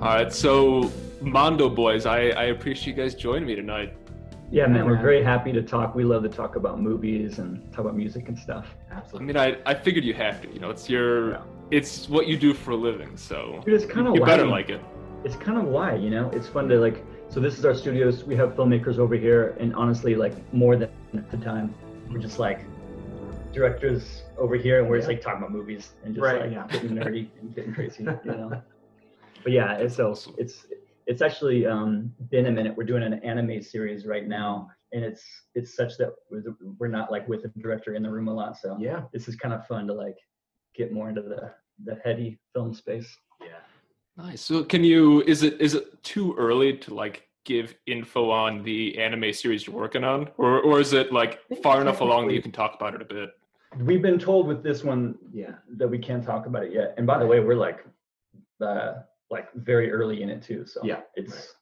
All right, so Mondo Boys, I appreciate you guys joining me tonight. Yeah, man, we're man. very happy to talk. We love to talk about movies and talk about music and stuff. I Absolutely. mean, I figured you have to. It's what you do for a living, so Dude, it's kind of you why better like it. It's kind of why, it's fun to so this is our studios. We have filmmakers over here, and honestly, more than the time, we're just directors over here, and we're just talking about movies and just getting nerdy and getting crazy, But yeah, it's actually been a minute. We're doing an anime series right now, and it's such that we're not with a director in the room a lot. So Yeah. this is kind of fun to get more into the heady film space. Yeah. Nice. So is it too early to give info on the anime series you're working on, or is it far enough along that you can talk about it a bit? We've been told with this one that we can't talk about it yet. And by the way, we're very early in it too. So it's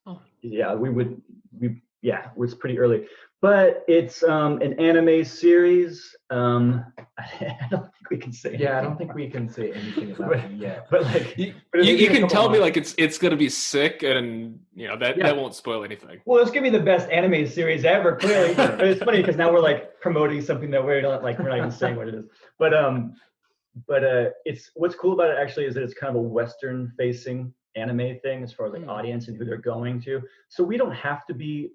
it's pretty early. But it's an anime series. I don't think we can say. Yeah, I don't think we can say anything about it yet. But you can tell me it's gonna be sick, and that won't spoil anything. Well, it's gonna be the best anime series ever, clearly. But it's funny because now we're promoting something that we're not even saying what it is. But it's what's cool about it actually is that it's kind of a Western facing anime thing as far as audience and who they're going to. So we don't have to be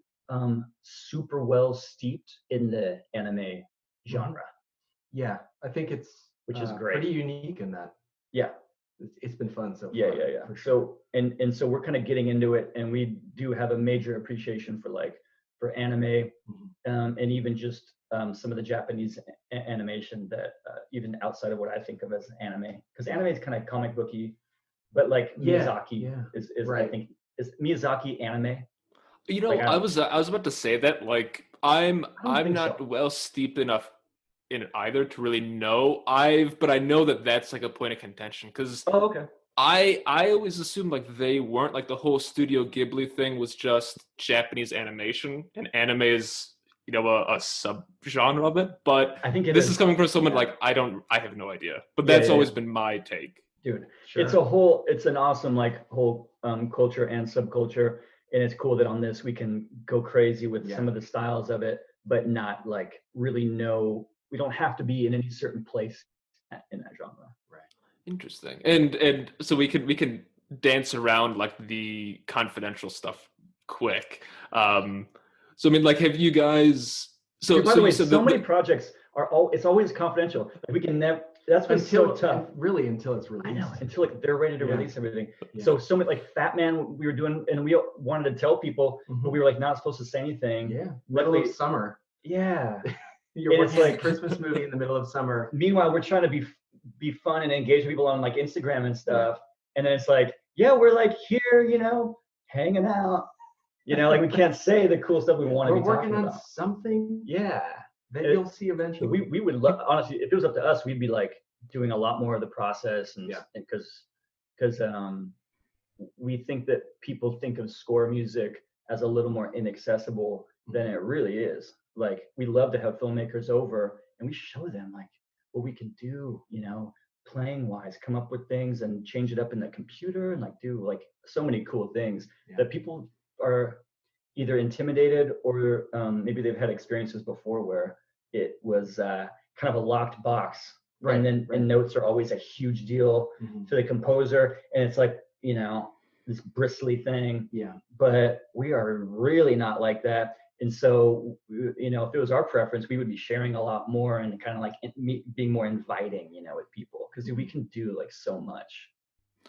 super well steeped in the anime genre. Yeah, I think it's which is great. Pretty unique in that. Yeah. It's been fun so far. Yeah. For sure. So so we're kind of getting into it, and we do have a major appreciation for anime, and even just some of the Japanese animation that even outside of what I think of as anime, because anime is kind of comic booky, but Miyazaki is right. I think is Miyazaki anime. I was about to say that I'm not so. well steeped enough in it either to really know. But I know that's a point of contention because I always assumed they weren't the whole Studio Ghibli thing was just Japanese animation, and anime is a sub-genre of it. But I think this is coming from someone I have no idea. But that's always been my take. Dude, sure. It's an awesome whole culture and subculture, and it's cool that on this we can go crazy with some of the styles of it, but not really know. We don't have to be in any certain place in that genre. Right. Interesting. And so we can dance around the confidential stuff quick. So I mean, have you guys? So by the way, so many projects are it's always confidential. We can never. That's what's so tough. Really, until it's released. I know, until they're ready to release everything. Yeah. So many Fatman we were doing, and we wanted to tell people, but we were not supposed to say anything. Yeah. Middle of summer. Yeah. You're working on a Christmas movie in the middle of summer. Meanwhile, we're trying to be fun and engage people on Instagram and stuff. And then it's we're here, hanging out. We can't say the cool stuff we want to be talking about. We're working on something. Yeah. That you'll see eventually. We would love, honestly, if it was up to us, we'd be doing a lot more of the process, and because we think that people think of score music as a little more inaccessible than it really is. We love to have filmmakers over, and we show them what we can do, playing wise, come up with things and change it up in the computer and do so many cool things that people are either intimidated or maybe they've had experiences before where it was kind of a locked box. Right. And notes are always a huge deal to the composer. And it's this bristly thing. Yeah. But we are really not like that. And so, if it was our preference, we would be sharing a lot more and kind of being more inviting, with people, because we can do so much.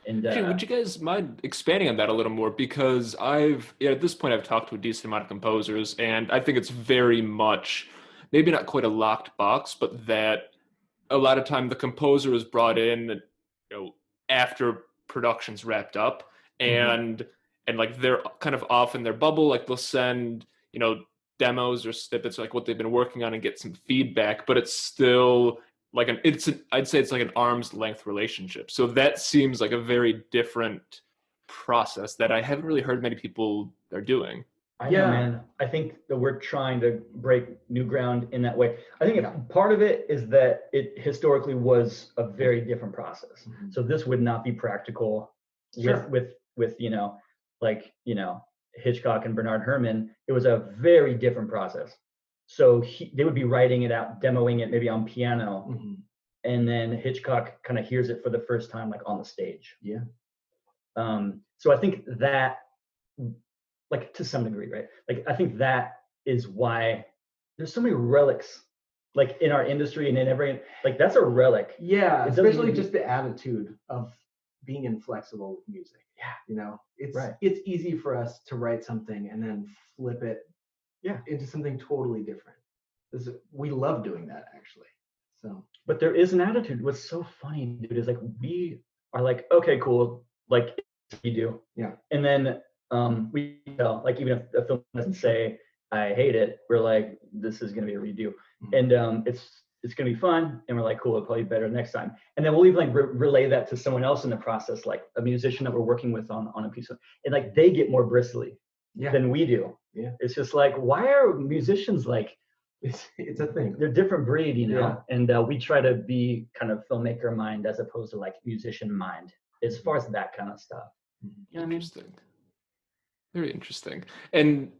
And would you guys mind expanding on that a little more? Because at this point I've talked to a decent amount of composers, and I think it's very much, maybe not quite a locked box, but that a lot of time the composer is brought in, after production's wrapped up, and they're kind of off in their bubble. They'll send demos or snippets what they've been working on and get some feedback, but it's still I'd say it's an arm's length relationship. So that seems like a very different process that I haven't really heard many people are doing. I know, man. I think that we're trying to break new ground in that way. I think part of it is that it historically was a very different process. So this would not be practical with with Hitchcock and Bernard Herrmann, it was a very different process. So they would be writing it out, demoing it maybe on piano, and then Hitchcock kind of hears it for the first time like on the stage. Yeah. So I think that, like to some degree, right? Like I think that is why there's so many relics, like in our industry and in every, like that's a relic. Yeah, especially just the attitude of being inflexible with music. Yeah, it's easy for us to write something and then flip it into something totally different. We love doing that, actually. So, but there is an attitude. What's so funny, dude, is like we are like, okay, cool, like you do, and then we tell, like even if a film doesn't say I hate it, we're like, this is gonna be a redo, and it's gonna be fun, and we're like, cool, it'll probably be better next time, and then we'll even like relay that to someone else in the process, like a musician that we're working with on a piece of, and like they get more bristly than we do. It's just like, why are musicians like, it's a thing, they're different breed, and we try to be kind of filmmaker mind as opposed to like musician mind as far as that kind of stuff. Interesting. Very interesting. And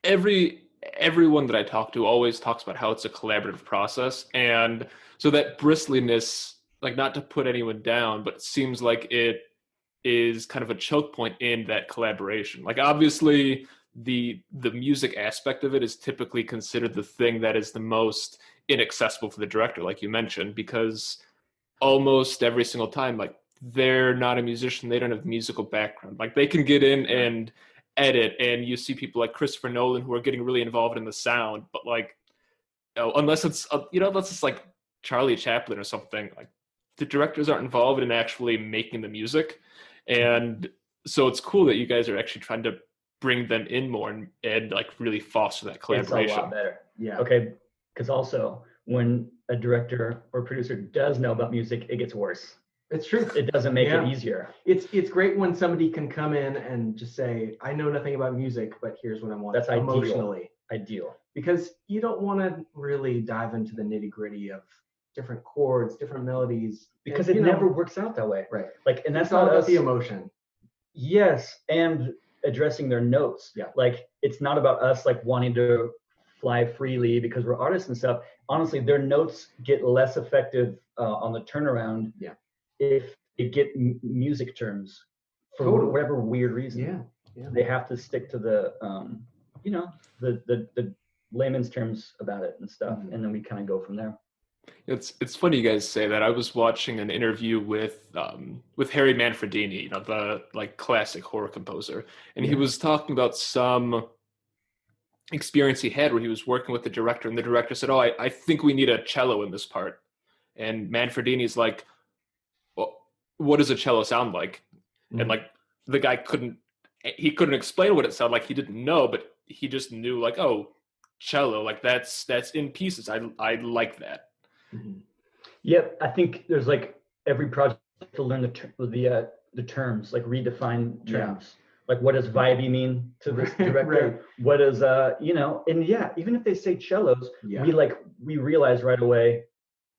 everyone that I talk to always talks about how it's a collaborative process, and so that bristliness, like not to put anyone down, but it seems like it is kind of a choke point in that collaboration. Like obviously the music aspect of it is typically considered the thing that is the most inaccessible for the director, like you mentioned, because almost every single time, like they're not a musician, they don't have musical background, like they can get in and edit, and you see people like Christopher Nolan who are getting really involved in the sound, but like unless it's unless it's like Charlie Chaplin or something, like the directors aren't involved in actually making the music. And so it's cool that you guys are actually trying to bring them in more and like really foster that collaboration. It's a lot better. Okay, because also when a director or producer does know about music, it gets worse. It's true. It doesn't make it easier. It's great when somebody can come in and just say, I know nothing about music, but here's what I want. That's emotionally ideal. Because you don't want to really dive into the nitty gritty of different chords, different melodies. Because it never works out that way. Right. Like, and that's all not about us. The emotion. Yes, and addressing their notes. Like it's not about us like wanting to fly freely because we're artists and stuff. Honestly, their notes get less effective on the turnaround if they get music terms for whatever weird reason. They have to stick to the the layman's terms about it and stuff, and then we kind of go from there. It's funny you guys say that. I was watching an interview with Harry Manfredini, the like classic horror composer, and he was talking about some experience he had where he was working with the director, and the director said, "Oh, I think we need a cello in this part," and Manfredini's like, "Well, what does a cello sound like?" And like the guy couldn't explain what it sounded like. He didn't know, but he just knew like, oh, cello, like that's in pieces. I like that. Yep, I think there's like every project to learn the terms, like redefine terms. Like what does vibey mean to this director? What is and even if they say cellos, we realize right away,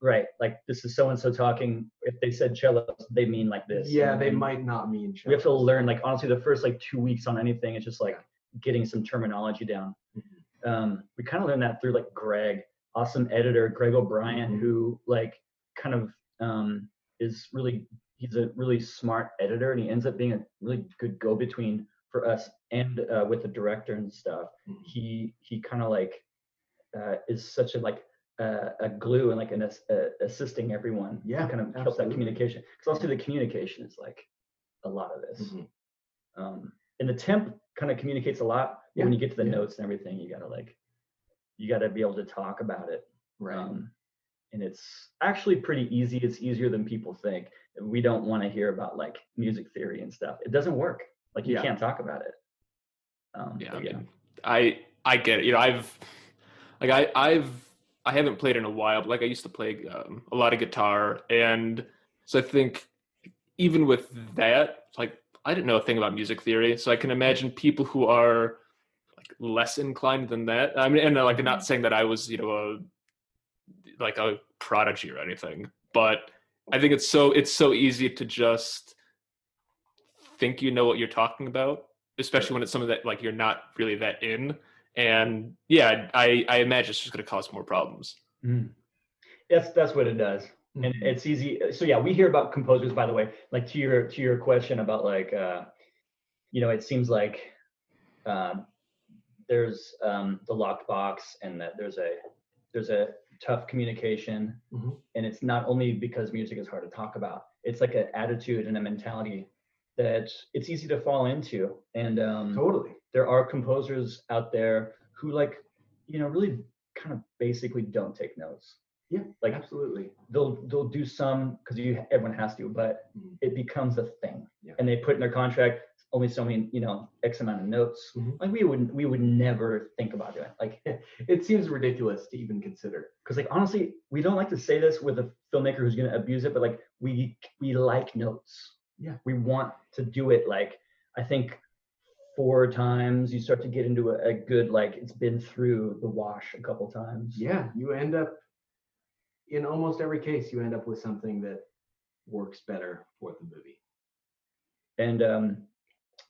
right, like this is so and so talking. If they said cellos, they mean like this. They might not mean cellos. We have to learn, like honestly, the first like 2 weeks on anything, it's just like getting some terminology down. We kind of learned that through like Greg, awesome editor, Greg O'Brien, who like kind of he's a really smart editor, and he ends up being a really good go-between for us and with the director and stuff. He kind of like is such a like a glue and like an assisting everyone to kind of help that communication, because also the communication is like a lot of this. And the temp kind of communicates a lot. When you get to the notes and everything, you gotta be able to talk about it. And it's actually pretty easy. It's easier than people think. We don't want to hear about like music theory and stuff. It doesn't work. Like you can't talk about it. I mean, I get it. I haven't played in a while, but like I used to play a lot of guitar, and so I think even with that, like I didn't know a thing about music theory, so I can imagine people who are like less inclined than that. I mean, and like I'm not saying that I was like a prodigy or anything, but I think it's so easy to just think you know what you're talking about, especially when it's something that like you're not really that in. And yeah, I imagine it's just going to cause more problems. Mm. That's what it does. And it's easy. So yeah, we hear about composers, by the way, like to your question about like, it seems like there's the locked box, and that there's a tough communication, and it's not only because music is hard to talk about. It's like an attitude and a mentality that it's easy to fall into. And Totally. there are composers out there who like, really kind of basically don't take notes. Yeah, like absolutely. They'll do some because everyone has to, but it becomes a thing, and they put in their contract only so many X amount of notes. Like we would never think about doing it. Like it seems ridiculous to even consider. Because like honestly, we don't like to say this with a filmmaker who's going to abuse it, but like we like notes. Yeah, we want to do it. Like I think 4 times you start to get into a good, like it's been through the wash a couple times. Yeah, you end up in almost every case you end up with something that works better for the movie. And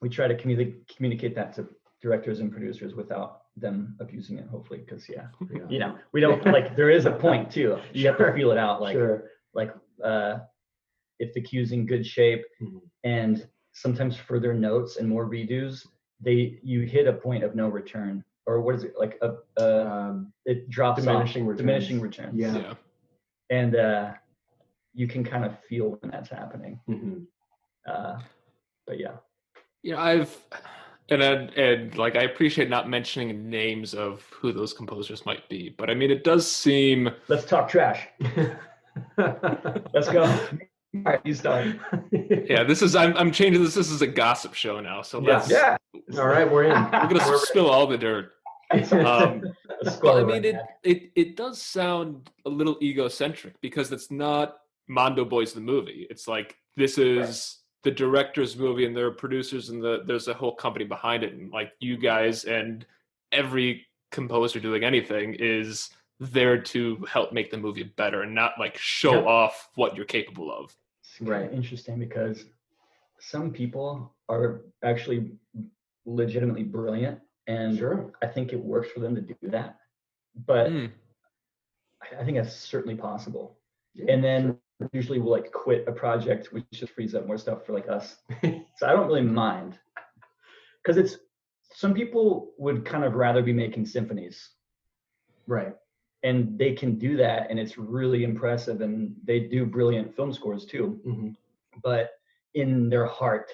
we try to communicate that to directors and producers without them abusing it, hopefully, because we don't like, there is a point too. You have to feel it out, like like if the cue's in good shape, and sometimes further notes and more redos, you hit a point of no return, or what is it, like it drops diminishing off, diminishing returns. Yeah. And you can kind of feel when that's happening. But yeah. And like I appreciate not mentioning names of who those composers might be, but I mean it does seem. Let's talk trash. Let's go. All right, you start. Yeah, I'm changing this. This is a gossip show now, so let's. Yeah. All right, we're in. We're gonna spill all the dirt. But I mean, it does sound a little egocentric because it's not Mondo Boys the movie. It's like this is the director's movie, and there are producers, and there's a whole company behind it, and like you guys and every composer doing anything is there to help make the movie better, and not like show off what you're capable of. Right. Interesting, because some people are actually legitimately brilliant, and I think it works for them to do that. But I think that's certainly possible. And then usually we'll like quit a project, which just frees up more stuff for like us. So I don't really mind, because some people would kind of rather be making symphonies. Right. And they can do that, and it's really impressive, and they do brilliant film scores too. But in their heart,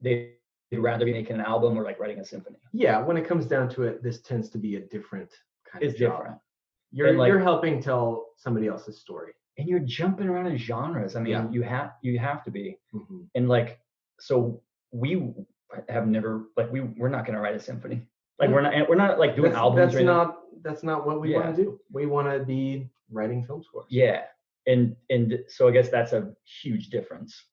they'd rather be making an album or like writing a symphony. Yeah, when it comes down to it, this tends to be a different kind of job. Different. You're helping tell somebody else's story, and you're jumping around in genres. I mean, you have to be. And like, so we have never, like, we're not going to write a symphony. Like we're not like doing albums. That's not what we want to do. We want to be writing film scores. Yeah. And so I guess that's a huge difference,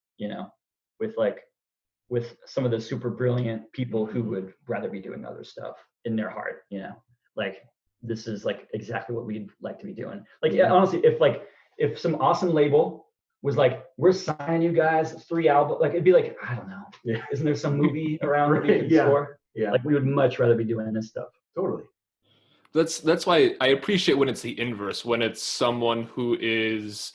with some of the super brilliant people who would rather be doing other stuff in their heart, like this is like exactly what we'd like to be doing. Like, honestly, if some awesome label was like, we're signing you guys 3 albums, like it'd be like, I don't know. Yeah. Isn't there some movie around that we can score? Yeah. Like we would much rather be doing this stuff. Totally. That's why I appreciate when it's the inverse, when it's someone who is,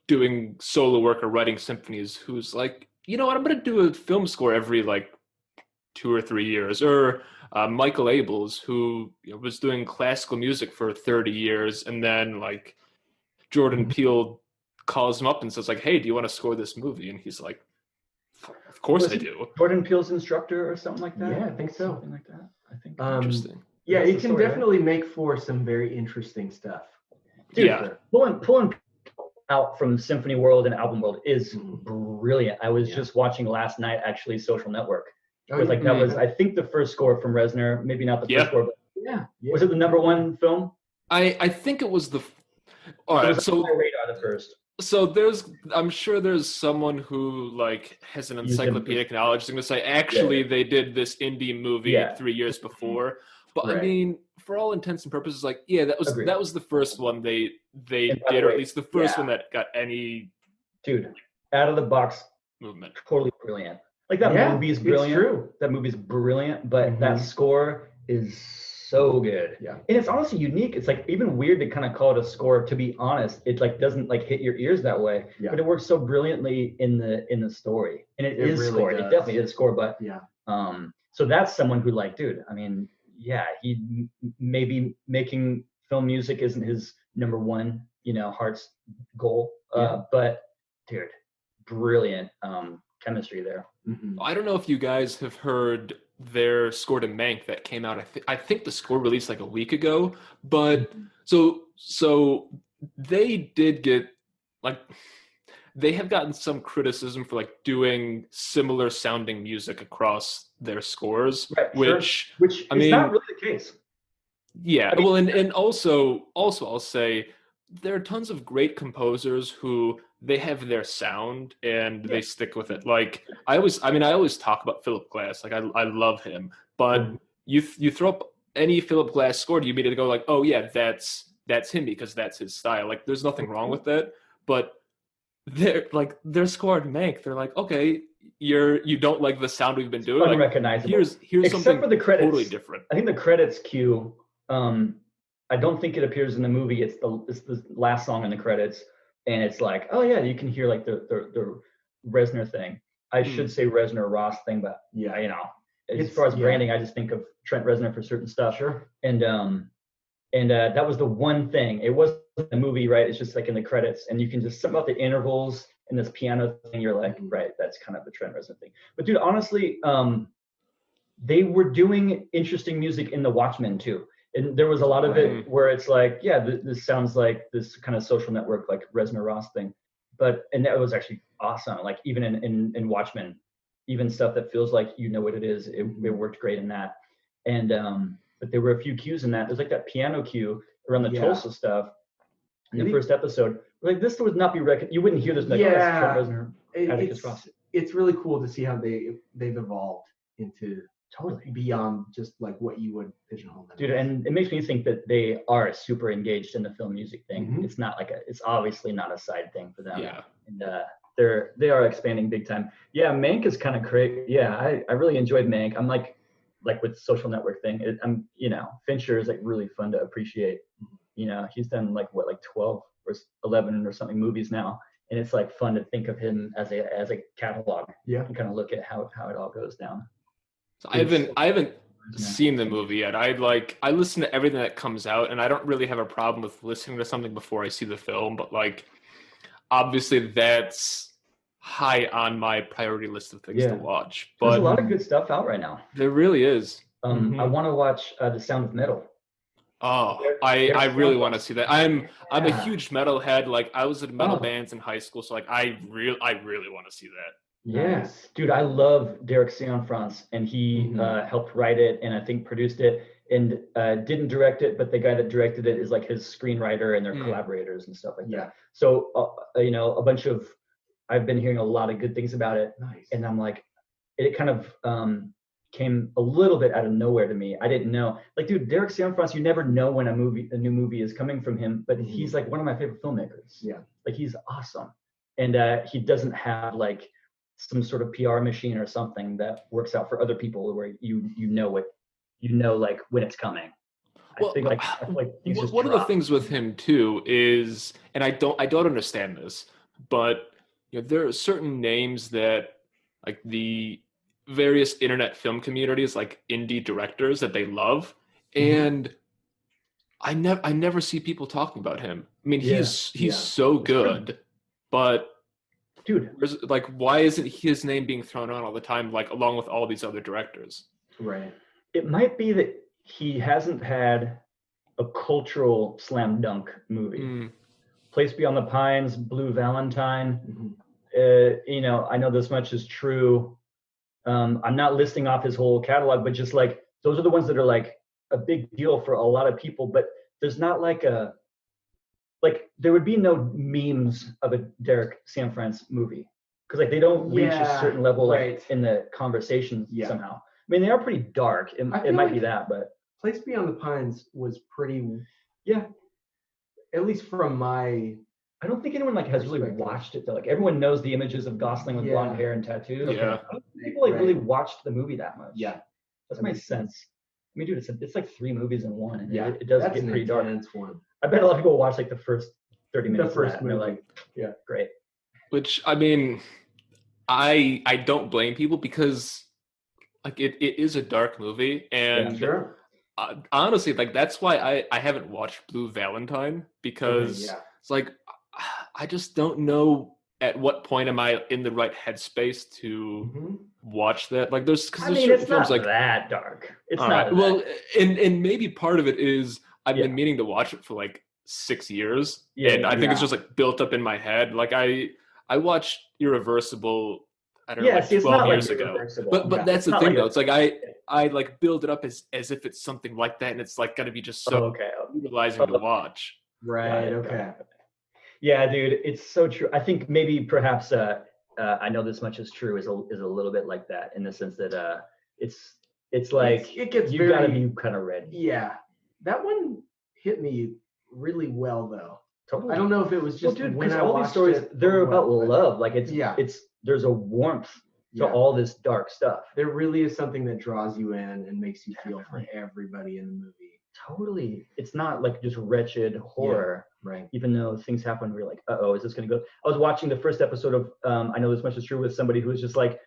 doing solo work or writing symphonies who's like, you know what, I'm going to do a film score every like 2 or 3 years. Or Michael Abels, who was doing classical music for 30 years, and then like Jordan Peele calls him up and says like, hey, do you want to score this movie? And he's like, of course I do. Jordan Peele's instructor or something like that? Yeah, I think so. Something like that. I think. Interesting. Yeah, it can definitely make for some very interesting stuff. Dude, pulling out from symphony world and album world is brilliant. I was just watching last night, actually, Social Network. That was, I think, the first score from Reznor. Maybe not the first score, but was it the #1 film? I think it was the. All right, so on my radar the first. So I'm sure there's someone who like has an encyclopedic knowledge. Is going to say, actually, they did this indie movie 3 years before. But I mean, for all intents and purposes, like, that was the first one they did, or at least the first one that got any out of the box movement. Totally brilliant. Like that Yeah, movie is it's brilliant. true. That movie's brilliant, but that score is so good. Yeah. And it's honestly unique. It's like even weird to kind of call it a score. To be honest, it like doesn't like hit your ears that way. Yeah. But it works so brilliantly in the story. And it is really scored. It does. definitely is scored. But Yeah. so that's someone who like, dude, I mean, yeah, he maybe making film music isn't his number one, heart's goal. But dude, brilliant chemistry there. I don't know if you guys have heard their score to Mank that came out. I think the score released like a week ago, but so they did get like they have gotten some criticism for like doing similar sounding music across their scores, Right, which which I is mean, not really the case. yeah, well, and also I'll say there are tons of great composers who they have their sound and they stick with it. Like I always talk about Philip Glass. Like I love him, but you throw up any Philip Glass score, you immediately go like, oh yeah, that's him because that's his style. Like there's nothing wrong with that, but they're scored Mank. They're like, okay, you don't like the sound we've been doing. Like Unrecognizable. here's Except something for the credits. totally different. I think the credits cue. I don't think it appears in the movie. It's the last song in the credits, and it's like, oh yeah, you can hear like the Reznor thing. I should say Reznor Ross thing, but yeah, as far as branding, I just think of Trent Reznor for certain stuff. Sure. And that was the one thing. It wasn't the movie, right? It's just like in the credits, and you can just something about the intervals and this piano thing. You're like, right, that's kind of the Trent Reznor thing. But dude, honestly, they were doing interesting music in The Watchmen too. And there was a lot of it where it's like, yeah, this sounds like this kind of Social Network, like Reznor Ross thing. And that was actually awesome. Like even in Watchmen, even stuff that feels like you know what it is, it worked great in that. And but there were a few cues in that. There's like that piano cue around the Tulsa stuff in the first episode. Like this would not be you wouldn't hear this. Like, it's really cool to see how they've evolved into totally beyond just like what you would pigeonhole them. Dude, and it makes me think that they are super engaged in the film music thing. It's not like it's obviously not a side thing for them. Yeah. And they are expanding big time. Yeah, Mank is kind of crazy. Yeah, I really enjoyed Mank. I'm like with Social Network thing. Fincher is like really fun to appreciate. He's done like 12 or 11 or something movies now, and it's like fun to think of him as a catalog. Yeah. And kind of look at how it all goes down. So I haven't seen the movie yet. I listen to everything that comes out, and I don't really have a problem with listening to something before I see the film. But like, obviously, that's high on my priority list of things to watch. But there's a lot of good stuff out right now. There really is. I want to watch The Sound of Metal. Oh, I really want to see that. I'm a huge metal head. Like I was in metal bands in high school, so like I really want to see that. Yes, dude, I love Derek Cianfrance, and he helped write it and I think produced it and didn't direct it, but the guy that directed it is like his screenwriter and their collaborators and stuff like that. So a bunch of I've been hearing a lot of good things about it. Nice. And I'm like, it kind of came a little bit out of nowhere to me. I didn't know. Like, dude, Derek Cianfrance, you never know when a new movie is coming from him, but he's like one of my favorite filmmakers. Yeah. Like he's awesome. And he doesn't have like some sort of PR machine or something that works out for other people where you know like when it's coming. Well, I feel like one of the things with him too is, and I don't understand this, but there are certain names that like the various internet film communities, like indie directors, that they love, and I never see people talking about him. I mean, he's so good, but dude, like, why isn't his name being thrown on all the time, like along with all these other directors? Right. It might be that he hasn't had a cultural slam dunk movie. Place Beyond the Pines, Blue Valentine. I know this much is true. I'm not listing off his whole catalog, but just like those are the ones that are like a big deal for a lot of people. But there's not like there would be no memes of a Derek Cianfrance movie because like they don't reach a certain level like in the conversation somehow. I mean, they are pretty dark. It might be that, but Place Beyond the Pines was pretty, at least from my I don't think anyone like has really Respect. watched it though. Like everyone knows the images of Gosling with blonde hair and tattoos. Yeah. I don't think people like really watched the movie that much. Yeah. That's That my makes sense. I mean, dude, it's like 3 movies in one, and Yeah, it does that's get an pretty dark. intense one. I bet a lot of people watch like the first 30 minutes first of that, and they're movie. like, Yeah. great. Which, I mean, I don't blame people because like it is a dark movie, and Sure. honestly, like that's why I haven't watched Blue Valentine, because yeah. it's like I just don't know at what point am I in the right headspace to Mhm. watch that. Like there's I there's mean, certain it's films not like that dark. It's all not right, that. well, and maybe part of it is I've Yeah. been meaning to watch it for like 6 years, Yeah, and I think it's yeah. just like built up in my head. Like I watched Irreversible, I don't know, Yeah, like see, it's 12 not like years ago. Irreversible. But Yeah. that's It's the not thing like though. a- It's like I like build it up as if it's something like that, and it's like gonna be just so okay. utilizing to watch. Right. Got Okay. it. Yeah, dude, it's so true. I think maybe perhaps I know this much is true is a little bit like that in the sense that it's like It gets you gotta very- be kind of ready. Yeah. That one hit me really well though. Totally. I don't know if it was Well, just dude, when because I all these watched stories it they're or about what, but love. Like it's Yeah. there's a warmth to Yeah. all this dark stuff. there really is something that draws you in and makes you feel for everybody in the movie. Totally. It's not like just wretched horror. Right. Even though things happen, we're like, uh-oh, is this going to go? I was watching the first episode of I Know This Much Is True with somebody who was just like,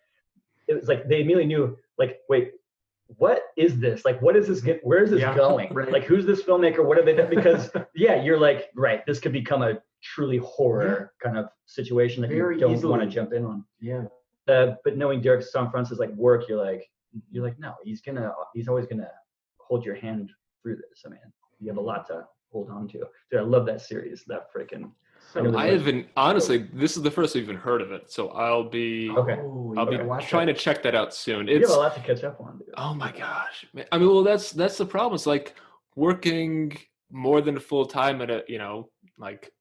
it was like they immediately knew, like, wait, what is this? Like, what is this? Where is this Yeah, going? right. Like, who's this filmmaker? What have they done? Because yeah, you're like, right, this could become a truly horror kind of situation that Very you don't want to easily. jump in on. Yeah. But knowing Derek Sanfrance's like work, you're like, no, he's always gonna hold your hand through this. I mean, you have a lot to hold on to. Dude, I love that series. That freaking. So know I this haven't honestly. This is the first I've even heard of it, so I'll be Okay. Oh, I'll you be gotta watch trying that. to check that out soon. You have It's a lot to catch up on, dude. oh my gosh, man. I mean, well, that's the problem. It's like working more than full time at a like,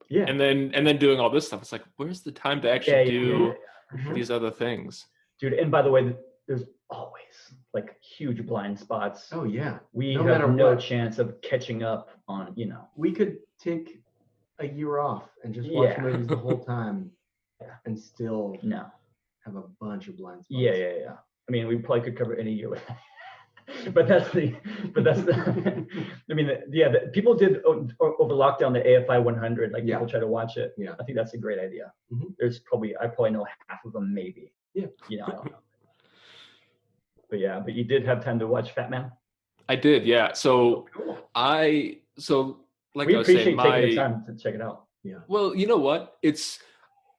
Yeah. and then doing all this stuff. It's like, where's the time to actually do for sure. these other things? Dude, and by the way, there's always like huge blind spots. Oh yeah. We no have matter no what. chance of catching up on, We could take a year off and just watch Yeah. movies the whole time Yeah. and still no. have a bunch of blind spots. Yeah. I mean, we probably could cover any year with that. but that's the I mean, people did over lockdown the AFI 100, like Yeah. people try to watch it. Yeah. I think that's a great idea. Mhm. I probably know half of them, maybe. Yeah. I don't know. But you did have time to watch Fatman. I did, yeah. So Cool. like We I was appreciate saying, taking the time to check it out. Yeah. well, you know what?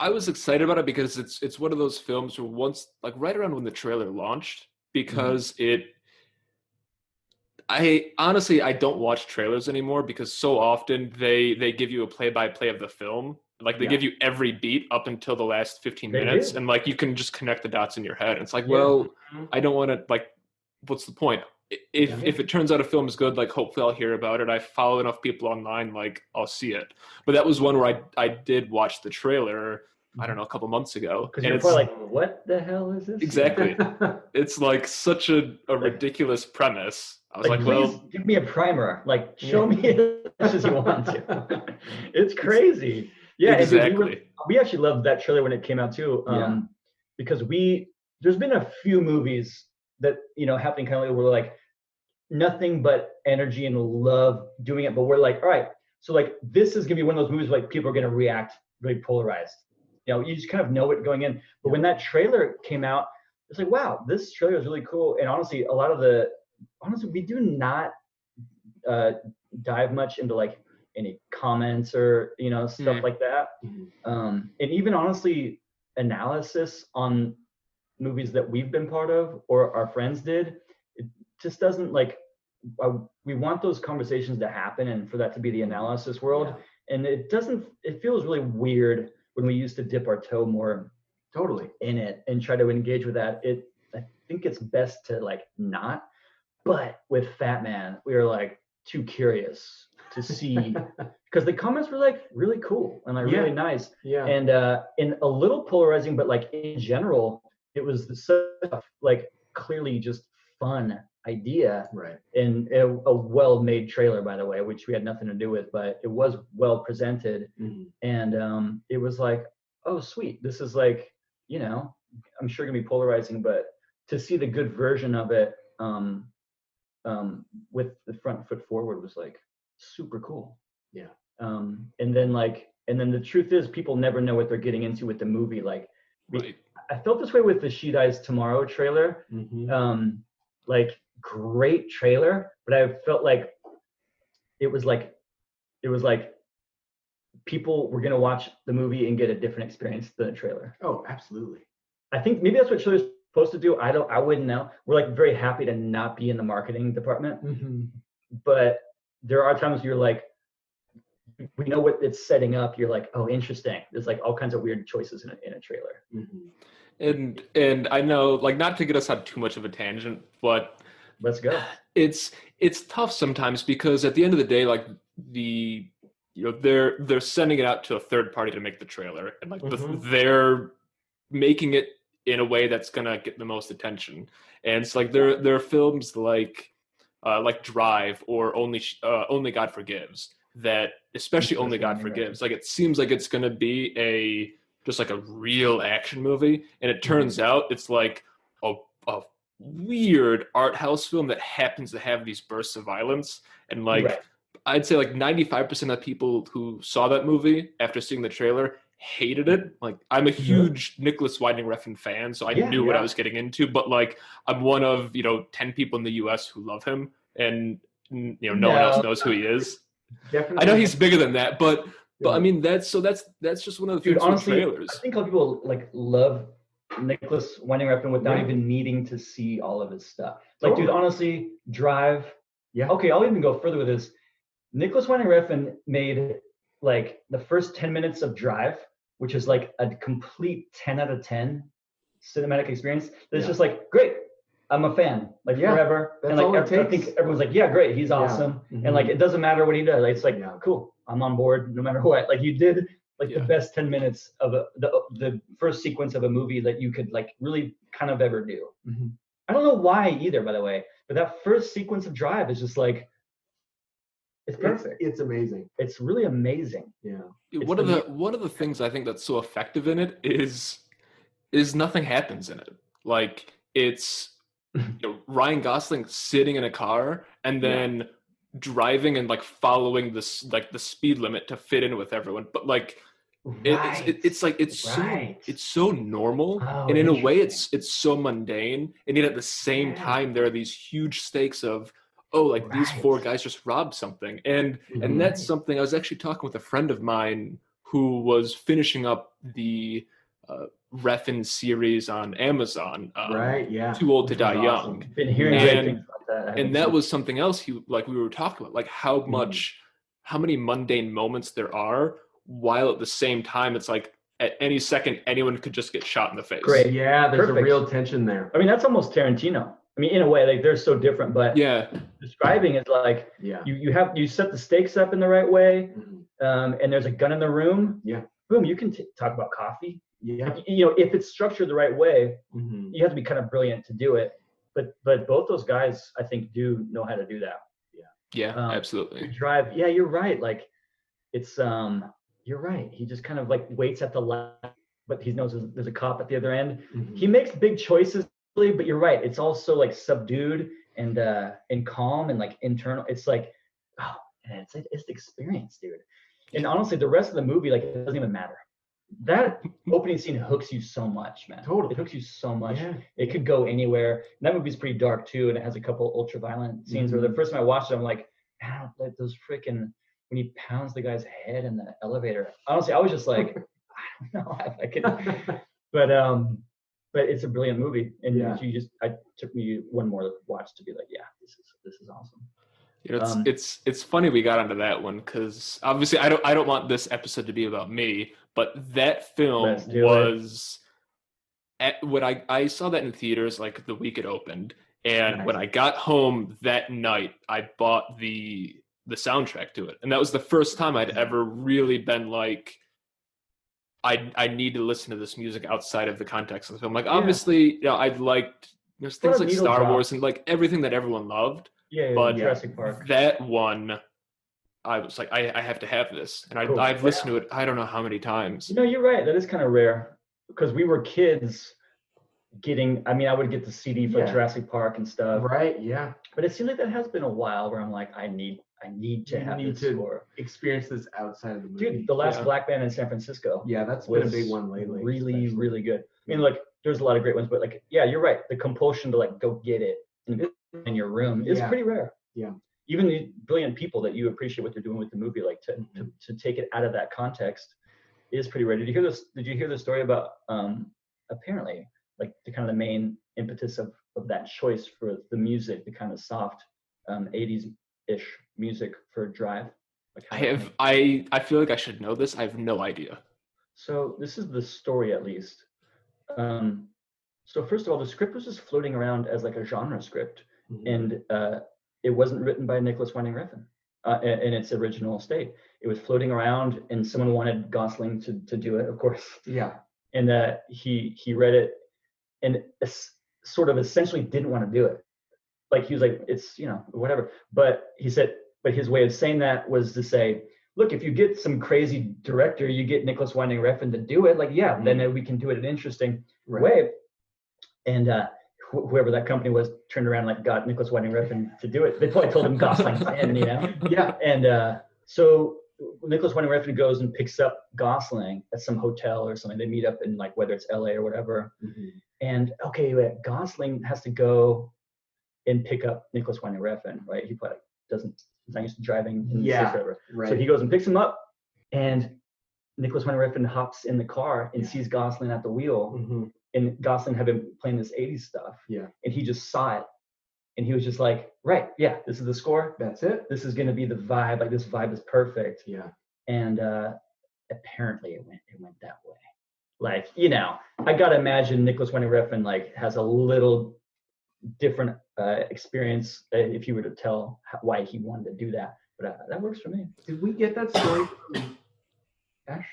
I was excited about it because it's one of those films where once, like right around when the trailer launched, because I honestly I don't watch trailers anymore because so often they give you a play-by-play of the film. Like they give you every beat up until the last 15 They minutes, do. and like you can just connect the dots in your head. It's like, Yeah. well, Mhm. I don't want to like. What's the point? If it turns out a film is good, like hopefully I'll hear about it. I follow enough people online, like I'll see it. But that was one where I did watch the trailer. I don't know, a couple months ago, Because and you're it's probably like, what the hell is this? exactly. It's like such a ridiculous premise. I was like, please well, give me a primer. Like, show me as much as you want to. It's crazy. Yeah, and dude, exactly. we actually loved that trailer when it came out too. Yeah. Because there's been a few movies that happening kind of like where like nothing but energy and love doing it, but we're like, all right, so like this is gonna be one of those movies where, like people are gonna react really polarized. You just kind of know it going in. But when that trailer came out, it's like, wow, this trailer is really cool. And honestly, we do not dive much into like any comments or stuff like that. Mhm. And even honestly, analysis on movies that we've been part of or our friends did, it just doesn't like. We want those conversations to happen and for that to be the analysis world. Yeah. And it feels really weird when we used to dip our toe more Totally. in it and try to engage with that. I think it's best to like not. But with Fatman, we were like too curious to see because the comments were like really cool and like really nice. Yeah. And a little polarizing, but like in general, it was the stuff like clearly just fun idea Right. in a well-made trailer, by the way, which we had nothing to do with, but it was well presented. And it was like, oh, sweet. This is like, you know, I'm sure gonna be polarizing, but to see the good version of it with the front foot forward was like super cool. Yeah. And then the truth is, people never know what they're getting into with the movie. Like, Right. I felt this way with the She Dies Tomorrow trailer. Like, great trailer, but I felt like it was like people were gonna watch the movie and get a different experience than the trailer. Oh, absolutely. I think maybe that's what trailers are supposed to do. I wouldn't know. We're like very happy to not be in the marketing department, but there are times you're like, we know what it's setting up. You're like, oh, interesting. There's like all kinds of weird choices in a trailer. And I know, like, not to get us on too much of a tangent, but let's go. It's tough sometimes because at the end of the day, like they're sending it out to a third party to make the trailer, and like they're making it in a way that's gonna get the most attention. And it's like there are films like Drive or Only God Forgives that, especially Only God Forgives, like it seems like it's gonna be just like a real action movie, and it turns out it's like a weird art house film that happens to have these bursts of violence. And like I'd say like 95% of people who saw that movie after seeing the trailer hated it. Like, I'm a huge Nicolas Winding Refn fan, so I knew what I was getting into, but like I'm one of 10 people in the US who love him, and no one else knows who he is. Definitely. I know he's bigger than that, but I mean that's just one of the things honestly, with trailers. I think a lot of people like love Nicolas Winding Refn without even needing to see all of his stuff. Like, dude, honestly, Drive. Yeah. Okay, I'll even go further with this. Nicolas Winding Refn made like the first 10 minutes of Drive, which is like a complete 10 out of 10 cinematic experience. That's just like, great, I'm a fan, like forever. That's and like all it takes. I think everyone's like, yeah, great, he's awesome. And like it doesn't matter what he does. Like, it's like, cool, I'm on board no matter what. Like, you did like the best 10 minutes of the first sequence of a movie that you could like really kind of ever do. I don't know why either, by the way, but that first sequence of Drive is just like, it's perfect. It's amazing. It's really amazing. Yeah. One of the things I think that's so effective in it is nothing happens in it. Like, it's Ryan Gosling sitting in a car and then driving and like following this like the speed limit to fit in with everyone, but like it's so normal, and in a way it's so mundane, and yet at the same time there are these huge stakes of these four guys just robbed something, and that's something I was actually talking with a friend of mine who was finishing up the Refn series on Amazon, Too Old to Die Young. Been hearing great things about that. And that was something else we were talking about, like how many mundane moments there are, while at the same time it's like at any second anyone could just get shot in the face. Great. Yeah, there's a real tension there. I mean, that's almost Tarantino. I mean, in a way, like they're so different, but describing it like you set the stakes up in the right way, and there's a gun in the room. Yeah. Boom, you can talk about coffee. Yeah. If it's structured the right way, you have to be kind of brilliant to do it. But both those guys, I think, do know how to do that. Yeah, absolutely. Drive. Yeah, you're right. Like, it's you're right. He just kind of like waits at the left, but he knows there's a cop at the other end. He makes big choices, but you're right. It's also like subdued and calm and like internal. It's like, oh man, it's the experience, dude. And honestly, the rest of the movie, like, it doesn't even matter. That opening scene hooks you so much, man. Totally. It hooks you so much. Yeah. It could go anywhere. And that movie's pretty dark too, and it has a couple ultra violent scenes where the first time I watched it, I'm like, man, like those freaking, when he pounds the guy's head in the elevator. Honestly, I was just like, I don't know if I could, but it's a brilliant movie. And it took me one more watch to be like, yeah, this is awesome. It's funny we got onto that one because obviously I don't want this episode to be about me, but that film was when I saw that in theaters like the week it opened, and when I got home that night I bought the soundtrack to it, and that was the first time I'd ever really been like, I need to listen to this music outside of the context of the film. Like, obviously, I'd liked there's What things a like needle Star drop. Wars and like everything that everyone loved, Yeah, but Jurassic Park. that one, I was like, I have to have this, and Cool. I've listened to it I don't know how many times. You're right. That is kind of rare because we were kids getting. I mean, I would get the CD for Jurassic Park and stuff. Right. Yeah. But it seems like that has been a while where I'm like, I need to have this score. Experience this outside of the movie. Dude, the last Black Band in San Francisco. Yeah, that's been a big one lately. Really, really good. I mean, like, there's a lot of great ones, but like, yeah, you're right. The compulsion to like go get it in your room is pretty rare. Yeah. Even the brilliant people that you appreciate what they're doing with the movie, like to take it out of that context is pretty rare. Did you hear this? Did you hear the story about apparently like the kind of the main impetus of that choice for the music, the kind of soft 80s-ish music for Drive? Like I feel like I should know this. I have no idea. So this is the story, at least. So first of all, the script was just floating around as like a genre script, and it wasn't written by Nicolas Winding Refn in its original state. It was floating around, and someone wanted Gosling to do it, of course. Yeah. And he read it, and sort of essentially didn't want to do it. Like he was like, it's whatever. But he said, but his way of saying that was to say, look, if you get some crazy director, you get Nicolas Winding Refn to do it. Like, yeah, then we can do it in an interesting way. And whoever that company was turned around and like got Nicolas Winding Refn to do it. They probably told him Gosling's in, Yeah. And so Nicolas Winding Refn goes and picks up Gosling at some hotel or something. They meet up in like whether it's LA or whatever. And Gosling has to go and pick up Nicolas Winding Refn, right? He probably he's not used to driving in the States or whatever. Right. So he goes and picks him up, and Nicolas Winding Refn hops in the car and sees Gosling at the wheel. And Gosling had been playing this 80s stuff. Yeah. And he just saw it. And he was just like, right, yeah, this is the score. That's it. This is going to be the vibe. Like, this vibe is perfect. Yeah. And apparently it went that way. Like, I got to imagine Nicolas Winding Refn, like, has a little different experience if you were to tell why he wanted to do that. But that works for me. Did we get that story from Ash?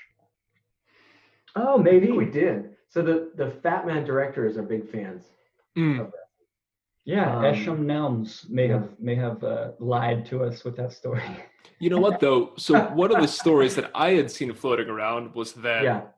Oh, maybe. I think we did. So the Fatman directors are big fans of that. Yeah, Esham Nelms may have lied to us with that story. You know what though? So one of the stories that I had seen floating around was that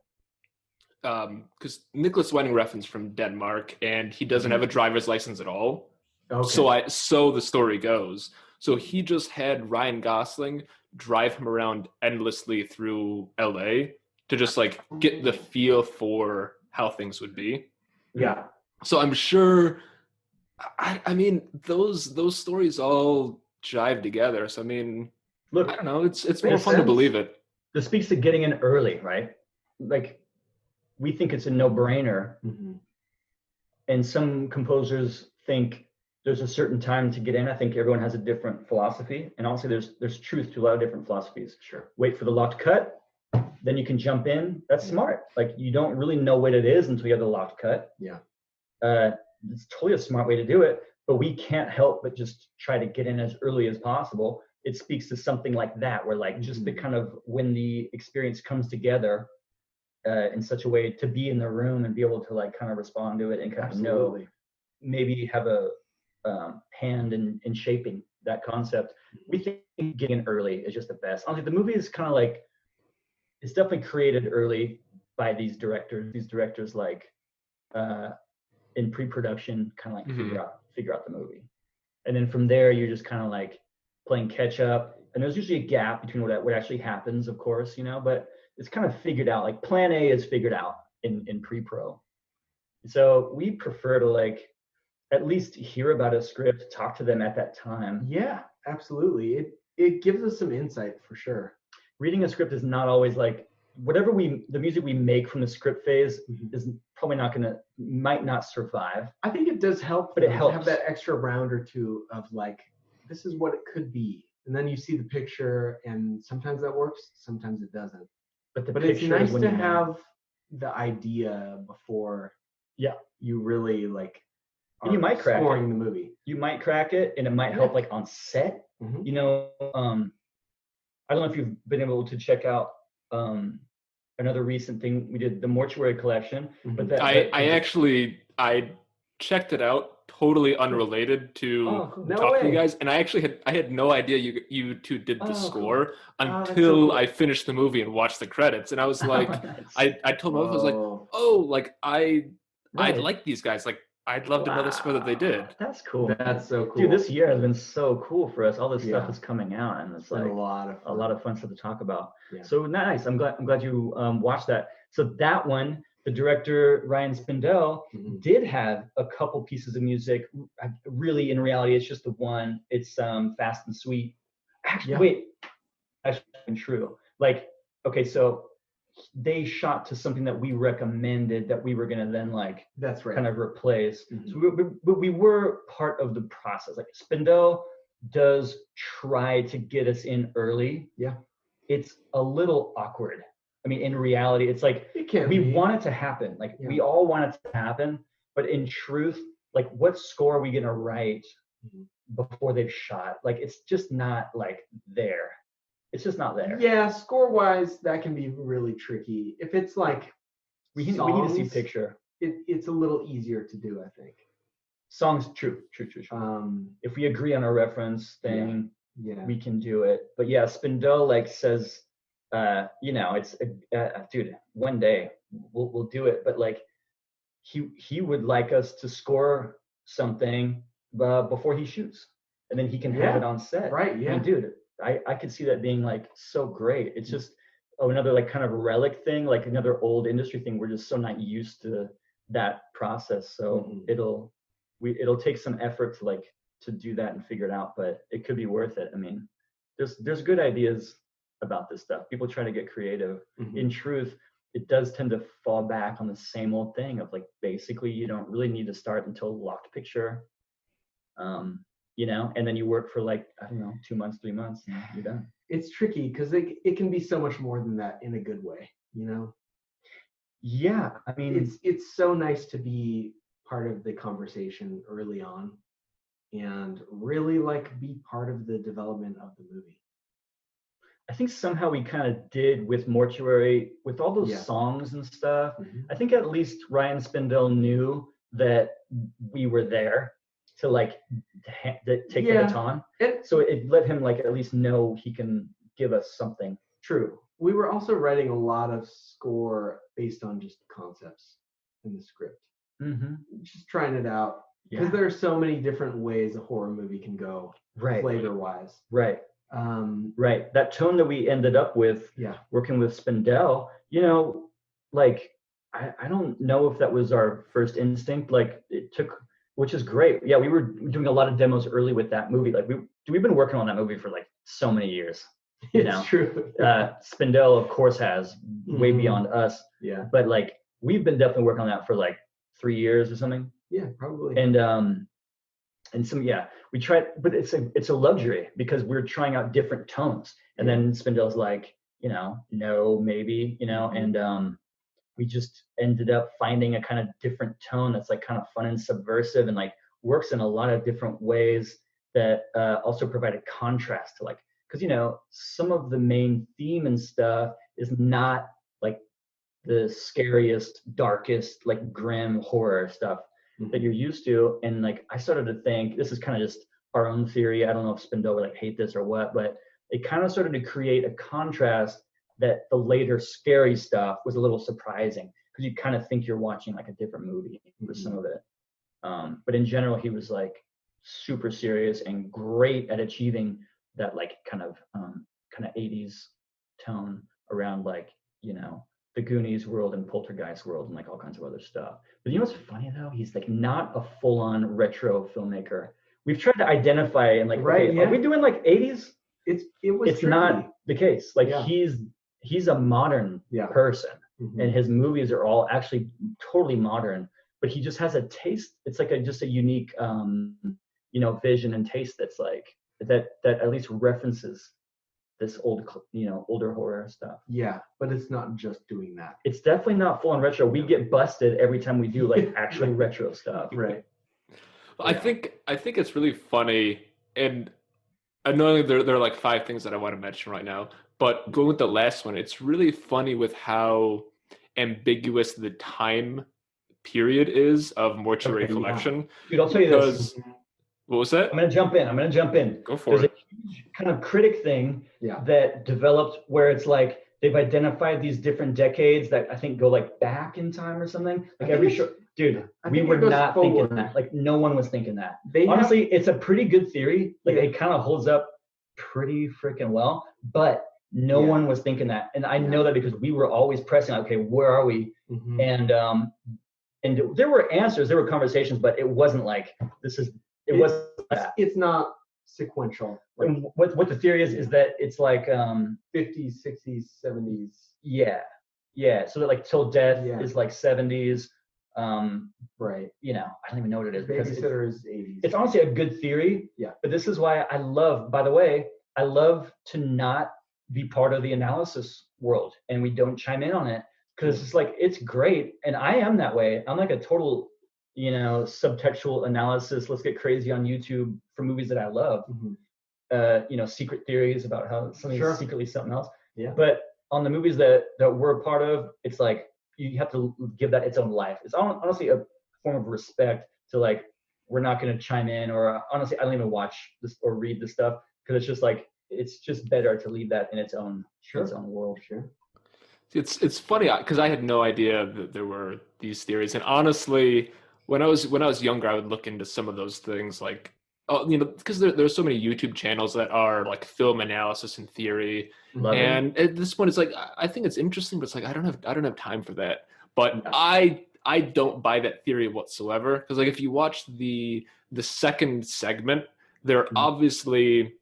because Nicolas Winding Refn's from Denmark and he doesn't have a driver's license at all. Okay. So the story goes. So he just had Ryan Gosling drive him around endlessly through LA to just like get the feel for how things would be. Yeah. So I'm sure. I mean, those stories all jive together. So I mean, look, I don't know. It's more fun to believe it. This speaks to getting in early, right? Like, we think it's a no-brainer, and some composers think there's a certain time to get in. I think everyone has a different philosophy, and honestly, there's truth to a lot of different philosophies. Sure. Wait for the locked cut, then you can jump in. That's smart. Like, you don't really know what it is until you have the locked cut. Yeah. It's totally a smart way to do it, but we can't help but just try to get in as early as possible. It speaks to something like that, where like just the kind of when the experience comes together in such a way to be in the room and be able to like kind of respond to it and kind of know, maybe have a hand in shaping that concept. We think getting in early is just the best. Honestly, the movie is kind of like, it's definitely created early by these directors. These directors like in pre-production kind of like figure out the movie, and then from there you're just kind of like playing catch up, and there's usually a gap between what actually happens, of course, but it's kind of figured out. Like plan A is figured out in pre-pro. So we prefer to like at least hear about a script, talk to them at that time. Yeah, absolutely. It gives us some insight for sure. Reading a script is not always like whatever the music we make from the script phase is probably might not survive. I think it does help, but it helps have that extra round or two of like, this is what it could be, and then you see the picture, and sometimes that works, sometimes it doesn't. But it's nice to have the idea before you really like and you might crack scoring the movie. You might crack it, and it might help like on set. I don't know if you've been able to check out another recent thing we did, the Mortuary Collection. But I checked it out totally unrelated Oh, to cool. No talk to you way. guys, and I had no idea you two did the Oh, score that's so until cool. I finished the movie and watched the credits, and I was like, Nice. I told my wife, I was like, Whoa. oh, like I Right. like these guys, like I'd love to know the score that they did. That's cool. That's so cool. Dude, this year has been so cool for us. All this stuff Yeah. is coming out, and it's been like a lot of fun. stuff to talk about. Yeah. So nice. I'm glad you watched that. So that one, the director Ryan Spindell did have a couple pieces of music. Really, in reality, it's just the one. It's Fast and Sweet. Actually, wait, that's true. Like, okay, so they shot to something that we recommended that we were gonna then like That's right. kind of replace. So we were part of the process. Like Spindell does try to get us in early. Yeah. It's a little awkward. I mean, in reality, it's like we want it to happen. Like we all want it to happen, but in truth, like what score are we gonna write before they've shot? Like it's just not like there. It's just not there. Yeah, score wise, that can be really tricky. If it's like we need to see picture. It's a little easier to do, I think. Songs, true. If we agree on a reference thing, we can do it. But yeah, Spindell like says, it's dude, one day we'll do it. But like he would like us to score something before he shoots, and then he can have it on set. Right. Yeah. I mean, dude, I could see that being like so great. It's just another like kind of relic thing, like another old industry thing. We're just so not used to that process. So it'll take some effort to do that and figure it out, but it could be worth it. I mean, there's good ideas about this stuff. People try to get creative. In truth, it does tend to fall back on the same old thing of like basically you don't really need to start until locked picture. And then you work for like, I don't know, 2 months, 3 months, and you're done. It's tricky because it can be so much more than that in a good way, Yeah, I mean, it's so nice to be part of the conversation early on and really like be part of the development of the movie. I think somehow we kind of did with Mortuary, with all those songs and stuff. I think at least Ryan Spindell knew that we were there to like take the baton. So it let him like at least know he can give us something. True. We were also writing a lot of score based on just concepts in the script. Just trying it out. Because there are so many different ways a horror movie can go, flavor-wise. Right. That tone that we ended up with, working with Spindell, like I don't know if that was our first instinct. Like it took, which is great. Yeah, we were doing a lot of demos early with that movie. Like we've been working on that movie for like so many years. It's true. Spindell, of course, has way beyond us. Yeah. But like we've been definitely working on that for like 3 years or something. Yeah, probably. And some we tried, but it's a luxury because we're trying out different tones. And then Spindell's like, no, maybe, and we just ended up finding a kind of different tone that's like kind of fun and subversive and like works in a lot of different ways that also provide a contrast to like, because some of the main theme and stuff is not like the scariest, darkest, like grim horror stuff that you're used to. And like I started to think, this is kind of just our own theory, I don't know if Spindell would like hate this or what, but it kind of started to create a contrast that the later scary stuff was a little surprising because you kind of think you're watching like a different movie for some of it. But in general, he was like super serious and great at achieving that like kind of 80s tone around like, the Goonies world and Poltergeist world and like all kinds of other stuff. But what's funny though? He's like not a full-on retro filmmaker. We've tried to identify and like, are we doing like 80s? It's tricky. Not the case. Like he's a modern person, and his movies are all actually totally modern. But he just has a taste. It's like just a unique, vision and taste that's like that at least references this older horror stuff. Yeah, but it's not just doing that. It's definitely not full on retro. We get busted every time we do like actually retro stuff. Right. Well, I think it's really funny, and annoyingly there are like 5 things that I want to mention right now. But going with the last one, it's really funny with how ambiguous the time period is of Mortuary Okay, yeah. Collection. Dude, I'll tell you this. Because what was that? I'm gonna jump in. Go for There's it. a huge kind of critic thing Yeah. that developed where it's like they've identified these different decades that I think go like back in time or something. Like every show, dude, we were not thinking that. Like no one was thinking that. Honestly, it's a pretty good theory. Like it kind of holds up pretty freaking well, but no one was thinking that. And I know that because we were always pressing, okay, where are we? Mm-hmm. And there were answers, there were conversations, but it wasn't like it's not sequential. Like, and what the theory is that it's like 50s, 60s, 70s. Yeah. So that like till death is like 70s. Right. You know, I don't even know what it is. Babysitter is 80s. It's honestly a good theory. Yeah. But this is why I love, by the way, I love to not be part of the analysis world and we don't chime in on it because it's like it's great. And I am that way. I'm like a total, you know, subtextual analysis. Let's get crazy on YouTube for movies that I love. Mm-hmm. You know, secret theories about how something is secretly something else. Yeah. But on the movies that we're a part of, it's like you have to give that its own life. It's honestly a form of respect to like we're not going to chime in, or honestly I don't even watch this or read this stuff because it's just like it's just better to leave that in its own world. Sure. It's funny because I had no idea that there were these theories, and honestly, when I was younger, I would look into some of those things, like, you know, because there's so many YouTube channels that are like film analysis and theory, and at this point, it's like I think it's interesting, but it's like I don't have time for that. But I don't buy that theory whatsoever because like if you watch the second segment, they're obviously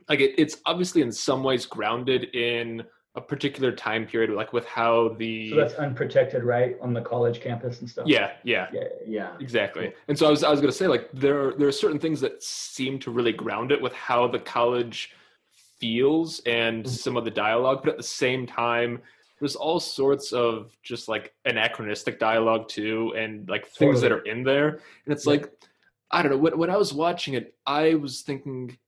like it's obviously in some ways grounded in a particular time period, like with how so that's unprotected, right, on the college campus and stuff. Yeah, exactly. Cool. And so I was gonna say like there are certain things that seem to really ground it with how the college feels and some of the dialogue, but at the same time there's all sorts of just like anachronistic dialogue too, and like things that are in there, and it's like I don't know, when I was watching it I was thinking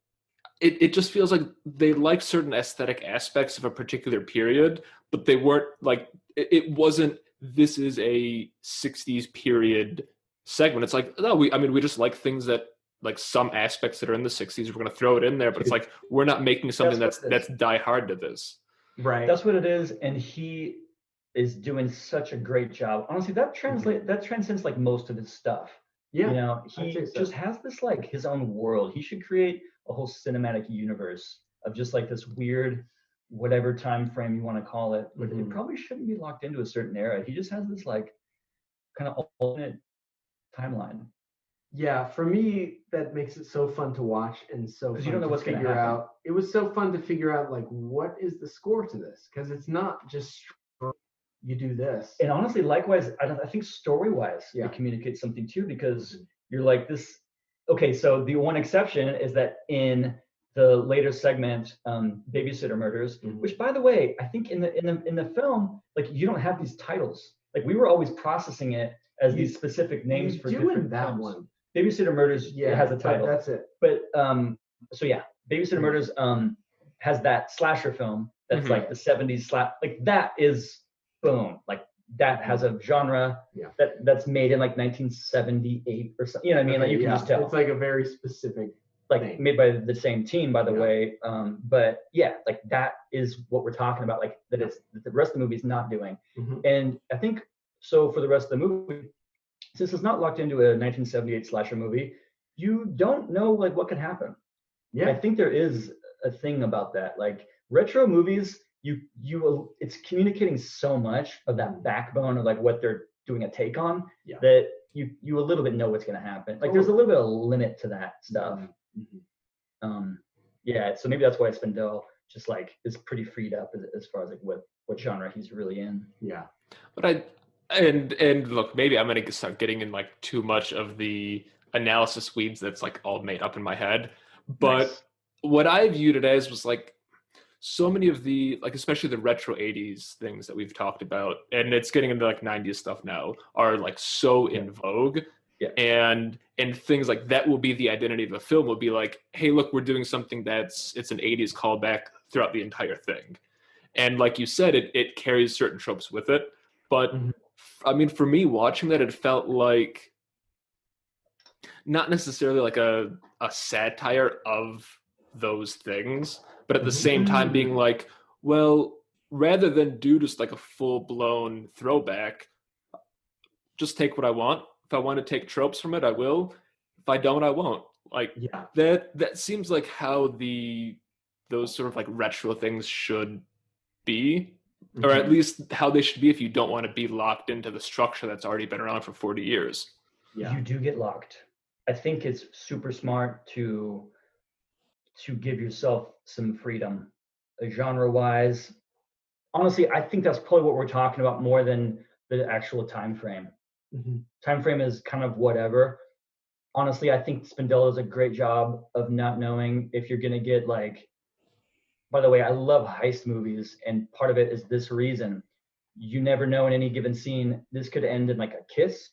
it just feels like they like certain aesthetic aspects of a particular period, but they weren't like, it wasn't, this is a 60s period segment. It's like, no, we just like things that, like some aspects that are in the 60s, we're going to throw it in there, but it's like, we're not making something that's die hard to this. Right. That's what it is. And he is doing such a great job. Honestly, that transcends like most of his stuff. Yeah. You know, he just has this like his own world. He should create a whole cinematic universe of just like this weird, whatever time frame you want to call it, but it probably shouldn't be locked into a certain era. He just has this like kind of alternate timeline. Yeah, for me, that makes it so fun to watch and so fun you don't know what's to figure out. It was so fun to figure out like what is the score to this, because it's not just you do this. And honestly, likewise, I think story-wise, it communicates something too, because you're like this. Okay, so the one exception is that in the later segment, Babysitter Murders, which by the way, I think in the film, like you don't have these titles. Like we were always processing it as these specific names for different films. One. Babysitter Murders has a title. That's it. But so yeah, Babysitter Murders has that slasher film that's like the 70s slap. Like that is boom. Like that has a genre that's made in like 1978 or something. You know what I mean? Like you can just tell. It's like a very specific thing. Made by the same team, by the way. But yeah, like that is what we're talking about. Like that is that the rest of the movie is not doing. And I think so for the rest of the movie, since it's not locked into a 1978 slasher movie, you don't know like what could happen. Yeah, I think there is a thing about that. Like retro movies, it's communicating so much of that backbone of like what they're doing a take on that you a little bit know what's going to happen. Like there's a little bit of limit to that stuff. So maybe that's why Spindell just like is pretty freed up as far as like what genre he's really in. Yeah, but and look, maybe I'm going to start getting in like too much of the analysis weeds that's like all made up in my head. But what I viewed it as was like so many of the, like especially the retro 80s things that we've talked about, and it's getting into like 90s stuff now, are like so in vogue. Yeah. And things like that will be the identity of the film, will be like, hey, look, we're doing something it's an 80s callback throughout the entire thing. And like you said, it carries certain tropes with it. But Mhm. I mean, for me watching that, it felt like not necessarily like a satire of those things, but at the same time being like, well, rather than do just like a full blown throwback, just take what I want. If I want to take tropes from it, I will. If I don't, I won't. Like Yeah. that seems like how those sort of like retro things should be, or at least how they should be if you don't want to be locked into the structure that's already been around for 40 years. Yeah. You do get locked. I think it's super smart to give yourself some freedom, genre wise. Honestly, I think that's probably what we're talking about more than the actual time frame. Time frame is kind of whatever. Honestly, I think Spindello does a great job of not knowing if you're gonna get like. By the way, I love heist movies, and part of it is this reason. You never know in any given scene. This could end in like a kiss.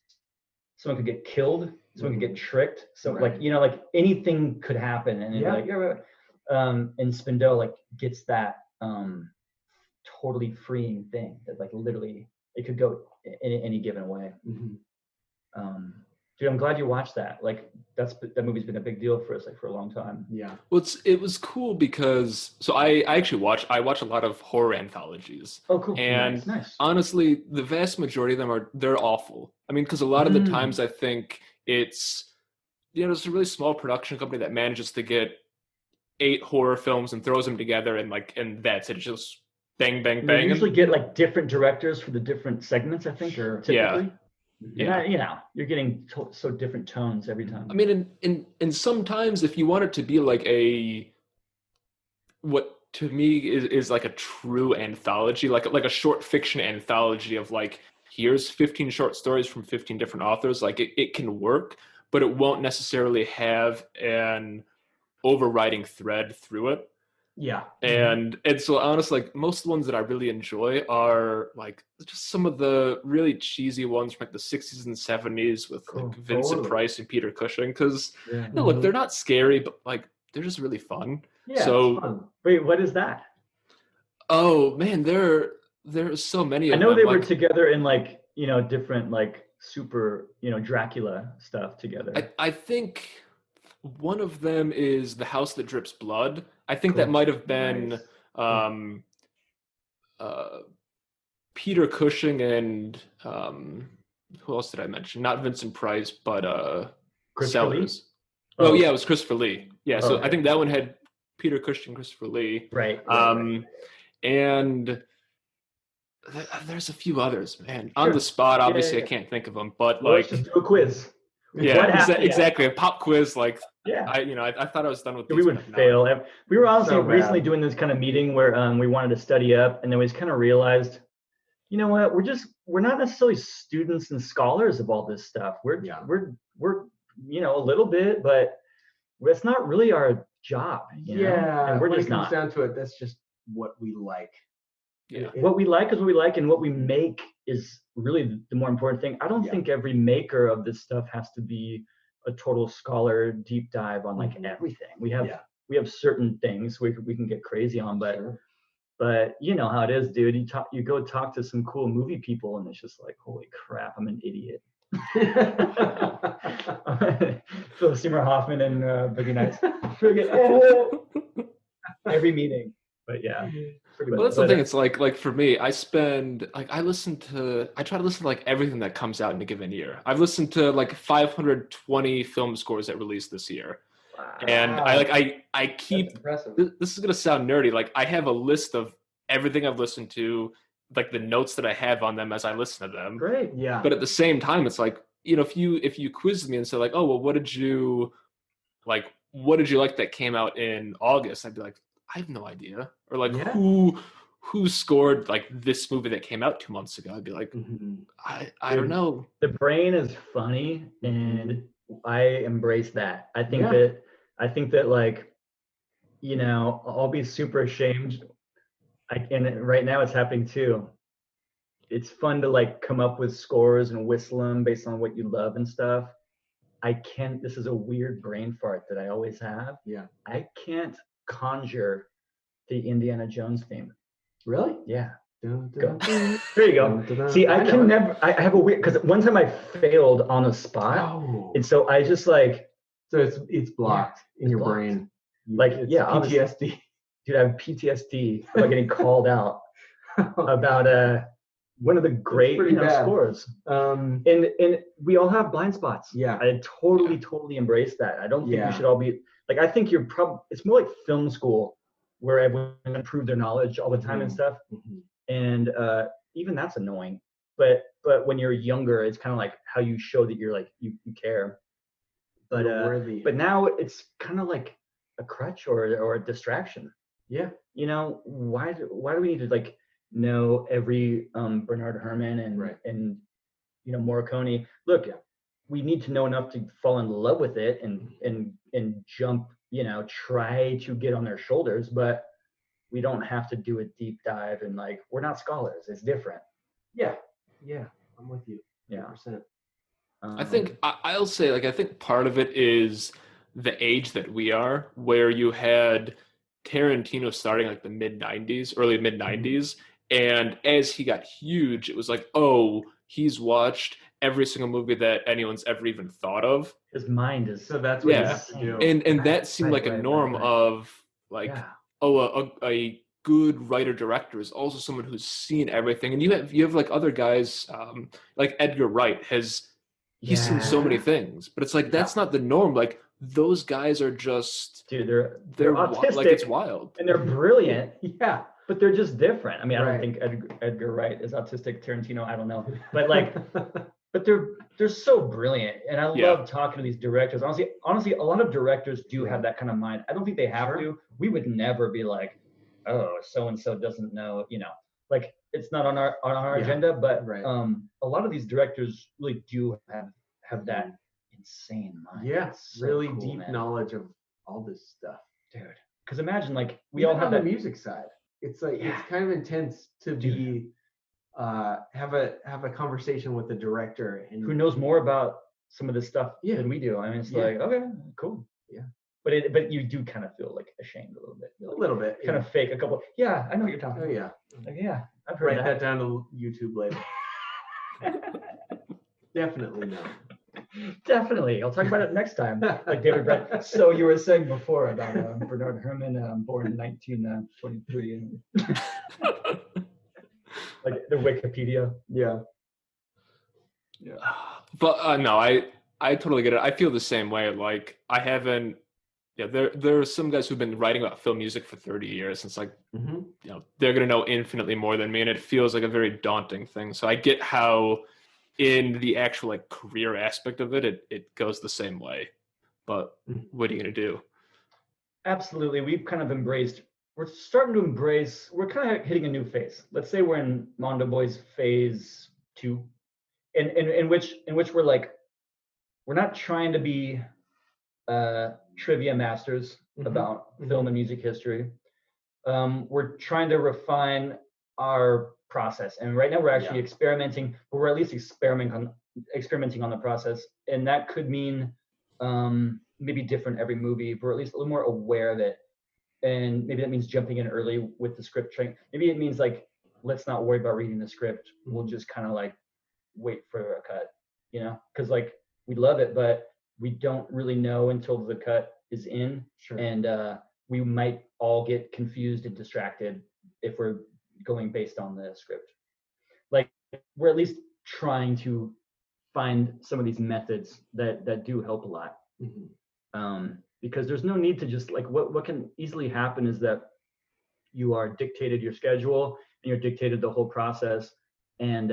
Someone could get killed. Someone could get tricked. So like like anything could happen, and like and Spindello like gets that totally freeing thing that like literally it could go in any given way. Dude, I'm glad you watched that. Like that movie's been a big deal for us like for a long time. Yeah. Well, it was cool because I actually watch a lot of horror anthologies. Oh, cool. And nice. honestly, the vast majority of them they're awful. I mean, because a lot of the times I think it's it's a really small production company that manages to get 8 horror films and throws them together and that's it. It's just bang bang bang. They usually get like different directors for the different segments, I think, or typically. Yeah. You're getting so different tones every time. I mean, and sometimes if you want it to be like what to me is like a true anthology, like a short fiction anthology of like, here's 15 short stories from 15 different authors, like it can work, but it won't necessarily have an overriding thread through it. Yeah. And so honestly, like most of the ones that I really enjoy are like just some of the really cheesy ones from like the 60s and 70s with like Vincent Price and Peter Cushing, because look, they're not scary, but like they're just really fun. Yeah, so it's fun. Wait, what is that? Oh man, there's so many of them. I know them. they were together in like different like super Dracula stuff together. I think one of them is The House That Drips Blood. I think that might have been Peter Cushing and who else did I mention? Not Vincent Price, but Sellers. Oh yeah, it was Christopher Lee. Yeah, so I think that one had Peter Cushing, Christopher Lee. Right. And there's a few others, man. On the spot, obviously I can't think of them, but like let's just do a quiz. Yeah, exactly. A pop quiz, like I thought I was done with these. We would fail. We were honestly recently doing this kind of meeting where we wanted to study up, and then we just kind of realized, you know what, we're not necessarily students and scholars of all this stuff. We're a little bit, but it's not really our job. You know? And we're when just it comes not. down to it, that's just what we like. Yeah. What we like is what we like, and what we make is really the more important thing. I don't think every maker of this stuff has to be a total scholar deep dive on like everything. We have certain things we can get crazy on, but you know how it is, dude. You go talk to some cool movie people, and it's just like, holy crap, I'm an idiot. Philip Seymour Hoffman and Boogie Nights. Every meeting, but yeah. Well, that's the thing. It's like for me, I try to listen to like everything that comes out in a given year. I've listened to like 520 film scores that released this year. Wow. And I keep, this is going to sound nerdy. Like I have a list of everything I've listened to, like the notes that I have on them as I listen to them. Great. Yeah. But at the same time, it's like, if you quiz me and say like, oh, well, what did you like that came out in August? I'd be like, I have no idea. Or like who scored like this movie that came out 2 months ago? I'd be like, I don't know. The brain is funny, and I embrace that. I think that like, I'll be super ashamed. And right now it's happening too. It's fun to like come up with scores and whistle them based on what you love and stuff. This is a weird brain fart that I always have. Yeah. I can't conjure the Indiana Jones theme. Really? Yeah. Go. There you go. See, I can never. I have a weird because one time I failed on the spot, and so I just like. So it's blocked in your blocked. brain. Like it's PTSD. Dude, I have PTSD about getting called out about one of the great scores. And we all have blind spots. Yeah. I totally embrace that. I don't think we should all be like. I think you're probably. It's more like film school where everyone improve their knowledge all the time and stuff. And even that's annoying. But when you're younger, it's kind of like how you show that you're like you care. But but now it's kind of like a crutch or a distraction. Yeah. You know, why do we need to like know every Bernard Herrmann and you know Morricone? Look, we need to know enough to fall in love with it and jump, you know, try to get on their shoulders, but we don't have to do a deep dive and like we're not scholars. It's different. Yeah, I'm with you. 100%. I think I'll say like I think part of it is the age that we are, where you had Tarantino starting like the early mid 90s, and as he got huge, it was like, oh, he's watched every single movie that anyone's ever even thought of. His mind is so that's what you have to do. And that seemed like a norm of like, a good writer director is also someone who's seen everything. And you have like other guys, like Edgar Wright he's seen so many things, but it's like that's not the norm. Like those guys are just they're autistic, like it's wild, and they're brilliant. But they're just different. I mean, I don't think Edgar Wright is autistic. Tarantino, I don't know, but like, but they're so brilliant, and I love talking to these directors. Honestly, a lot of directors do have that kind of mind. I don't think they have to. We would never be like, oh, so and so doesn't know, you know, like it's not on our agenda. But a lot of these directors really do have that insane mind. Yeah, so really cool, deep knowledge of all this stuff, dude. Because imagine like we even all have on that the music side. It's like it's kind of intense to be have a conversation with the director and who knows more about some of this stuff than we do. I mean, it's like, okay, cool. Yeah. But you do kind of feel like ashamed a little bit. Like, a little bit. Kind of fake a couple. Yeah, I know what you're talking about. Oh yeah. Like, yeah, I've heard Write that down to YouTube later. Definitely not. Definitely. I'll talk about it next time. Like David Brent. So you were saying before about Bernard Herrmann, born in 1923. And like the Wikipedia. Yeah. But no, I totally get it. I feel the same way. Like I haven't. Yeah, there are some guys who've been writing about film music for 30 years. And it's like, you know, they're gonna know infinitely more than me, and it feels like a very daunting thing. So I get how, in the actual like career aspect of it, it goes the same way. But what are you gonna do? Absolutely, we've kind of embraced. We're starting to embrace. We're kind of hitting a new phase. Let's say we're in Mondo Boys phase 2, in which we're like, we're not trying to be trivia masters about film and music history. We're trying to refine our process, and right now we're actually experimenting, but we're at least experimenting on the process, and that could mean maybe different every movie, but we're at least a little more aware of it. And maybe that means jumping in early with the script train. Maybe it means like, let's not worry about reading the script. We'll just kind of like wait for a cut, you know, because like we love it, but we don't really know until the cut is in. And we might all get confused and distracted if we're going based on the script. Like we're at least trying to find some of these methods that do help a lot. Because there's no need to just like, what can easily happen is that you are dictated your schedule and you're dictated the whole process, and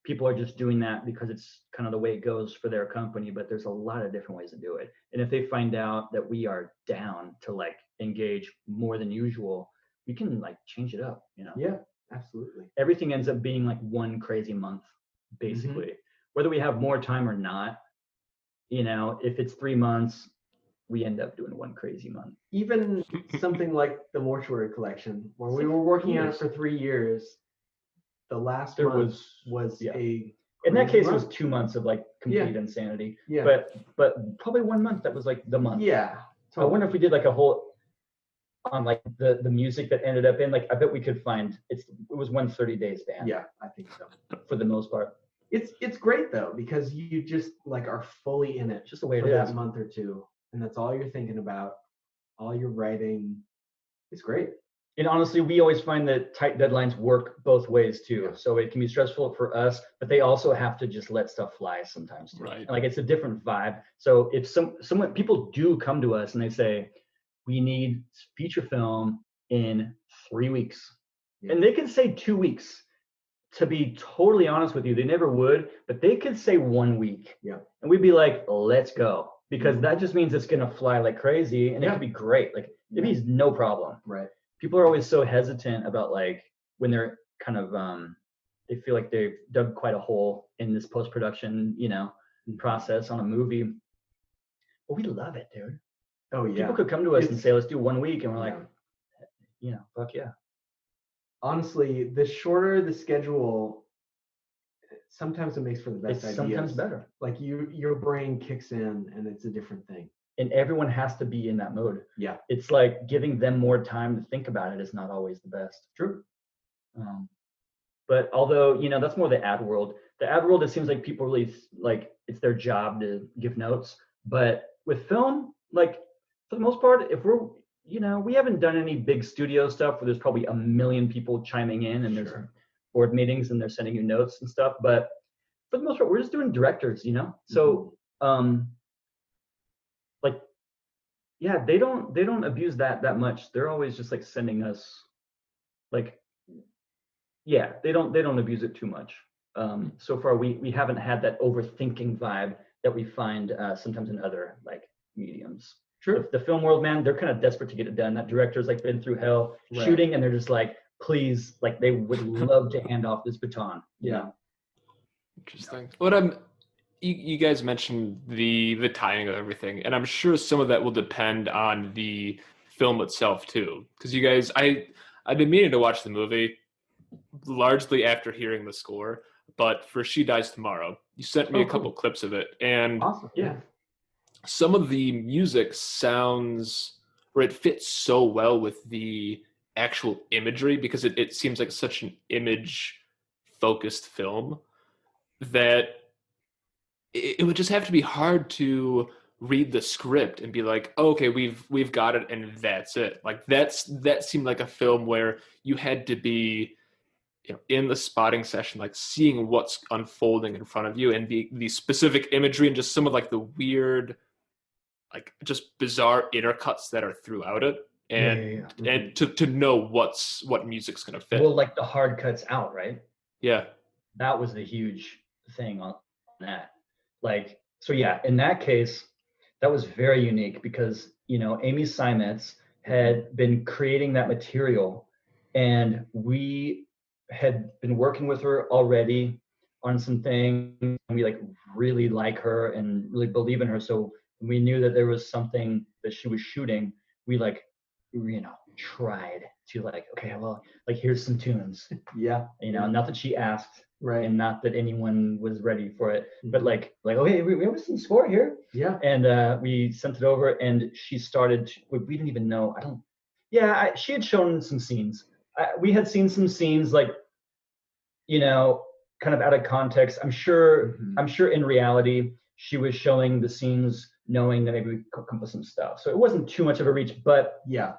people are just doing that because it's kind of the way it goes for their company. But there's a lot of different ways to do it, and if they find out that we are down to like engage more than usual, we can like change it up, you know. Yeah, absolutely. Everything ends up being like one crazy month basically, whether we have more time or not. You know, if it's 3 months, we end up doing one crazy month. Even something like the Mortuary Collection, where we were working on it for 3 years, the last month was a in that case month. It was 2 months of like complete insanity. But probably 1 month that was like the month. Yeah. Totally. I wonder if we did like a whole on like the music that ended up in, like, I bet we could find it was 130 Days band. Yeah, I think so. For the most part. It's great though, because you just like are fully in it Just the way for it that is. month or two, and that's all you're thinking about, all you're writing. It's great. And honestly, we always find that tight deadlines work both ways too. Yeah. So it can be stressful for us, but they also have to just let stuff fly sometimes too. Right. And like it's a different vibe. So if someone people do come to us and they say, we need feature film in 3 weeks. Yeah. And they can say 2 weeks. To be totally honest with you, they never would, but they could say 1 week. Yeah. And we'd be like, let's go. Because Mhm. that just means it's gonna fly like crazy and it Yeah. could be great. Like it means no problem. Right. People are always so hesitant about like when they're kind of they feel like they've dug quite a hole in this post-production, process on a movie. But we love it, dude. Oh yeah. People could come to us and say, let's do 1 week, and we're like, fuck yeah. Honestly, the shorter the schedule, sometimes it makes for the best It's ideas. sometimes better. Like your brain kicks in and it's a different thing. And everyone has to be in that mode. Yeah. It's like giving them more time to think about it is not always the best. True. But although, that's more the ad world. The ad world, it seems like people really like it's their job to give notes. But with film, like for the most part, if we're, we haven't done any big studio stuff where there's probably a million people chiming in and there's board meetings and they're sending you notes and stuff. But for the most part, we're just doing directors, So, like, yeah, they don't abuse that much. They're always just like sending us, like, yeah, they don't abuse it too much. So far, we haven't had that overthinking vibe that we find sometimes in other like mediums. True. The film world, man, they're kind of desperate to get it done. That director's like been through hell shooting, and they're just like, please, like they would love to hand off this baton. Yeah. Interesting. But you guys mentioned the timing of everything, and I'm sure some of that will depend on the film itself too. Because you guys, I've been meaning to watch the movie largely after hearing the score, but for She Dies Tomorrow, you sent me a couple clips of it, and awesome. Yeah. Some of the music sounds, or it fits so well with the actual imagery because it seems like such an image focused film that it would just have to be hard to read the script and be like, oh, okay, we've got it and that's it. Like that seemed like a film where you had to be in the spotting session, like seeing what's unfolding in front of you and the specific imagery and just some of like the weird, like just bizarre intercuts that are throughout it, and and to know what music's gonna fit. Well, like the hard cuts out, right? Yeah, that was the huge thing on that. Like, so yeah, in that case, that was very unique because Amy Seimetz had been creating that material, and we had been working with her already on some things, and we like really like her and really believe in her. So we knew that there was something that she was shooting. We like, tried to like, okay, well, like here's some tunes. Yeah. Not that she asked, right, and not that anyone was ready for it, but like, okay, we have some score here. Yeah. And we sent it over, and she started. We didn't even know. She had shown some scenes. We had seen some scenes, like, kind of out of context. I'm sure in reality, she was showing the scenes knowing that maybe we could come up with some stuff. So it wasn't too much of a reach, but yeah.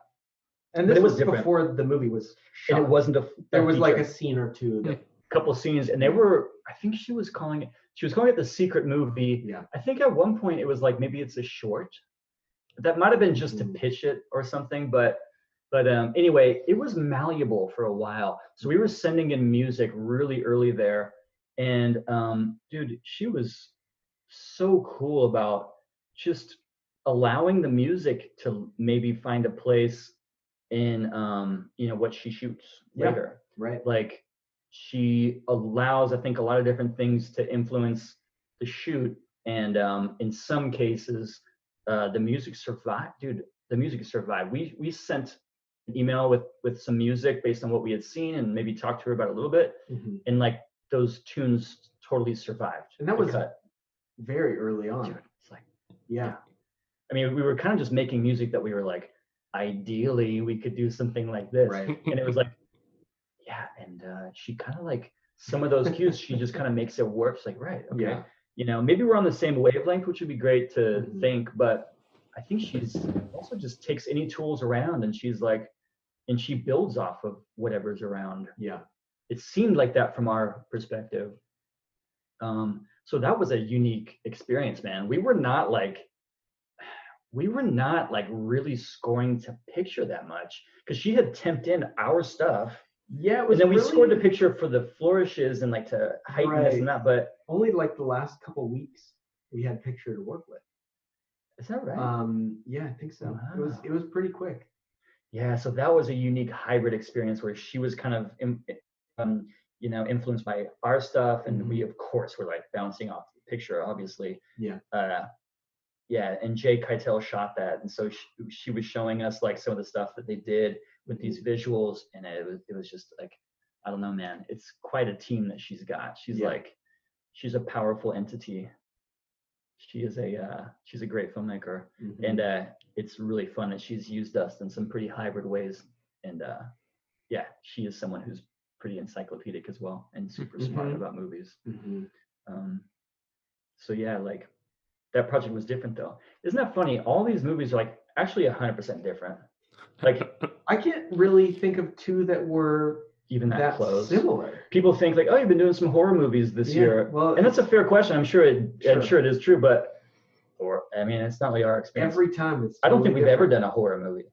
And this was before the movie was shot. And it wasn't there was like a scene or two. A couple of scenes, and they were, I think she was calling it the secret movie. Yeah. I think at one point it was like, maybe it's a short. That might have been just to pitch it or something, but anyway, it was malleable for a while. So we were sending in music really early there, and dude, she was so cool about just allowing the music to maybe find a place in what she shoots later. Right. Like she allows, I think, a lot of different things to influence the shoot, and in some cases the music survived. Dude, the music survived. We sent an email with some music based on what we had seen and maybe talked to her about it a little bit, and like those tunes totally survived. And that was very early on. Dude, it's like, yeah. I mean, we were kind of just making music that we were like, ideally we could do something like this. Right. And it was like, yeah. And she kind of like some of those cues, she just kind of makes it work. She's like, right, okay. Yeah. You know, maybe we're on the same wavelength, which would be great to Mhm. think, but I think she's also just takes any tools around and she's like, and she builds off of whatever's around. Yeah. It seemed like that from our perspective. So that was a unique experience, man. We were not like really scoring to picture that much because she had temped in our stuff. Yeah, it was. And then we really, scored the picture for the flourishes and like to heighten this and that, but only like the last couple weeks we had picture to work with. is that right? Yeah, I think so. Wow. It was pretty quick. Yeah, so that was a unique hybrid experience where she was kind of you know, influenced by our stuff, and we of course were like bouncing off the picture, obviously. Yeah. Yeah, and Jay Keitel shot that, and so she was showing us like some of the stuff that they did with these visuals, and it was just like, I don't know, man, it's quite a team that she's got. She's like, she's a powerful entity. She's a great filmmaker, and it's really fun that she's used us in some pretty hybrid ways, and yeah, she is someone who's pretty encyclopedic as well and super smart about movies. So yeah, like that project was different though. Isn't that funny? All these movies are like actually 100% different. Like I can't really think of two that were even that close. Similar. People think like, oh, you've been doing some horror movies this year. Well, and that's a fair question. I'm sure it is true, but I mean, it's not really our experience. Every time it's. I don't think we've ever done a horror movie.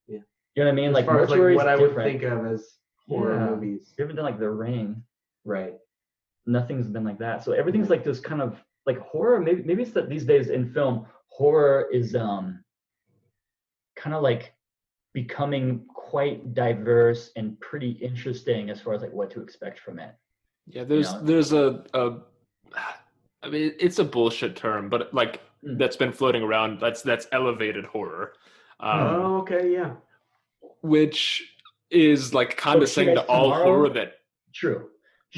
Yeah. You know what I mean? As like far as Mortuary like what I would different. think of as horror movies. We haven't done like The Ring. Right. Nothing's been like that. So everything's like this kind of like horror. Maybe it's that these days in film, horror is kind of like becoming quite diverse and pretty interesting as far as like what to expect from it. Yeah, there's a I mean, it's a bullshit term, but like that's been floating around. That's elevated horror. Okay, yeah. Which is like condescending to all horror that. True.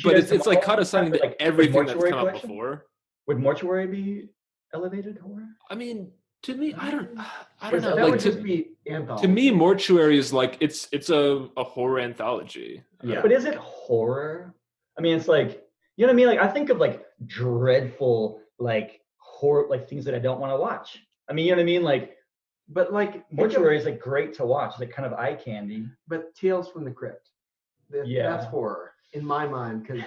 But it's like condescending to everything that's come out before. Would Mortuary be elevated horror? I mean, to me, I don't know. That like would just be anthology. To me, Mortuary is like it's a horror anthology. Yeah. But is it horror? I mean, it's like, you know what I mean? Like I think of like dreadful like horror, like things that I don't want to watch. I mean, you know what I mean? Like, but like Mortuary is like great to watch. It's like kind of eye candy. But Tales from the Crypt, that's horror in my mind, because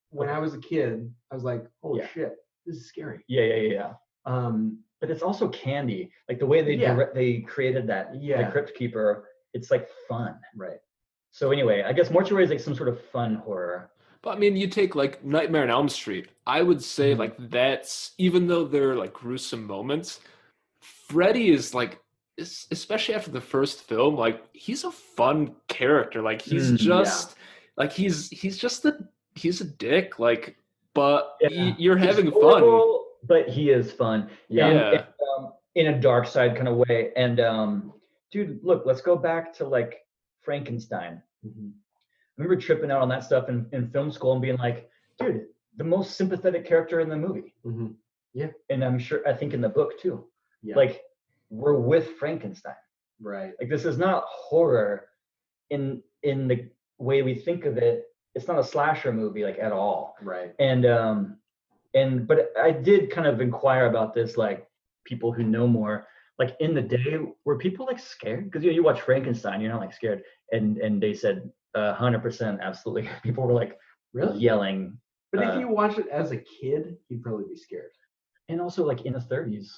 when I was a kid, I was like, holy shit, this is scary. Yeah. But it's also candy. Like the way they created that the Crypt Keeper, it's like fun. Right. So anyway, I guess Mortuary is like some sort of fun horror. But I mean, you take like Nightmare on Elm Street. I would say like that's, even though they're like gruesome moments, Freddy is like, especially after the first film, like he's a fun character. Like he's just like he's a dick. Like, but you're having fun. But he is fun. And in a dark side kind of way. And dude, look, let's go back to like Frankenstein. I remember tripping out on that stuff in film school and being like, dude, the most sympathetic character in the movie. Yeah. And I think in the book too. Yeah. Like we're with Frankenstein. Right. Like this is not horror in the way we think of it. It's not a slasher movie like at all. Right. But I did kind of inquire about this, like people who know more, like in the day, were people like scared? Because you watch Frankenstein, you're not like scared. And they said 100% absolutely. People were like really yelling. But if you watch it as a kid, you'd probably be scared. And also like in the 30s.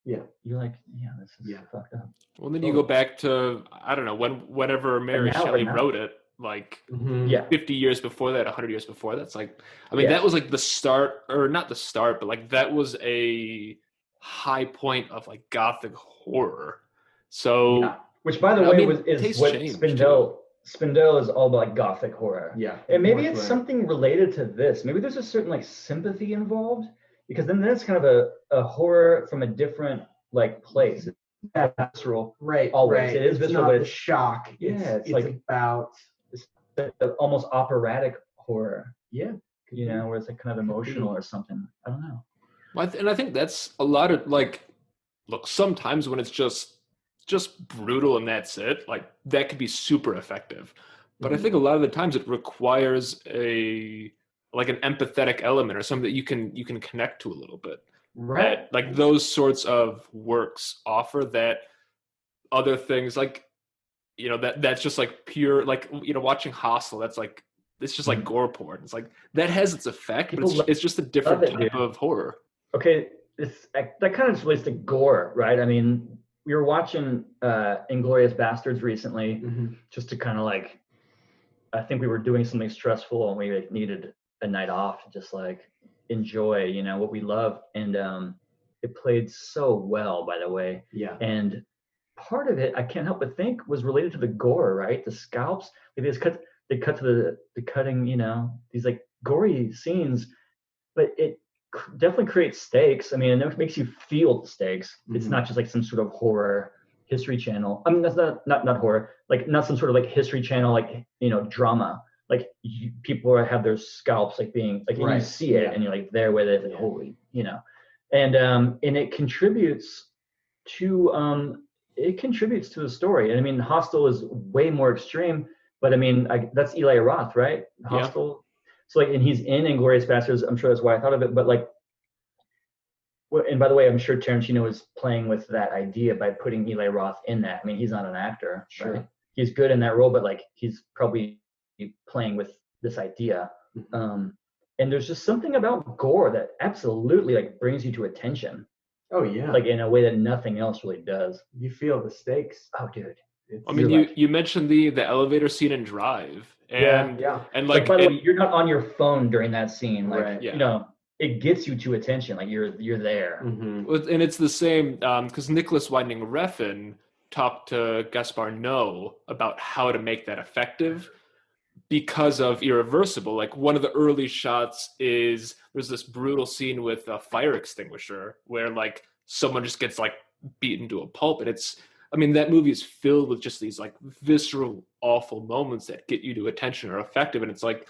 Yeah. You're like, yeah, this is fucked up. Well, then you go back to, I don't know, whenever Mary Shelley wrote it, like 50 years before that, 100 years before that's like, I mean, that was like the start, or not the start, but like that was a high point of like gothic horror. So which by the way is what Spindell is all about, like gothic horror. Yeah. And maybe it's something related to this. Maybe there's a certain like sympathy involved, because then it's kind of a horror from a different like place. It's visceral. Right. Always. Right. It is visceral, not but the shock. It's like about almost operatic horror. Yeah. You know, where it's like kind of emotional or something. I don't know. And I think that's a lot of like, look, sometimes when it's just just brutal and that's it, like that could be super effective. But I Mm-hmm. think a lot of the times it requires an empathetic element or something that you can connect to a little bit. Right. That like those sorts of works offer that other things like that's just like pure like watching Hostel, that's like it's just like gore porn. It's like that has its effect, People but it's just a different type of horror. Okay, that kind of just relates to gore, right? I mean, we were watching Inglorious Bastards recently, just to kind of like, I think we were doing something stressful and we like, needed a night off to just like enjoy, what we love, and it played so well, by the way. Yeah. And part of it, I can't help but think, was related to the gore, right? The scalps, they cut to the cutting, these like gory scenes, but it definitely creates stakes. I mean, it makes you feel the stakes. It's not just like some sort of horror History Channel. I mean, that's not horror, like not some sort of like History Channel, like drama. Like people have their scalps like being like, and you see it, and you're like there with it, like holy, and it contributes to the story. And I mean, Hostel is way more extreme, but I mean, that's Eli Roth, right? Hostel. So like, and he's in Inglourious Basterds. I'm sure that's why I thought of it. But like, and by the way, I'm sure Tarantino is playing with that idea by putting Eli Roth in that. I mean, he's not an actor, right? He's good in that role, but like, he's probably playing with this idea. And there's just something about gore that absolutely like brings you to attention. Oh yeah. Like in a way that nothing else really does. You feel the stakes. Oh, dude. I mean, you mentioned the elevator scene in Drive, and and like, by the way, you're not on your phone during that scene, like right. It gets you to attention, like you're there. And it's the same because Nicolas Winding Refn talked to Gaspar Noé about how to make that effective because of Irreversible. Like one of the early shots is there's this brutal scene with a fire extinguisher where like someone just gets like beaten to a pulp, and I mean, that movie is filled with just these like visceral, awful moments that get you to attention or effective. And it's like,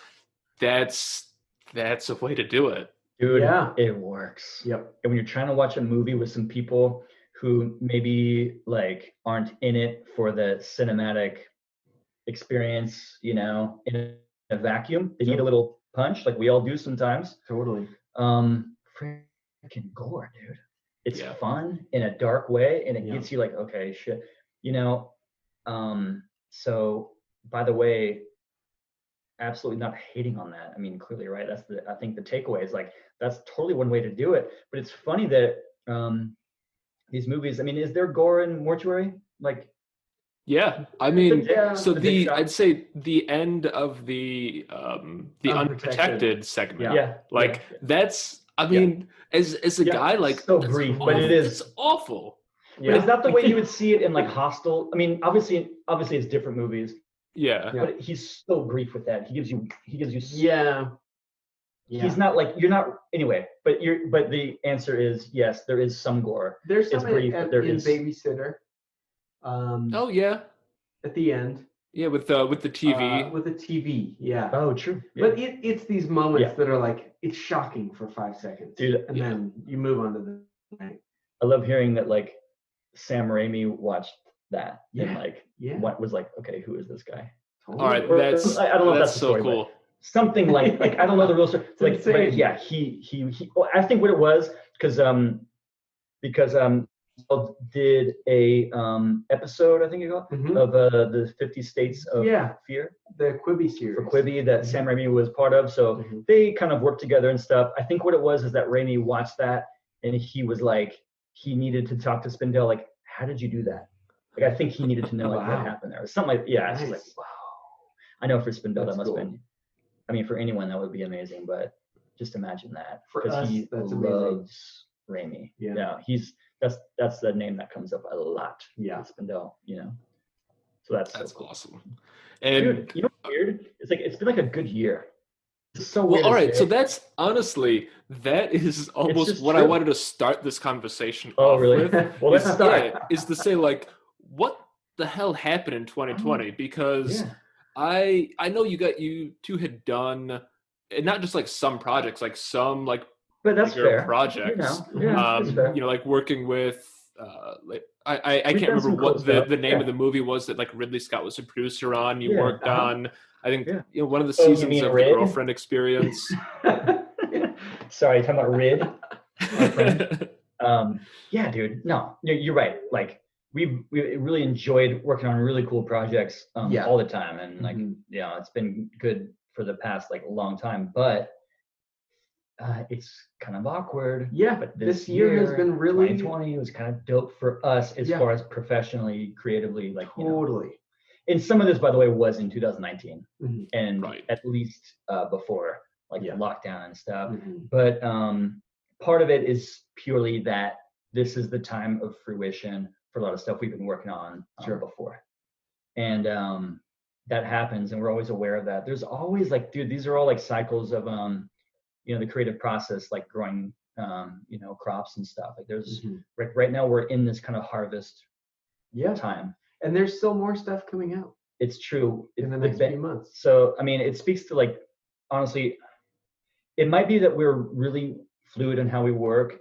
that's a way to do it. Dude, it works. Yep. And when you're trying to watch a movie with some people who maybe like aren't in it for the cinematic experience, in a vacuum, they need a little punch, like we all do sometimes. Totally. Freaking gore, dude. It's fun in a dark way, and it gets you like, okay, shit, so by the way, absolutely not hating on that. I mean, clearly, right? I think the takeaway is like, that's totally one way to do it. But it's funny that these movies, I mean, is there gore in Mortuary? Like, yeah, I mean, so I'd say the end of the unprotected segment, that's, I mean, as a guy, like, so brief, but it's awful. But it's not the way you would see it in like Hostel. I mean, obviously it's different movies. But he's so brief with that. He gives you. He's not like, you're not anyway. But the answer is yes. There is some gore. There's some brief, but there is Babysitter. At the end. Yeah, with the TV. With the TV, Oh, true. But it's these moments that are like, it's shocking for 5 seconds, dude, and then you move on to the night. I love hearing that like Sam Raimi watched that and like what was like, okay, who is this guy? All right, I don't know if that's so story, cool. Something like I don't know the real story. Like, but yeah, he I think what it was because did a episode, I think you of the 50 States of Fear, the Quibi series for Quibi that Sam Raimi was part of. So they kind of worked together and stuff. I think what it was is that Raimi watched that and he was like, he needed to talk to Spindell, like, how did you do that? Like, I think he needed to know like what happened there, something like It's like, wow. I know for Spindell that must have been. I mean, for anyone that would be amazing, but just imagine that because he loves Raimi. Yeah, that's the name that comes up a lot. Spindell. So that's cool. Awesome. And dude, what's weird? It's been like a good year. It's so weird. All right, so that's honestly that is almost what I wanted to start this conversation off with. Well, let's start. Is to say like, what the hell happened in 2020? Because I know you two had done not just like some projects, like some like but that's fair projects. that's fair. Like working with I We've can't done remember some cool what the stuff. name Yeah. of the movie was that like Ridley Scott was a producer on. You Yeah. worked on, I think, Yeah. one of the Oh, you seasons mean of The Rid? Girlfriend Experience. Sorry, talking about Rid, our friend. Yeah, dude. No, you're right. Like we really enjoyed working on really cool projects all the time, and like it's been good for the past like long time. But it's kind of awkward. Yeah, but this year has been really 2020 was kind of dope for us as far as professionally, creatively, like totally. And some of this, by the way, was in 2019, and Right. at least before like the lockdown and stuff. Mm-hmm. But part of it is purely that this is the time of fruition for a lot of stuff we've been working on before, and that happens, and we're always aware of that. There's always like, dude, these are all like cycles of the creative process, like growing crops and stuff. Like there's right now we're in this kind of harvest time, and there's still more stuff coming out. It's true in the next few months. So I mean, it speaks to like, honestly, it might be that we're really fluid in how we work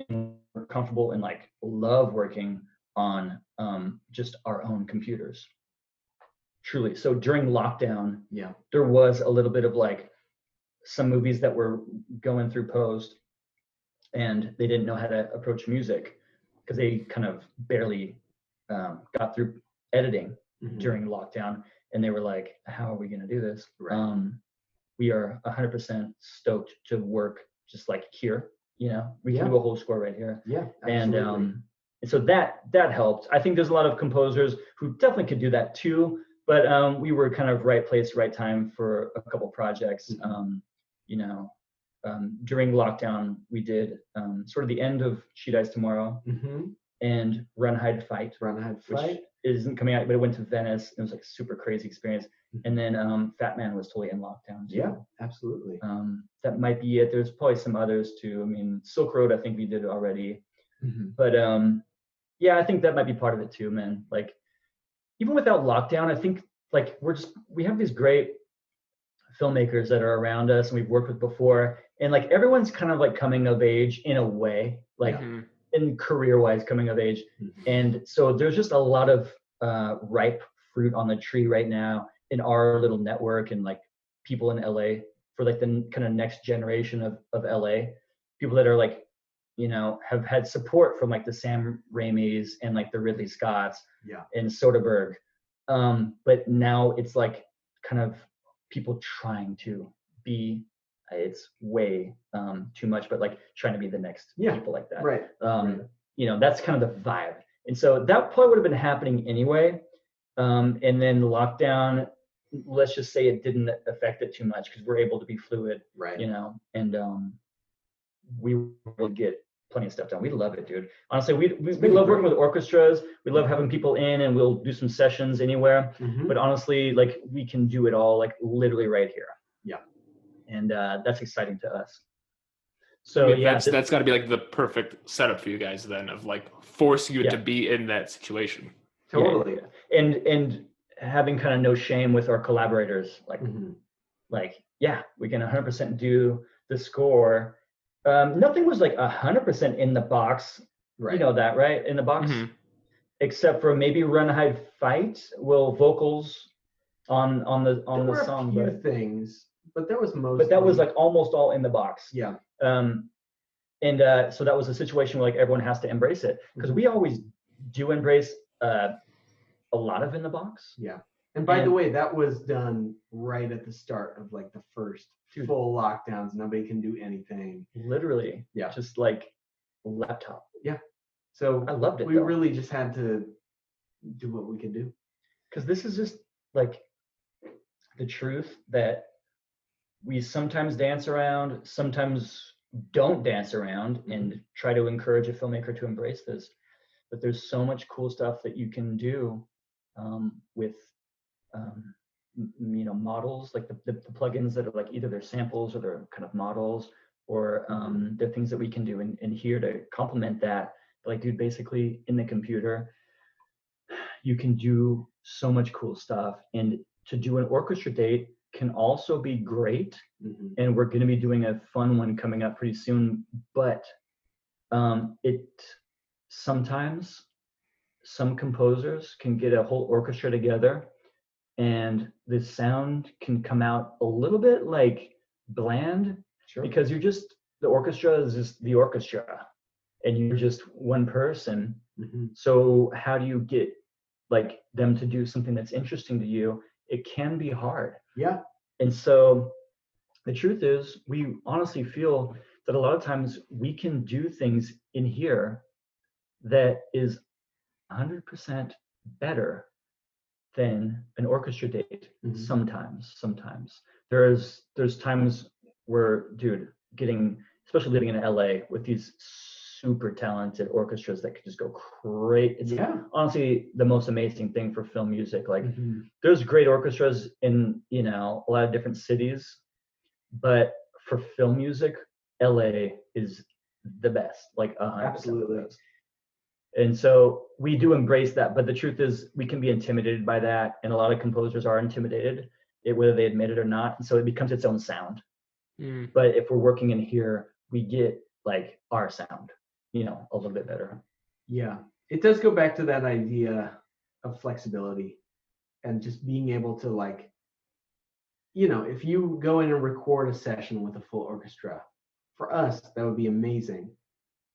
and we're comfortable and like love working on just our own computers, truly. So during lockdown, there was a little bit of like some movies that were going through post and they didn't know how to approach music because they kind of barely got through editing during lockdown, and they were like, how are we going to do this? We are 100% stoked to work just like here, we can do a whole score right here. And so that helped. I think there's a lot of composers who definitely could do that too, but we were kind of right place, right time for a couple projects. During lockdown, we did sort of the end of She Dies Tomorrow and Run, Hide, Fight. Which isn't coming out, but it went to Venice. It was like a super crazy experience. And then Fatman was totally in lockdown too. Yeah, absolutely. That might be it. There's probably some others too. I mean, Silk Road, I think we did already. But I think that might be part of it too, man. Like even without lockdown, I think like we have these great filmmakers that are around us and we've worked with before, and like everyone's kind of like coming of age in a way, like in career-wise coming of age. And so there's just a lot of ripe fruit on the tree right now in our little network, and like people in LA for like the kind of next generation of LA, people that are like, have had support from like the Sam Raimis and like the Ridley Scotts and Soderbergh. But now it's like kind of people trying to be, it's way too much, but like trying to be the next people like that. Right. That's kind of the vibe. And so that probably would have been happening anyway. And then lockdown, let's just say it didn't affect it too much because we're able to be fluid, right? And we will get plenty of stuff done. We love it, dude. Honestly, we love working with orchestras. We love having people in, and we'll do some sessions anywhere. But honestly, like we can do it all, like literally right here. Yeah. And that's exciting to us. So that's got to be like the perfect setup for you guys then, of like forcing you to be in that situation. Totally. And having kind of no shame with our collaborators, like we can 100% do the score. Nothing was like 100% in the box. Right. You know that, right? In the box, except for maybe Run, Hide, Fight. Will vocals on the song. There were a few things, but there was most. But that was like almost all in the box. Yeah. And so that was a situation where like everyone has to embrace it, because we always do embrace a lot of in the box. Yeah. And by the way, that was done right at the start of like the first full lockdowns. Nobody can do anything. Literally. Yeah. Just like laptop. Yeah. So I loved it. We really just had to do what we could do. Because this is just like the truth that we sometimes dance around, sometimes don't dance around, and try to encourage a filmmaker to embrace this. But there's so much cool stuff that you can do with models, like the plugins that are like either they're samples or they're kind of models, or they're things that we can do in here to complement that. But like, dude, basically in the computer, you can do so much cool stuff. And to do an orchestra date can also be great. And we're going to be doing a fun one coming up pretty soon. But it sometimes some composers can get a whole orchestra together and the sound can come out a little bit like bland because the orchestra is just the orchestra and you're just one person. So how do you get like them to do something that's interesting to you? It can be hard. And so the truth is, we honestly feel that a lot of times we can do things in here that is 100% better than an orchestra date. Sometimes there's times where, dude, especially living in LA with these super talented orchestras that could just go crazy. It's honestly the most amazing thing for film music. Like there's great orchestras in, you know, a lot of different cities, but for film music, LA is the best, like 100% Absolutely. the best. And so we do embrace that, but the truth is we can be intimidated by that, and a lot of composers are intimidated, whether they admit it or not. And so it becomes its own sound. But if we're working in here, we get like our sound, you know, a little bit better. Yeah, it does go back to that idea of flexibility and just being able to, like, you know, if you go in and record a session with a full orchestra, for us, that would be amazing.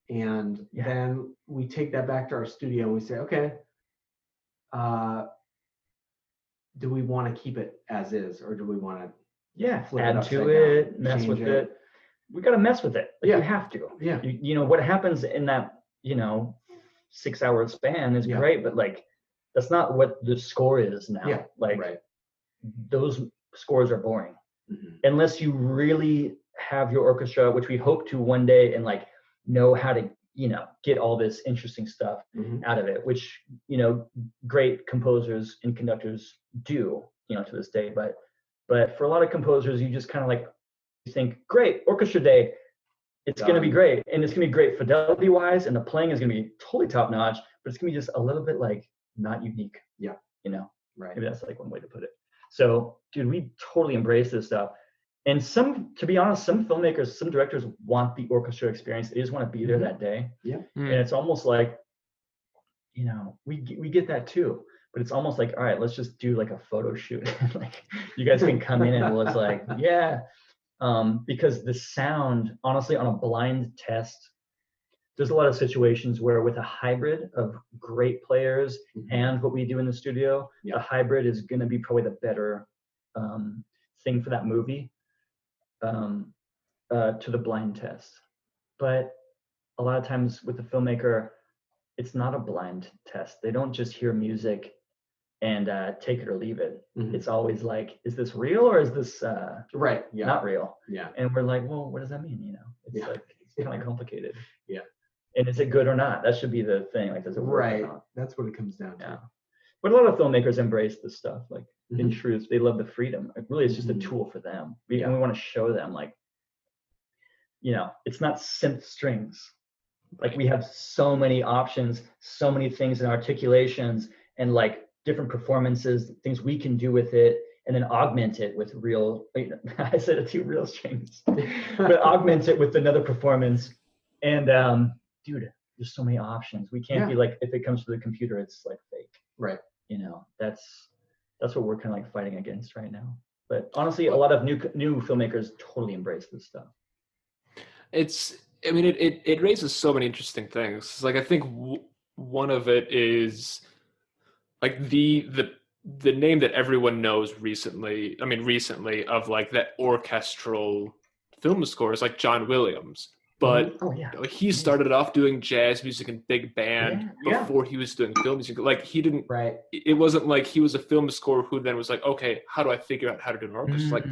And then we take that back to our studio and we say, okay, do we want to keep it as is, or do we want to add to it, mess with it? We got to mess with it. Like, you have to. You know, what happens in that, you know, 6-hour span is great, but like, that's not what the score is now. Those scores are boring. Unless you really have your orchestra, which we hope to one day, and like know how to, you know, get all this interesting stuff out of it, which, you know, great composers and conductors do, you know, to this day. But for a lot of composers, you just kind of like think, great, orchestra day, it's going to be great, and it's going to be great fidelity wise, and the playing is going to be totally top notch, but it's going to be just a little bit like not unique. You know, maybe that's like one way to put it. So, dude, we totally embrace this stuff. And to be honest, some filmmakers, some directors want the orchestra experience. They just want to be there that day. And it's almost like, you know, we get that too. But it's almost like, all right, let's just do like a photo shoot. Like, you guys can come in and it's like, because the sound, honestly, on a blind test, there's a lot of situations where with a hybrid of great players and what we do in the studio, the hybrid is going to be probably the better thing for that movie to the blind test. But a lot of times with the filmmaker, it's not a blind test. They don't just hear music and take it or leave it. It's always like, is this real or is this not real? And we're like, well, what does that mean? You know, it's like, it's kind of complicated. And is it good or not? That should be the thing. Like, does it work or not? That's what it comes down to. But a lot of filmmakers embrace this stuff. Like, in truth, they love the freedom. Like, really, it's just a tool for them. And we want to show them, like, you know, it's not synth strings. Like, we have so many options, so many things and articulations, and like different performances, things we can do with it, and then augment it with real, I said it to real strings, but augment it with another performance. And dude, there's so many options. We can't be like, if it comes to the computer, it's like fake. You know, that's what we're kind of like fighting against right now. But honestly, a lot of new filmmakers totally embrace this stuff. It raises so many interesting things. Like, I think one of it is like the name that everyone knows recently of like that orchestral film score is like John Williams. But he started off doing jazz music and big band before he was doing film music. Like, he didn't. It wasn't like he was a film scorer who then was like, okay, how do I figure out how to do an orchestra? Like,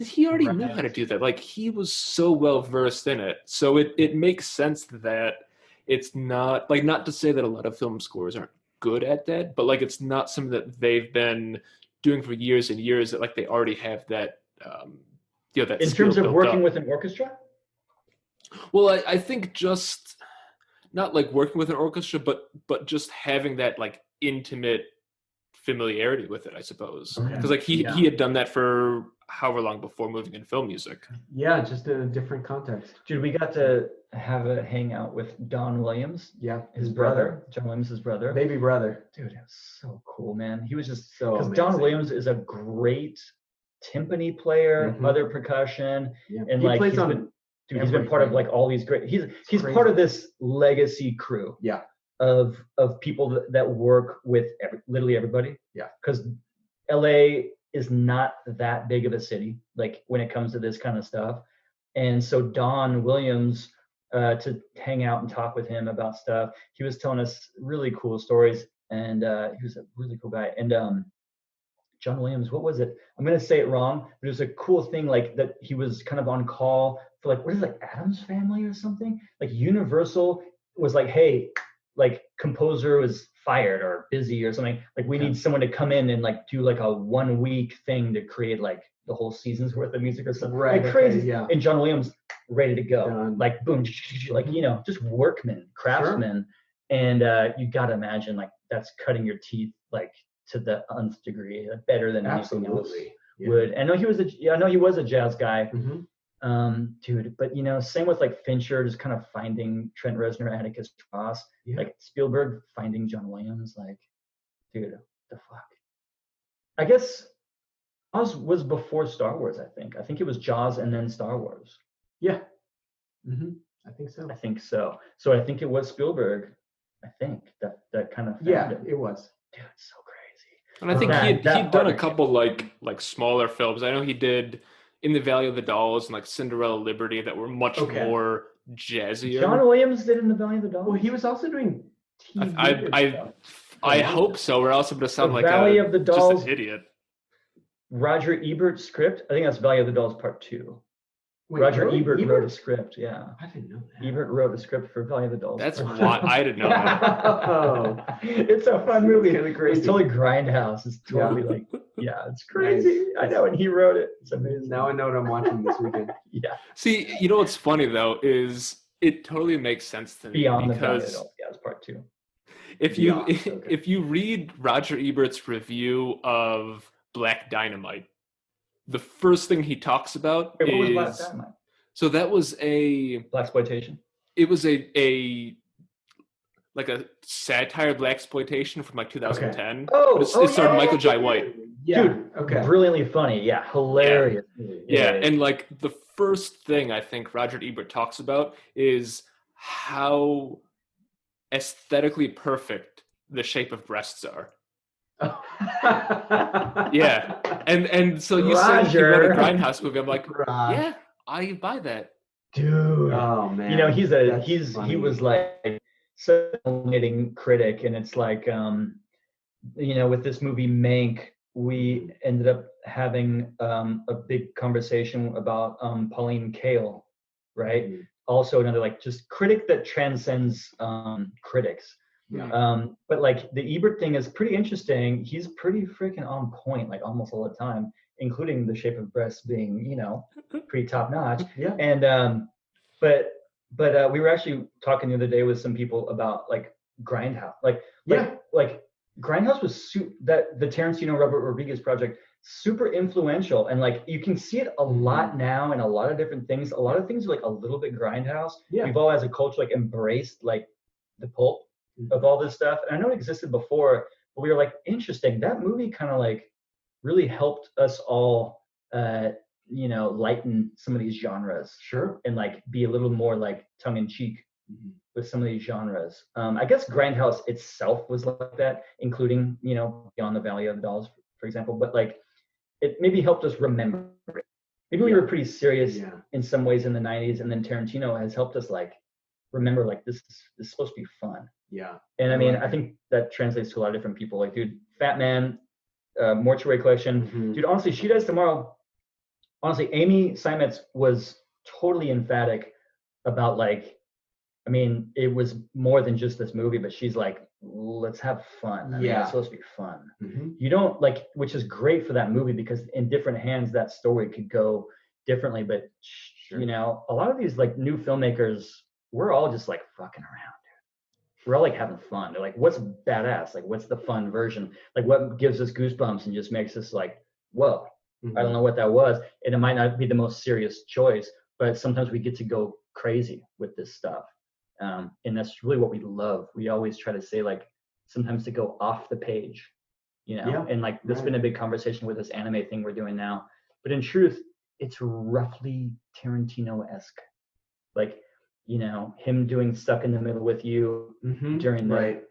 he already knew how to do that. Like, he was so well versed in it. So it makes sense that it's not like, not to say that a lot of film scores aren't good at that, but like, it's not something that they've been doing for years and years. That like they already have that. That in terms of working with an orchestra. Well, I think just not like working with an orchestra, but just having that like intimate familiarity with it, I suppose. Because like he had done that for, however long before moving in film music. Yeah, just in a different context. Dude, we got to have a hangout with Don Williams. Yeah, his brother. John Williams' brother. Baby brother. Dude, it was so cool, man. He was just So because amazing. Don Williams is a great timpani player, other percussion, and he like plays he's on been part of like all these great. He's crazy. part of this legacy crew. Yeah. Of people that work with literally everybody. Yeah. Because LA is not that big of a city, like when it comes to this kind of stuff. And so Don Williams, to hang out and talk with him about stuff, he was telling us really cool stories, and he was a really cool guy. And John Williams, what was it? I'm gonna say it wrong, but it was a cool thing, like that he was kind of on call for like, what is it, like Addams Family or something? Like Universal was like, hey, like composer was fired or busy or something. Like we need someone to come in and like do like a 1 week thing to create like the whole season's worth of music or something. Right. Like crazy. Yeah. And John Williams ready to go. Done. Like boom, like, you know, just workmen, craftsmen. Sure. And you gotta imagine like that's cutting your teeth like to the nth degree, better than anything else would. I know he was a jazz guy. Dude, but you know, same with like Fincher, just kind of finding Trent Reznor, Atticus Ross, like Spielberg finding John Williams, like, dude, the fuck. I guess Jaws was before Star Wars. I think it was Jaws and then Star Wars. Yeah. I think so. I think so. So I think it was Spielberg. I think that kind of found him. It was. Dude, it's so crazy. And I think he'd done a couple like smaller films. I know he did In the Valley of the Dolls and like Cinderella Liberty that were much more jazzier. John Williams did In the Valley of the Dolls. Well, he was also doing TV. I hope so, or else I'm gonna sound like Valley of the Dolls, just an idiot. Roger Ebert script. I think that's Valley of the Dolls Part 2. Wait, Roger Ebert wrote a script. Yeah, I didn't know that. Ebert wrote a script for Valley of the Dolls. That's why I didn't know that. Oh, it's a fun movie. Kind of crazy. It's totally Grindhouse. It's totally like, it's crazy. Nice. I know, and he wrote it. It's amazing. Now I know what I'm watching this weekend. See, you know what's funny though is it totally makes sense to me Beyond because the Valley of the Dolls. Yeah, it's Part 2. If you read Roger Ebert's review of Black Dynamite, the first thing he talks about what was Black Dynamite? So that was a blaxploitation. It was a like a satire blaxploitation from like 2010. Okay. It starred Michael Jai White. Yeah. Dude, brilliantly funny. Yeah, hilarious. Yeah, and like the first thing I think Roger Ebert talks about is how aesthetically perfect the shape of breasts are. And so you said you read a Grindhouse movie. I'm like, yeah, I buy that, dude. Oh man, you know he was like such a fascinating critic, and it's like you know, with this movie Mank, we ended up having a big conversation about Pauline Kael, right? Also another like just critic that transcends critics. But like the Ebert thing is pretty interesting. He's pretty freaking on point, like almost all the time, including The Shape of Breasts being, you know, pretty top notch. And but we were actually talking the other day with some people about like Grindhouse, like Grindhouse was that the Tarantino Robert Rodriguez project, super influential, and like you can see it a lot now in a lot of different things. A lot of things are like a little bit Grindhouse. We've all as a culture like embraced like the pulp of all this stuff, and I know it existed before, but we were like, interesting, that movie kind of like really helped us all you know, lighten some of these genres, and like be a little more like tongue-in-cheek with some of these genres. I guess Grindhouse itself was like that, including, you know, Beyond the Valley of the Dolls, for example, but like it maybe helped us remember it. Maybe we were pretty serious in some ways in the 90s, and then Tarantino has helped us like remember like this is supposed to be fun. And I mean, I think that translates to a lot of different people. Like, dude, Fatman, Mortuary Collection. Dude, honestly, She Dies Tomorrow. Honestly, Amy Seimetz was totally emphatic about like, I mean, it was more than just this movie, but she's like, let's have fun. I mean, it's supposed to be fun. You don't like, which is great for that movie because in different hands, that story could go differently. But you know, a lot of these like new filmmakers, we're all just like fucking around. We're all like having fun. They're like, what's badass? Like, what's the fun version? Like, what gives us goosebumps and just makes us like, whoa. I don't know what that was. And it might not be the most serious choice, but sometimes we get to go crazy with this stuff. And that's really what we love. We always try to say, like, sometimes to go off the page, you know, Yeah, and like there's been a big conversation with this anime thing we're doing now. But in truth, it's roughly Tarantino-esque. Like, you know, him doing Stuck in the Middle with You during the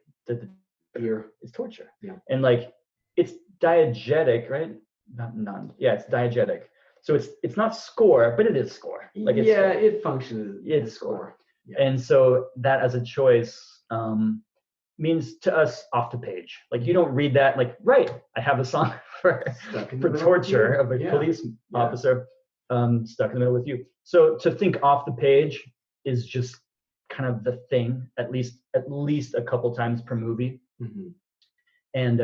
year is torture. Yeah. And like, it's diegetic, right? It's diegetic. So it's not score, but it is score. Like, it's, it functions. It's score. Yeah. And so that as a choice means to us off the page. Like, you don't read that like, right, I have a song for torture of a police officer stuck in the middle with you. So to think off the page is just kind of the thing, at least a couple times per movie. And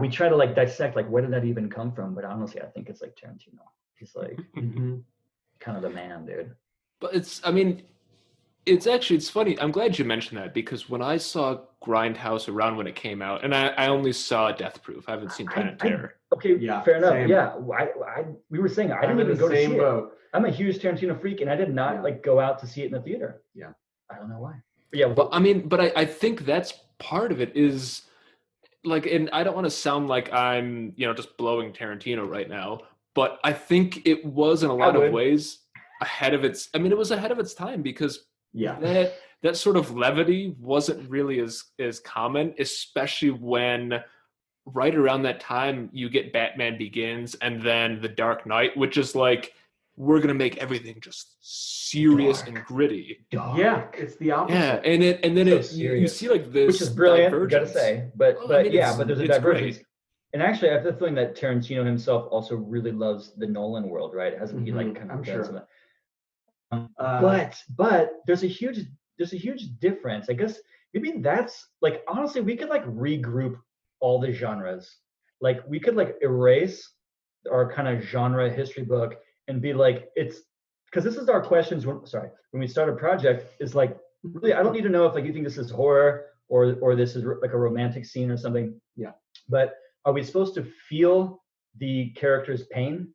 we try to like dissect, like, where did that even come from? But honestly, I think it's like Tarantino. He's like kind of the man, dude. But it's funny. I'm glad you mentioned that, because when I saw Grindhouse around when it came out, and I only saw Death Proof. I haven't seen Planet Terror. Okay, fair enough. Same. Yeah, we were saying I didn't even go to see it. I'm a huge Tarantino freak, and I did not like go out to see it in the theater. Yeah, I don't know why. But yeah, but I think that's part of it is like, and I don't want to sound like I'm, you know, just blowing Tarantino right now, but I think it was in a lot of ways ahead of its. I mean, it was ahead of its time, because that sort of levity wasn't really as common, especially when right around that time you get Batman Begins and then The Dark Knight, which is like, we're gonna make everything just serious and gritty. Yeah, it's the opposite. Yeah, and then you see like this, which is brilliant, divergence. gotta say. But there's a divergence. Great. And actually, I have the feeling that Tarantino himself also really loves the Nolan world, right? Hasn't he like kind of done some of that? But there's a huge difference. I guess maybe that's like, honestly, we could like regroup all the genres. Like, we could like erase our kind of genre history book and be like, it's because this is our questions when we start a project, is like, really, I don't need to know if like you think this is horror or this is like a romantic scene or something. Yeah. But are we supposed to feel the character's pain,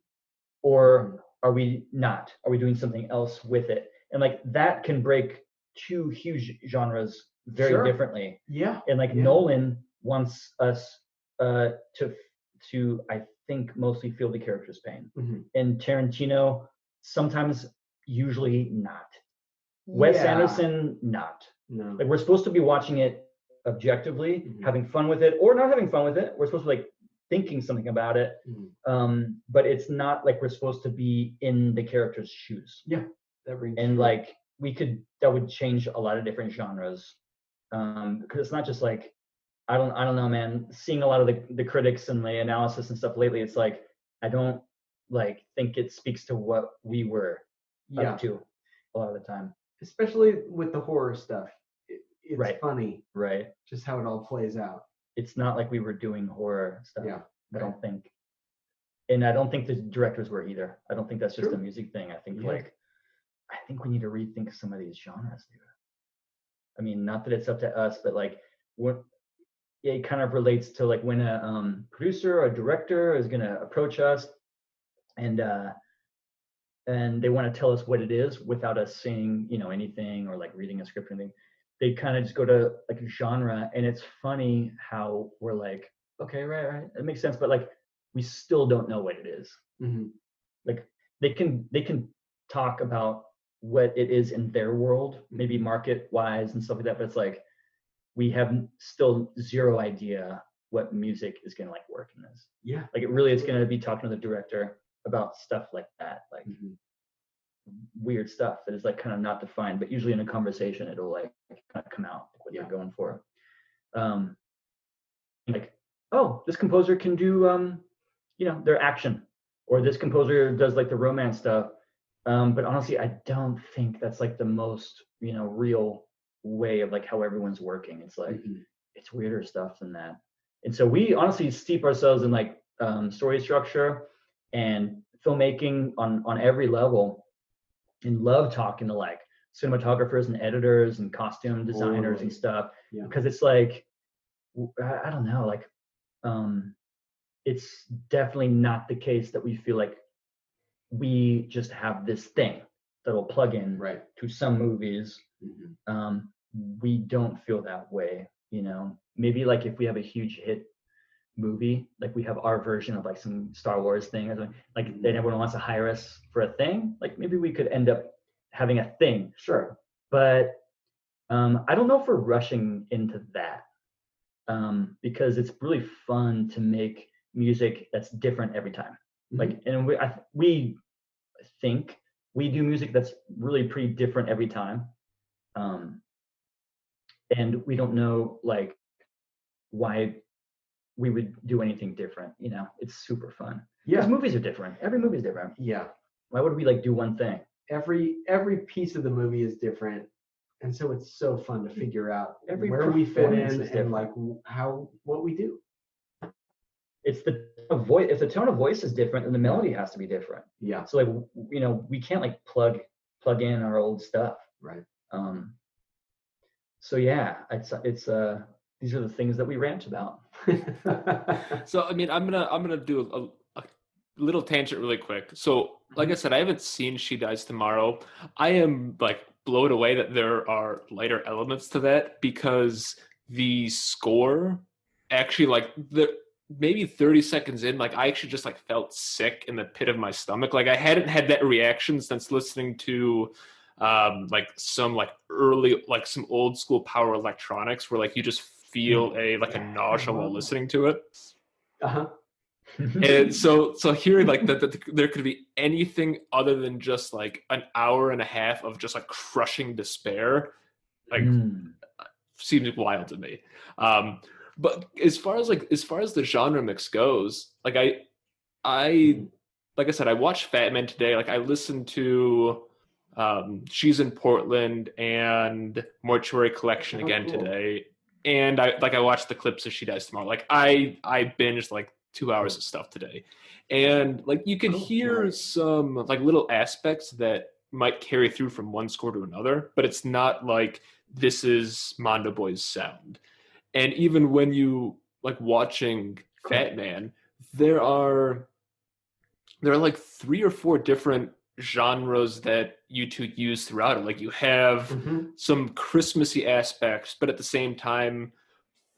or are we not? Are we doing something else with it? And like, that can break two huge genres very differently. Yeah. And like, Nolan wants us to I think mostly feel the character's pain. And Tarantino sometimes, usually not. Wes Anderson, not. No. Like, we're supposed to be watching it objectively, having fun with it, or not having fun with it. We're supposed to be like thinking something about it. But it's not like we're supposed to be in the character's shoes. Yeah. That rings and true. Like, that would change a lot of different genres. Because it's not just like, I don't know, man. Seeing a lot of the critics and the analysis and stuff lately, it's like, I don't like think it speaks to what we were up to a lot of the time. Especially with the horror stuff. It's funny. Right. Just how it all plays out. It's not like we were doing horror stuff. Yeah. I don't think. And I don't think the directors were either. I don't think that's just a music thing. I think I think we need to rethink some of these genres, dude. I mean, not that it's up to us, but like, it kind of relates to like when a producer or a director is going to approach us and they want to tell us what it is without us saying, you know, anything or like reading a script or anything. They kind of just go to like a genre, and it's funny how we're like, okay, right, it makes sense, but like, we still don't know what it is. Like, they can talk about what it is in their world, maybe market wise and stuff like that, but it's like, we have still zero idea what music is going to like work in this. Yeah. Like, it really is going to be talking to the director about stuff like that, like weird stuff that is like kind of not defined, but usually in a conversation it'll like kind of come out like what they're going for. Like, oh, this composer can do you know, their action, or this composer does like the romance stuff. But honestly, I don't think that's like the most, you know, real way of like how everyone's working. It's like, it's weirder stuff than that. And so we honestly steep ourselves in like story structure and filmmaking on every level, and love talking to like cinematographers and editors and costume designers and stuff, because it's like, I don't know, like it's definitely not the case that we feel like we just have this thing that'll plug in to some movies. We don't feel that way, you know. Maybe like if we have a huge hit movie, like we have our version of like some Star Wars thing or something, like then everyone wants to hire us for a thing, like maybe we could end up having a thing. Sure. But I don't know if we're rushing into that, because it's really fun to make music that's different every time. Like, and we think we do music that's really pretty different every time. And we don't know like why we would do anything different, you know. It's super fun. Because movies are different. Every movie is different. Yeah. Why would we like do one thing? Every piece of the movie is different, and so it's so fun to figure out where we fit performance in is and different. like what we do. It's the voice. If the tone of voice is different, then the melody has to be different. Yeah. So like, you know, we can't like plug in our old stuff. Right. So yeah, it's these are the things that we rant about. So I mean, I'm gonna do a little tangent really quick. So like I said, I haven't seen She Dies Tomorrow. I am like blown away that there are lighter elements to that, because the score actually, like, the maybe 30 seconds in, like I actually just like felt sick in the pit of my stomach. Like I hadn't had that reaction since listening to like some like early, like some old school power electronics, where like you just feel a nausea while listening to it. And so hearing like that there could be anything other than just like an hour and a half of just like crushing despair, like seems wild to me. But as far as the genre mix goes, like I like I said, I watched Fatman today. Like I listened to She's in Portland and Mortuary Collection again today. And I watched the clips of She Dies Tomorrow. Like I binged like 2 hours of stuff today. And like you can hear some like little aspects that might carry through from one score to another, but it's not like this is Mondo Boys sound. And even when you like watching Fatman, there are like 3 or 4 different genres that you two use throughout it. Like you have some Christmassy aspects, but at the same time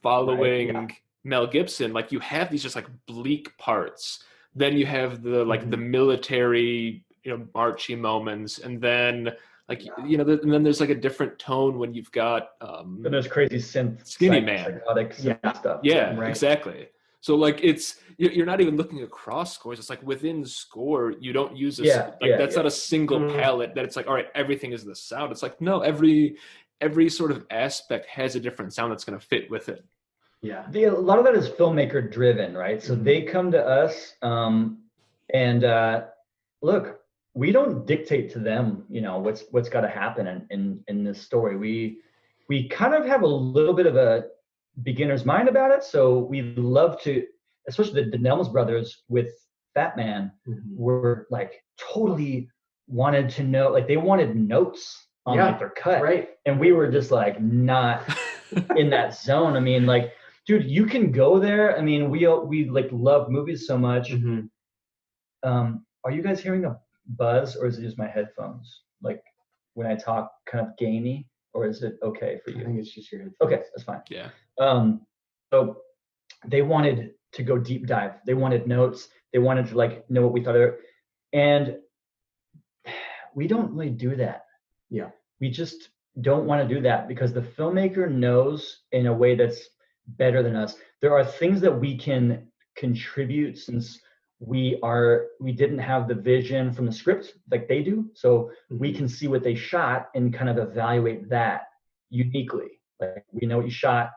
following Mel Gibson, like you have these just like bleak parts. Then you have the like the military, you know, marchy moments, and then like you know, and then there's like a different tone when you've got then there's crazy synth Skinny Man, psychotic stuff. Yeah, exactly. So like you're not even looking across scores. It's like within score, you don't use that's not a single palette that it's like, all right, everything is the sound. It's like, no, every sort of aspect has a different sound that's going to fit with it. Yeah. A lot of that is filmmaker driven, right? So they come to us and look, we don't dictate to them, you know, what's got to happen in this story. We kind of have a little bit of a beginner's mind about it. So we love to, especially the Nelms brothers with Fatman, were like totally wanted to know, like they wanted notes on like their cut. Right. And we were just like not in that zone. I mean, like, dude, you can go there. I mean, we like love movies so much. Are you guys hearing a buzz, or is it just my headphones? Like when I talk kind of gamey, or is it okay for you? I think it's just your headphones. Okay, that's fine. Yeah. So they wanted to go deep dive. They wanted notes. They wanted to like know what we thought of it. And we don't really do that. Yeah. We just don't want to do that because the filmmaker knows in a way that's better than us. There are things that we can contribute since we didn't have the vision from the script like they do. So we can see what they shot and kind of evaluate that uniquely. Like we know what you shot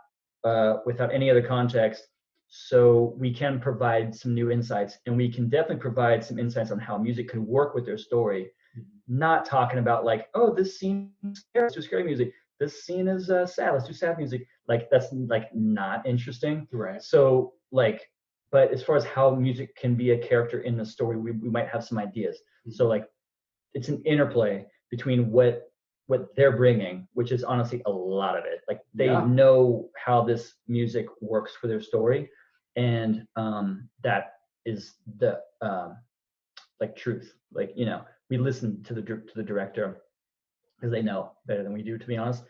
without any other context. So we can provide some new insights, and we can definitely provide some insights on how music can work with their story. Not talking about like, oh, this scene is scary, let's do scary music. This scene is sad, let's do sad music. Like that's like not interesting. Right. So like, but as far as how music can be a character in the story, we might have some ideas. So like, it's an interplay between what they're bringing, which is honestly a lot of it. Like they know how this music works for their story, and that is the like truth. Like, you know, we listen to the director because they know better than we do, to be honest.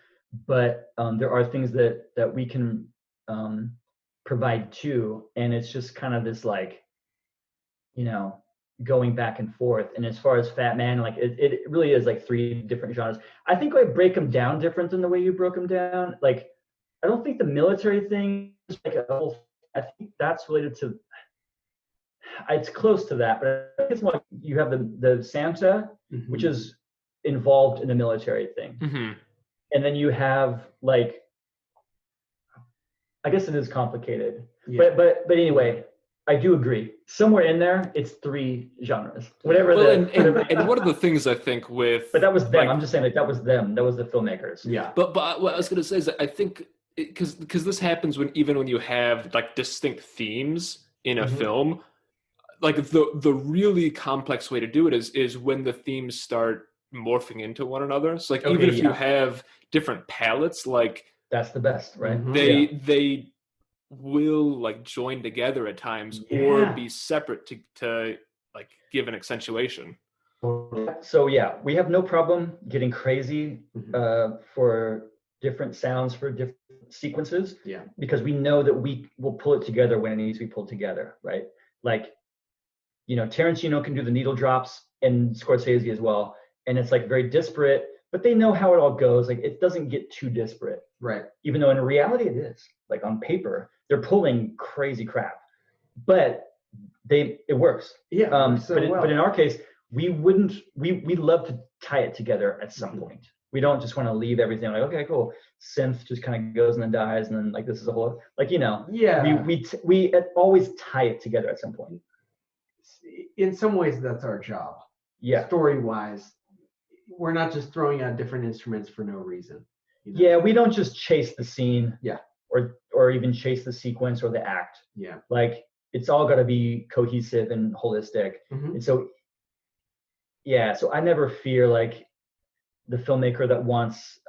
But there are things that we can provide too, and it's just kind of this like, you know, going back and forth. And as far as Fatman, like it really is like 3 different genres. I think I break them down different than the way you broke them down. Like, I don't think the military thing is like a whole. I think that's related to. It's close to that, but I think it's more like you have the Santa, which is involved in the military thing, and then you have like, I guess it is complicated, but anyway, I do agree. Somewhere in there, it's 3 genres. Whatever. Well, and one of the things I think with, but that was them. Like, I'm just saying, like, that was them. That was the filmmakers. Yeah. But what I was gonna say is that I think because this happens when you have like distinct themes in a film. Like the really complex way to do it is when the themes start morphing into one another. So like, even if you have different palettes, like, that's the best, right? They will like join together at times or be separate to like give an accentuation. So yeah, we have no problem getting crazy for different sounds for different sequences, because we know that we will pull it together when it needs to be pulled together, right? Like, you know, Tarantino can do the needle drops, and Scorsese as well, and it's like very disparate, but they know how it all goes. Like, it doesn't get too disparate, right? Even though in reality it is. Like, on paper, they're pulling crazy crap, but it works. But in our case, we love to tie it together at some point. We don't just want to leave everything like, okay, cool, synth just kind of goes and then dies, and then like this is a whole, like, you know, we always tie it together at some point. In some ways, that's our job. Story wise, we're not just throwing out different instruments for no reason. You know? Yeah, we don't just chase the scene. Or even chase the sequence or the act. Like, it's all got to be cohesive and holistic. And so, so I never fear like the filmmaker that wants,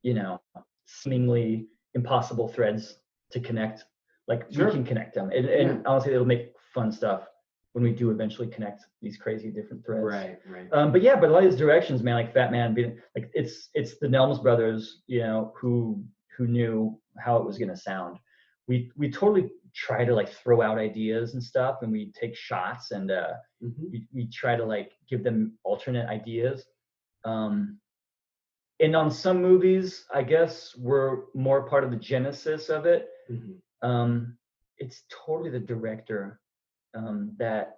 you know, seemingly impossible threads to connect. Like, we can connect them, and honestly, it'll make fun stuff when we do eventually connect these crazy different threads. Right. But a lot of these directions, man, like Fatman, being like, it's the Nelms brothers, you know, who knew how it was going to sound. We totally try to like throw out ideas and stuff, and we take shots, and we try to like give them alternate ideas. And on some movies, I guess we're more part of the genesis of it. It's totally the director that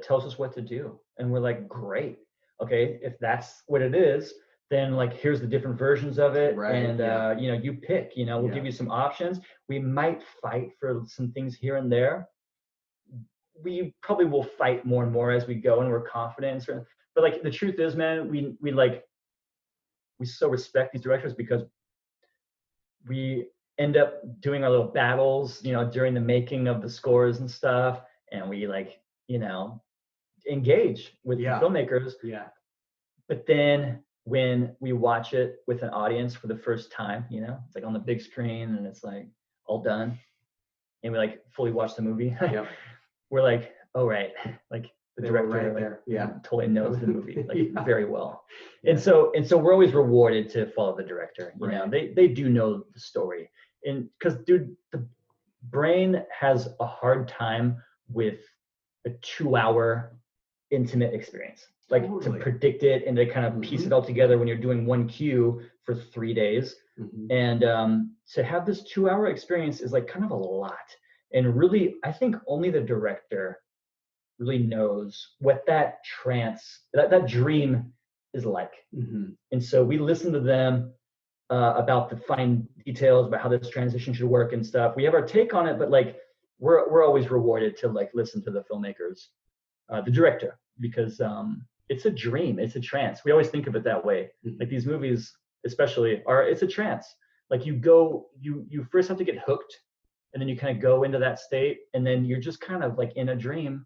tells us what to do, and we're like, great, okay, if that's what it is, then like, here's the different versions of it, and you know, you pick, you know, we'll give you some options. We might fight for some things here and there. We probably will fight more and more as we go, and we're confident in certain, but like, the truth is, man, we so respect these directors because we end up doing our little battles, you know, during the making of the scores and stuff, and we like, you know, engage with the filmmakers. But then when we watch it with an audience for the first time, you know, it's like on the big screen, and it's like all done, and we like fully watch the movie. We're like, oh right, like the director totally knows the movie like very well. And so we're always rewarded to follow the director. You know, they do know the story, and because dude, the brain has a hard time with a 2-hour intimate experience, like to predict it and to kind of piece it all together when you're doing one cue for 3 days. And to have this 2-hour experience is like kind of a lot, and really, I think only the director really knows what that trance, that dream is like. And so we listen to them about the fine details about how this transition should work and stuff. We have our take on it, but like, we're always rewarded to like listen to the filmmakers, the director, because it's a dream, it's a trance. We always think of it that way. Like, these movies especially it's a trance. Like, you first have to get hooked, and then you kind of go into that state, and then you're just kind of like in a dream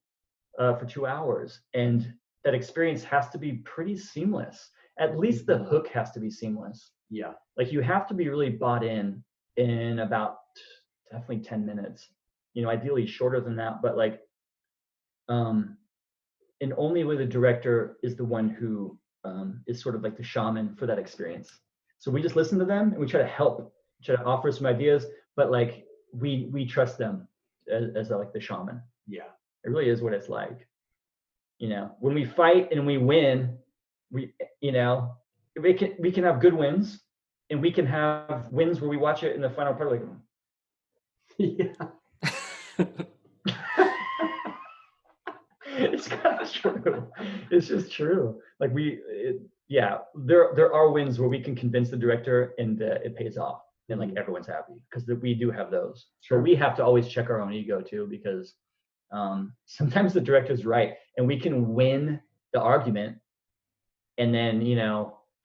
for 2 hours, and that experience has to be pretty seamless. At least the hook has to be seamless. Like, you have to be really bought in about definitely 10 minutes. ideally shorter than that, but like, and only with the director is the one who is sort of like the shaman for that experience. So we just listen to them and we try to help, try to offer some ideas, but like we trust them as like the shaman. Yeah. It really is what it's like. When we fight and we win, we can have good wins, and we can have wins where we watch it in the final part like, yeah. It's kind of true. It's just true. Like there are wins where we can convince the director and it pays off, and like everyone's happy, because we do have those. Sure. But we have to always check our own ego too, because sometimes the director's right and we can win the argument and then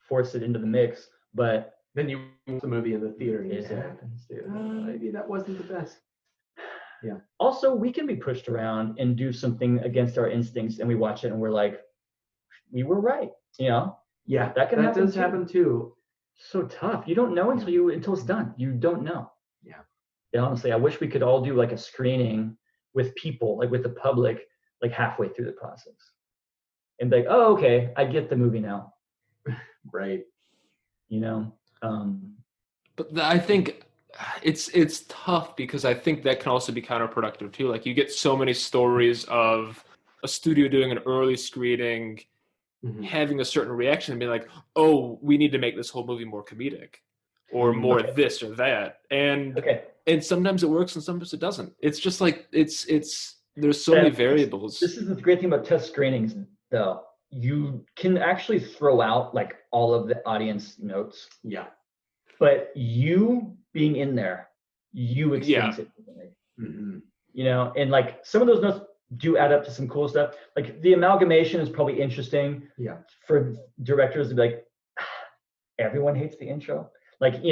force it into the mix, but then you watch the movie in the theater and it happens, dude. Maybe that wasn't the best. Yeah. Also, we can be pushed around and do something against our instincts, and we watch it and we're like, we were right. Yeah, that does happen too. So tough. You don't know until it's done. You don't know. Yeah. Honestly, I wish we could all do like a screening with people, like with the public, like halfway through the process, and be like, oh, okay, I get the movie now. Right. But I think it's tough, because I think that can also be counterproductive too. Like, you get so many stories of a studio doing an early screening, having a certain reaction and being like, oh, we need to make this whole movie more comedic, or more this or that. And sometimes it works and sometimes it doesn't. It's just like, there's so many variables. This is the great thing about test screenings though. You can actually throw out like all of the audience notes. Yeah. But you being in there, you experience it differently. And like some of those notes do add up to some cool stuff. Like the amalgamation is probably interesting for directors to be like, everyone hates the intro. Like,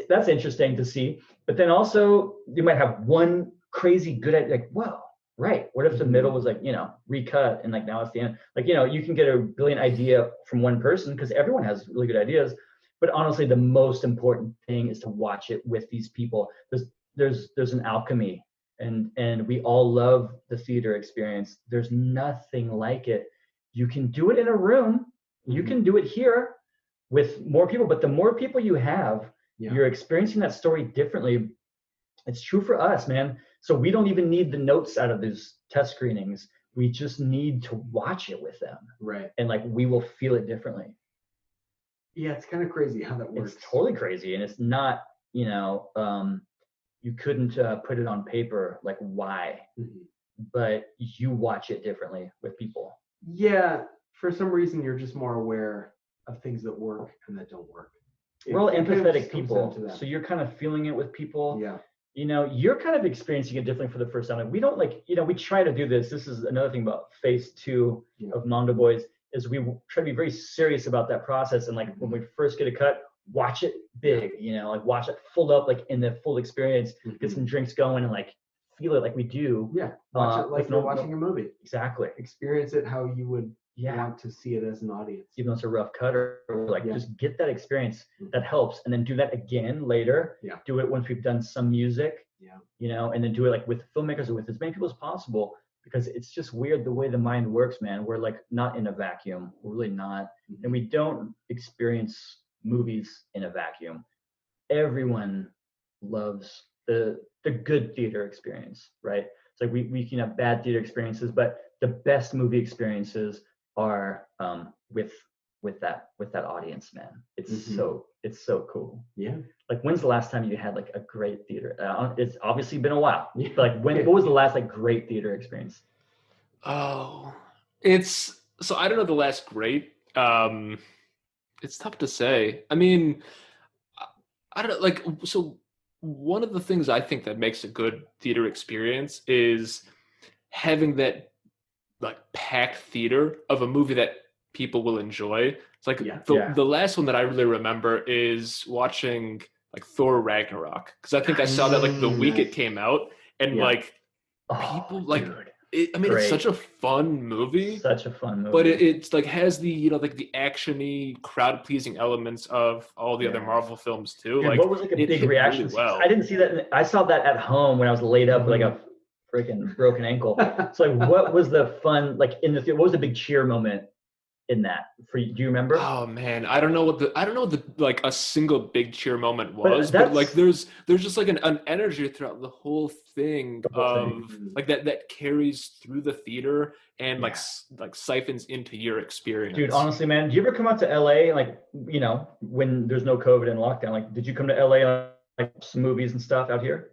that's interesting to see. But then also you might have one crazy good idea, like, whoa, right. What if the middle was like, recut and like now it's the end? Like, you can get a brilliant idea from one person, because everyone has really good ideas. But honestly, the most important thing is to watch it with these people. There's an alchemy, and we all love the theater experience. There's nothing like it. You can do it in a room. You can do it here with more people, but the more people you have, you're experiencing that story differently. It's true for us, man. So we don't even need the notes out of these test screenings. We just need to watch it with them. Right. And like, we will feel it differently. Yeah, it's kind of crazy how that works. It's totally crazy, and it's not, you couldn't put it on paper, like why, but you watch it differently with people. Yeah, for some reason you're just more aware of things that work and that don't work. We're all empathetic people, so you're kind of feeling it with people. Yeah. You're kind of experiencing it differently for the first time. Like, we don't we try to do this. This is another thing about phase 2 of Mondo Boys, is we try to be very serious about that process. And like, when we first get a cut, watch it big, like watch it full up, like in the full experience, get some drinks going and like feel it like we do. Yeah. Watch it like you're watching a movie. Exactly. Experience it how you would want to see it as an audience. Even though it's a rough cut, or like just get that experience. That helps. And then do that again later. Yeah. Do it once we've done some music. Yeah. And then do it like with filmmakers or with as many people as possible. Because it's just weird the way the mind works, man. We're like not in a vacuum. We're really not. And we don't experience movies in a vacuum. Everyone loves the good theater experience, right? It's like we can have bad theater experiences, but the best movie experiences are with that audience, man. It's so cool. Yeah. Like, when's the last time you had like a great theater? It's obviously been a while. But like, what was the last like great theater experience? Oh, so I don't know the last great. It's tough to say. I mean, I don't know. Like, so one of the things I think that makes a good theater experience is having that like packed theater of a movie that people will enjoy. It's like the last one that I really remember is watching like Thor Ragnarok, because I think I saw that like the week it came out, and like people like I mean, it's such a fun movie. Such a fun movie. But it's like has the, you know, like the actiony, crowd pleasing elements of all the other Marvel films too. Dude, like what was like a big reaction? Really well. I didn't see that. I saw that at home when I was laid up with like a freaking broken ankle. So like, what was the fun like in the what was the big cheer moment in that for you? Do you remember? Oh man, I don't know what the like a single big cheer moment was, but like there's just like an energy throughout the whole thing of like that carries through the theater and like siphons into your experience. Dude, honestly, man, do you ever come out to LA like, you know, when there's no COVID and lockdown? Like, did you come to LA like some movies and stuff out here?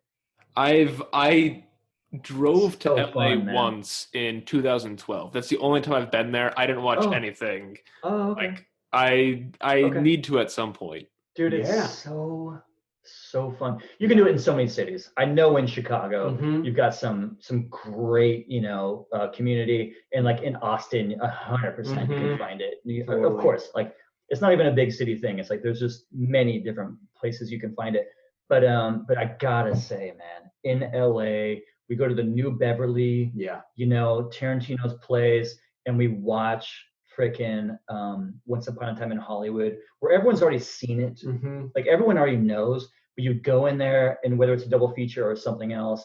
I drove to LA fun, once in 2012. That's the only time I've been there. I didn't watch anything. Oh, okay. Like I need to at some point. Dude, it's so fun. You can do it in so many cities. I know in Chicago, you've got some great, you know, community, and like in Austin, 100% you can find it. Of course, like it's not even a big city thing. It's like there's just many different places you can find it. But I gotta say, man, in LA, we go to the New Beverly, you know, Tarantino's place, and we watch freaking Once Upon a Time in Hollywood, where everyone's already seen it. Like everyone already knows, but you go in there, and whether it's a double feature or something else,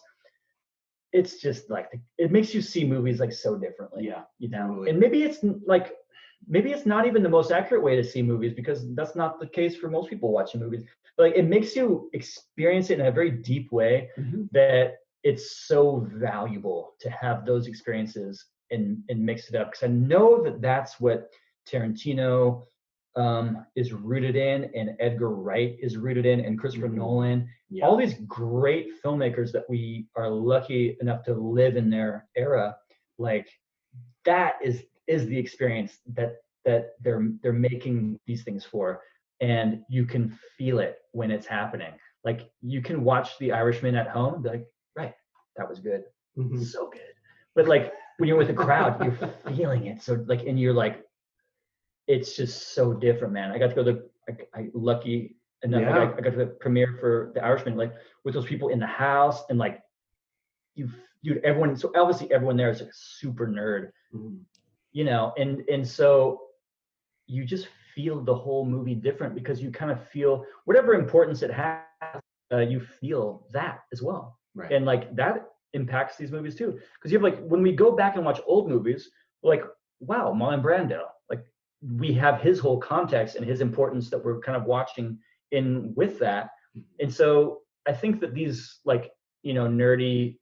it's just like it makes you see movies like so differently. You know, totally. And maybe it's not even the most accurate way to see movies, because that's not the case for most people watching movies. But like it makes you experience it in a very deep way that it's so valuable to have those experiences and mix it up, because I know that that's what Tarantino is rooted in, and Edgar Wright is rooted in, and Christopher Nolan. All these great filmmakers that we are lucky enough to live in their era, like that is the experience that they're making these things for, and you can feel it when it's happening. Like you can watch The Irishman at home and be like, right, that was good, so good. But like when you're with a crowd, you're feeling it. So like, and you're like, it's just so different, man. I got to go to I lucky enough. I got to the premiere for The Irishman, like with those people in the house, and like dude, everyone. So obviously everyone there is like super nerd, you know, and so you just feel the whole movie different, because you kind of feel whatever importance it has. You feel that as well, right? And like that impacts these movies too, because you have like when we go back and watch old movies, like wow, Marlon Brando, like we have his whole context and his importance that we're kind of watching in with that. And so I think that these like, you know, nerdy,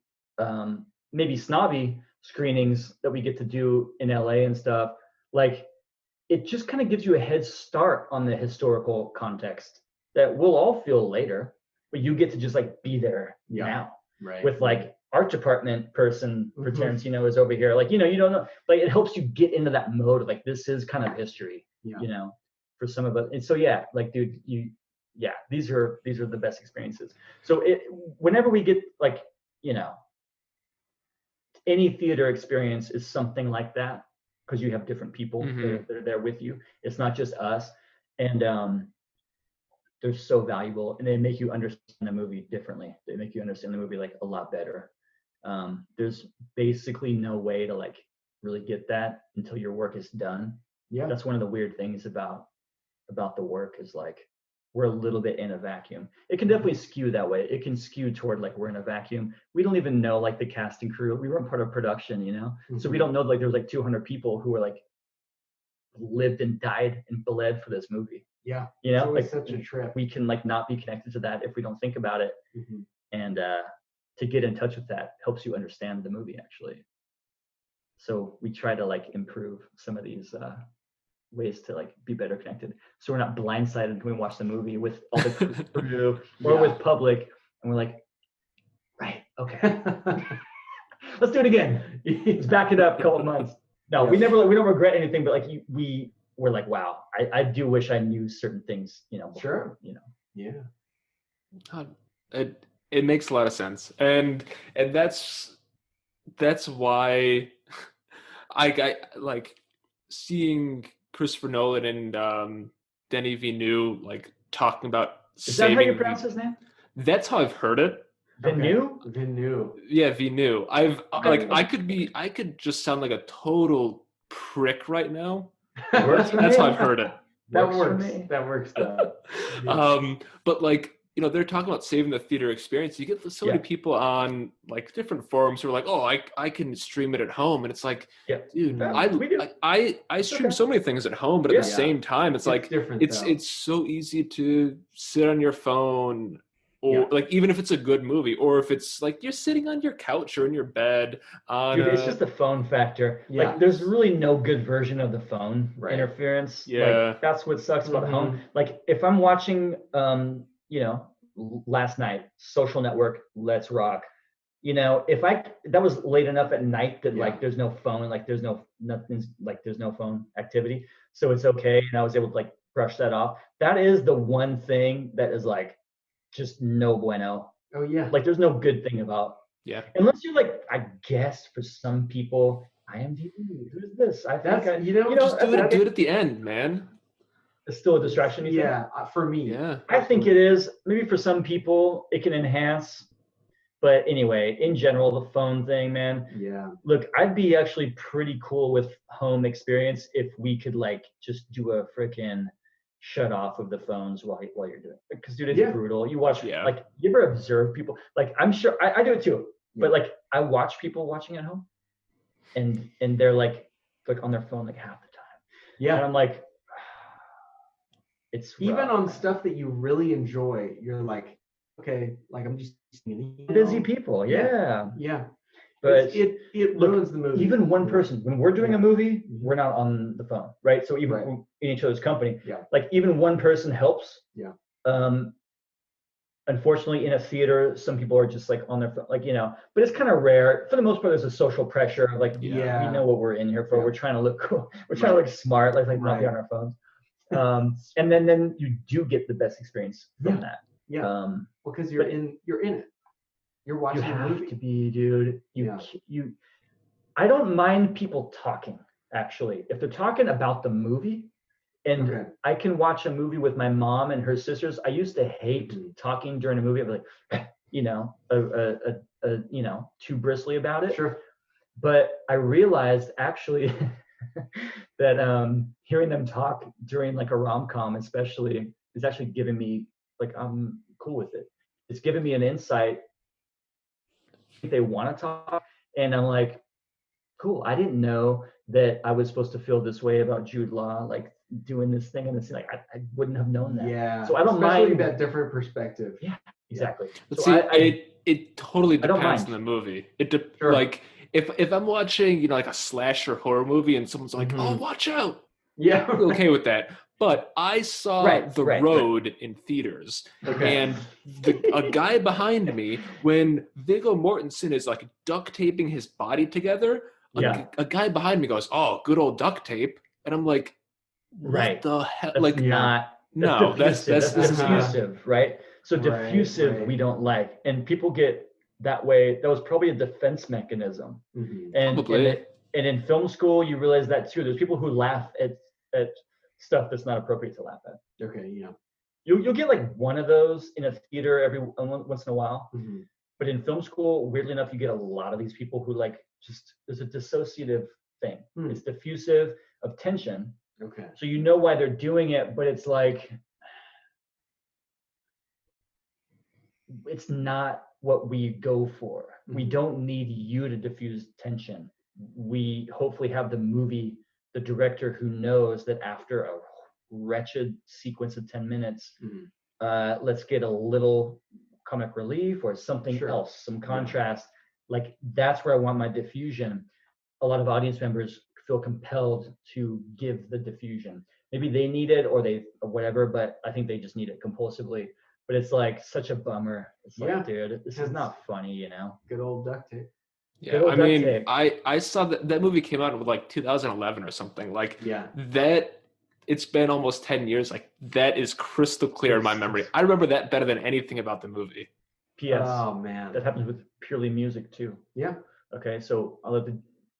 maybe snobby screenings that we get to do in LA and stuff, like it just kind of gives you a head start on the historical context that we'll all feel later, but you get to just like be there now, right? With like art department person for Tarantino is over here, like, you know, you don't know, like it helps you get into that mode of like this is kind of history, you know, for some of us. And so like dude, these are the best experiences. So whenever we get like, you know, any theater experience is something like that, because you have different people that are there with you. It's not just us, and they're so valuable, and they make you understand the movie differently. They make you understand the movie like a lot better. There's basically no way to like really get that until your work is done. That's one of the weird things about the work, is like we're a little bit in a vacuum. It can definitely skew that way. It can skew toward like we're in a vacuum. We don't even know like the cast and crew. We weren't part of production, you know? So we don't know like there was like 200 people who were like lived and died and bled for this movie. You know, like such a trip. We can like not be connected to that if we don't think about it. And to get in touch with that helps you understand the movie actually. So we try to like improve some of these ways to like be better connected, so we're not blindsided when we watch the movie with all the crew or with public, and we're like, right, okay, let's do it again. Let's back it up a couple of months. No, we don't regret anything, but like we were like, wow, I do wish I knew certain things, you know, before, you know. It makes a lot of sense, and that's why I like seeing Christopher Nolan and Denis Villeneuve like talking about Is that how you pronounce his name? That's how I've heard it. Venu. Yeah, Venu. Okay. I could just sound like a total prick right now. Works for That's me. how I've heard it. That Works for works. me. That works though. But like, they're talking about saving the theater experience. You get so many people on like different forums who are like, oh, I can stream it at home. And it's like, dude, we do. I stream so many things at home, but at the same time, it's like, different, it's so easy to sit on your phone, or like, even if it's a good movie, or if it's like you're sitting on your couch or in your bed on Dude, it's just the phone factor. Like, there's really no good version of the phone interference. Yeah. Like, that's what sucks about home. Like, if I'm watching, last night, Social Network, Let's Rock. That was late enough at night that like there's no phone, like there's no phone activity, so it's okay, and I was able to like brush that off. That is the one thing that is like just no bueno. Oh yeah. Like, there's no good thing about. Yeah. Unless you're like, I guess for some people, IMDb, who's this? I think just do it at the end, man. It's still a distraction. For me. Yeah. I think it is. Maybe for some people it can enhance. But anyway, in general, the phone thing, man. Yeah. Look, I'd be actually pretty cool with home experience if we could like just do a freaking shut off of the phones while you're doing it. Because dude, it's brutal. You watch like, you ever observe people? Like, I'm sure I do it too. But like, I watch people watching at home, and they're like on their phone like half the time. Yeah. And I'm like, it's even rough, on man. stuff that you really enjoy, you're like, okay, like I'm just busy people. Yeah. But it ruins the movie. Even one person, when we're doing a movie, we're not on the phone, right? So even in each other's company, like even one person helps. Yeah. Unfortunately, in a theater, some people are just like on their phone, like, but it's kind of rare. For the most part, there's a social pressure of like, we know what we're in here for. We're trying to look cool. We're trying to look smart, like not be on our phones. And then you do get the best experience from that. Yeah. Well, because you're in it. You're watching you a have movie. to be, dude. I don't mind people talking, actually. If they're talking about the movie, and I can watch a movie with my mom and her sisters. I used to hate talking during a movie. I'd be like, too bristly about it. Sure. But I realized actually that hearing them talk during like a rom-com especially is actually giving me, like, I'm cool with it. It's giving me an insight if they want to talk, and I'm like, cool. I didn't know that I was supposed to feel this way about Jude Law, like doing this thing and this thing. Like, I wouldn't have known that. Yeah. So I don't Especially mind that different perspective. Yeah, exactly. But so it totally I don't depends on mind. the movie. Like if I'm watching, like a slasher horror movie and someone's like, "Oh, watch out." Yeah. I'm okay with that. But I saw The Road in theaters, and a guy behind me, when Viggo Mortensen is like duct taping his body together, a guy behind me goes, "Oh, good old duct tape," and I'm like, "What the hell?" That's like, that's diffusive, right? So diffusive, we don't like, and people get that way. That was probably a defense mechanism, and in film school, you realize that too. There's people who laugh at stuff that's not appropriate to laugh at. Okay, yeah. You'll get like one of those in a theater every once in a while, but in film school, weirdly enough, you get a lot of these people who like just, there's a dissociative thing. It's diffusive of tension. Okay. So you know why they're doing it, but it's like, it's not what we go for. We don't need you to diffuse tension. We hopefully have the movie, the director who knows that after a wretched sequence of 10 minutes, let's get a little comic relief or something else, some contrast. Like, that's where I want my diffusion. A lot of audience members feel compelled to give the diffusion. Maybe they need it or whatever, but I think they just need it compulsively. But it's like such a bummer. It's like, dude, this is not funny, Good old duct tape. Yeah, I mean, I saw that movie came out in like 2011 or something. Like, that, it's been almost 10 years. Like, that is crystal clear in my memory. I remember that better than anything about the movie. P.S. Oh man, that happens with purely music too. Yeah. Okay, so I love to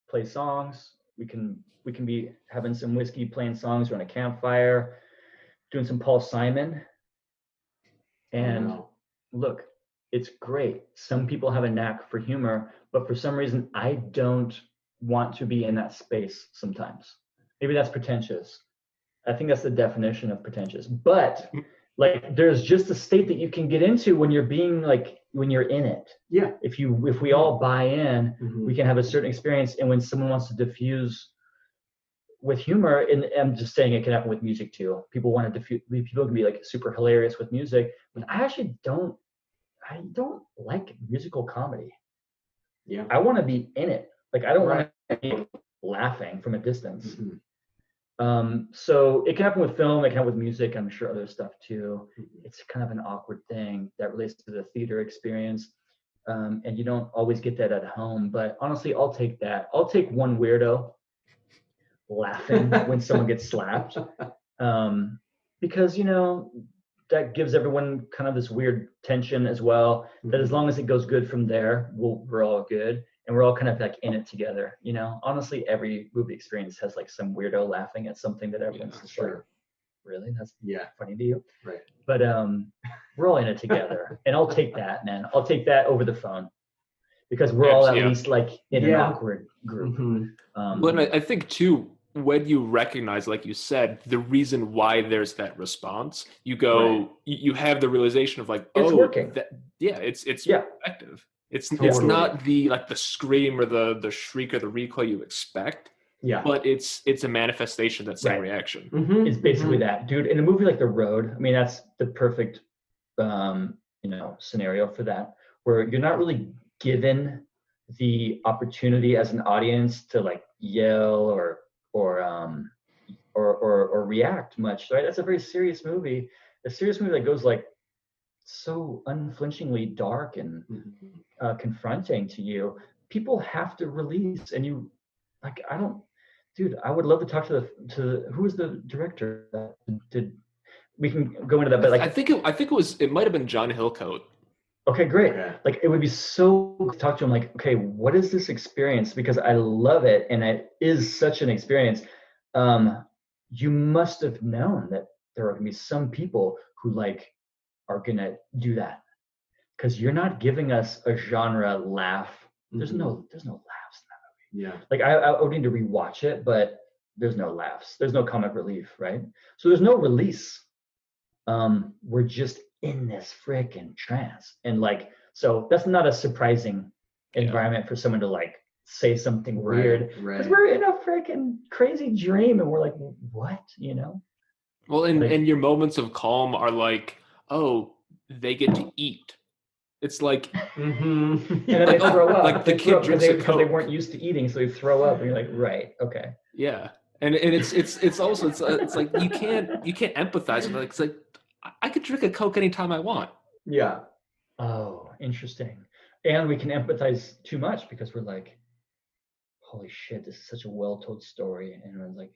play songs. We can be having some whiskey, playing songs around a campfire, doing some Paul Simon. And look, it's great. Some people have a knack for humor, but for some reason, I don't want to be in that space sometimes. Maybe that's pretentious. I think that's the definition of pretentious. But like, there's just a state that you can get into when you're being like, when you're in it. Yeah. If we all buy in, Mm-hmm. we can have a certain experience. And when someone wants to diffuse with humor, and I'm just saying it can happen with music too. People want to diffuse. People can be like super hilarious with music, but I actually don't. I don't like musical comedy. Yeah. I want to be in it. Like, I don't Right. want to be laughing from a distance. Mm-hmm. So it can happen with film. It can happen with music. I'm sure other stuff too. Mm-hmm. It's kind of an awkward thing that relates to the theater experience. And you don't always get that at home. But honestly, I'll take that. I'll take one weirdo laughing when someone gets slapped. Because, that gives everyone kind of this weird tension as well, that as long as it goes good from there, we're all good. And we're all kind of like in it together. Honestly, every movie experience has like some weirdo laughing at something that everyone's just like, really? That's funny to you? Right. But we're all in it together. And I'll take that, man. I'll take that over the phone. Because we're all at least like in an awkward group. Mm-hmm. But I think too, when you recognize, like you said, the reason why there's that response, you go, you have the realization of like, it's working. It's effective. It's not the scream or the shriek or the recoil you expect. Yeah. But it's a manifestation that's that reaction. Mm-hmm. It's basically that, dude. In a movie like The Road, I mean, that's the perfect scenario for that, where you're not really given the opportunity as an audience to like yell or react much, right? That's a very serious movie. A serious movie that goes like so unflinchingly dark and confronting to you. People have to release, and you like, I would love to talk to who is the director that did. We can go into that, but like I think it might have been John Hillcoat. Okay, great. Like, it would be so good to talk to him. Like, okay, what is this experience? Because I love it, and it is such an experience. You must have known that there are going to be some people who like are going to do that, because you're not giving us a genre laugh. There's no laughs in that movie. Yeah. Like, I would need to rewatch it, but there's no laughs. There's no comic relief, right? So there's no release. We're just in this freaking trance, and like, so that's not a surprising environment for someone to like say something weird, because we're in a freaking crazy dream, and we're like, what, Well, and your moments of calm are like, oh, they get to eat. It's like, and then they throw up, like the kid drinks a Coke because they weren't used to eating, so they throw up, and you're like, right, okay, yeah. And it's also it's like you can't empathize with it. It's like, I could drink a Coke anytime I want. Yeah. Oh, interesting. And we can empathize too much because we're like, holy shit, this is such a well-told story. And we're like,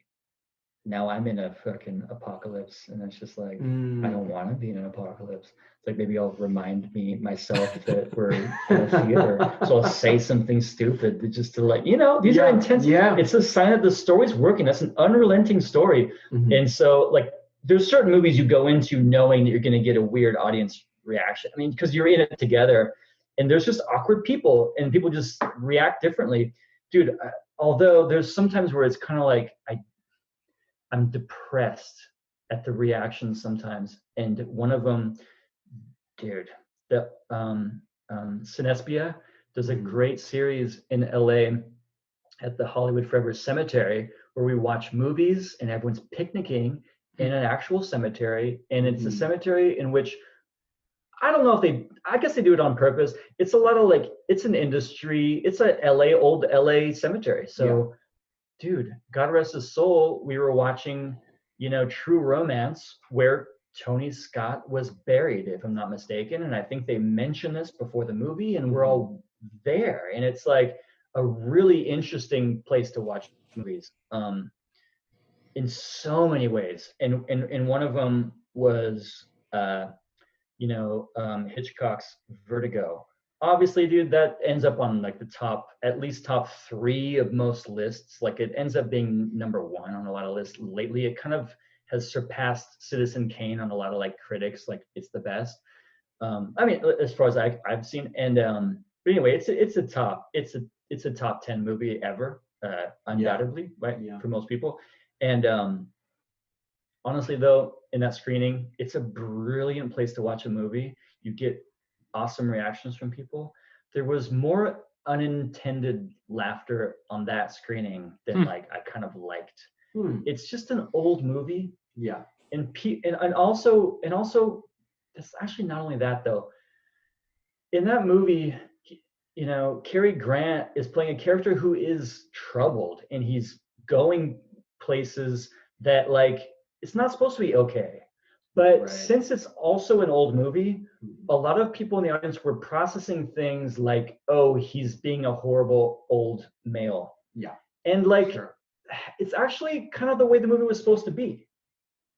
now I'm in a fucking apocalypse. And it's just like, I don't want to be in an apocalypse. It's like, maybe I'll remind myself that we're in a theater. So I'll say something stupid just to like, these are intense. Yeah. It's a sign that the story's working. That's an unrelenting story. And so like, there's certain movies you go into knowing that you're going to get a weird audience reaction. I mean, because you're in it together, and there's just awkward people, and people just react differently. Dude, although there's sometimes where it's kind of like I'm depressed at the reactions sometimes. And one of them, dude, the Cinespia does a great series in LA at the Hollywood Forever Cemetery, where we watch movies and everyone's picnicking in an actual cemetery. And it's a cemetery in which, I don't know if I guess they do it on purpose. It's a lot of like, it's an industry. It's a old LA cemetery. So dude, God rest his soul, we were watching, True Romance, where Tony Scott was buried, if I'm not mistaken. And I think they mentioned this before the movie, and we're all there. And it's like a really interesting place to watch movies. In so many ways, and one of them was Hitchcock's Vertigo. Obviously, dude, that ends up on like the top 3 of most lists. Like, it ends up being number 1 on a lot of lists lately. It kind of has surpassed Citizen Kane on a lot of like critics, like it's the best. I mean, as far as I've seen, and but anyway, it's a top 10 movie ever, undoubtedly, right? Yeah. For most people. And honestly, though, in that screening, it's a brilliant place to watch a movie. You get awesome reactions from people. There was more unintended laughter on that screening than like I kind of liked. It's just an old movie. Yeah. And also it's actually not only that though. In that movie, you know, Cary Grant is playing a character who is troubled, and he's going places that like it's not supposed to be okay. But since it's also an old movie, a lot of people in the audience were processing things like, oh, he's being a horrible old male. Yeah. And like it's actually kind of the way the movie was supposed to be.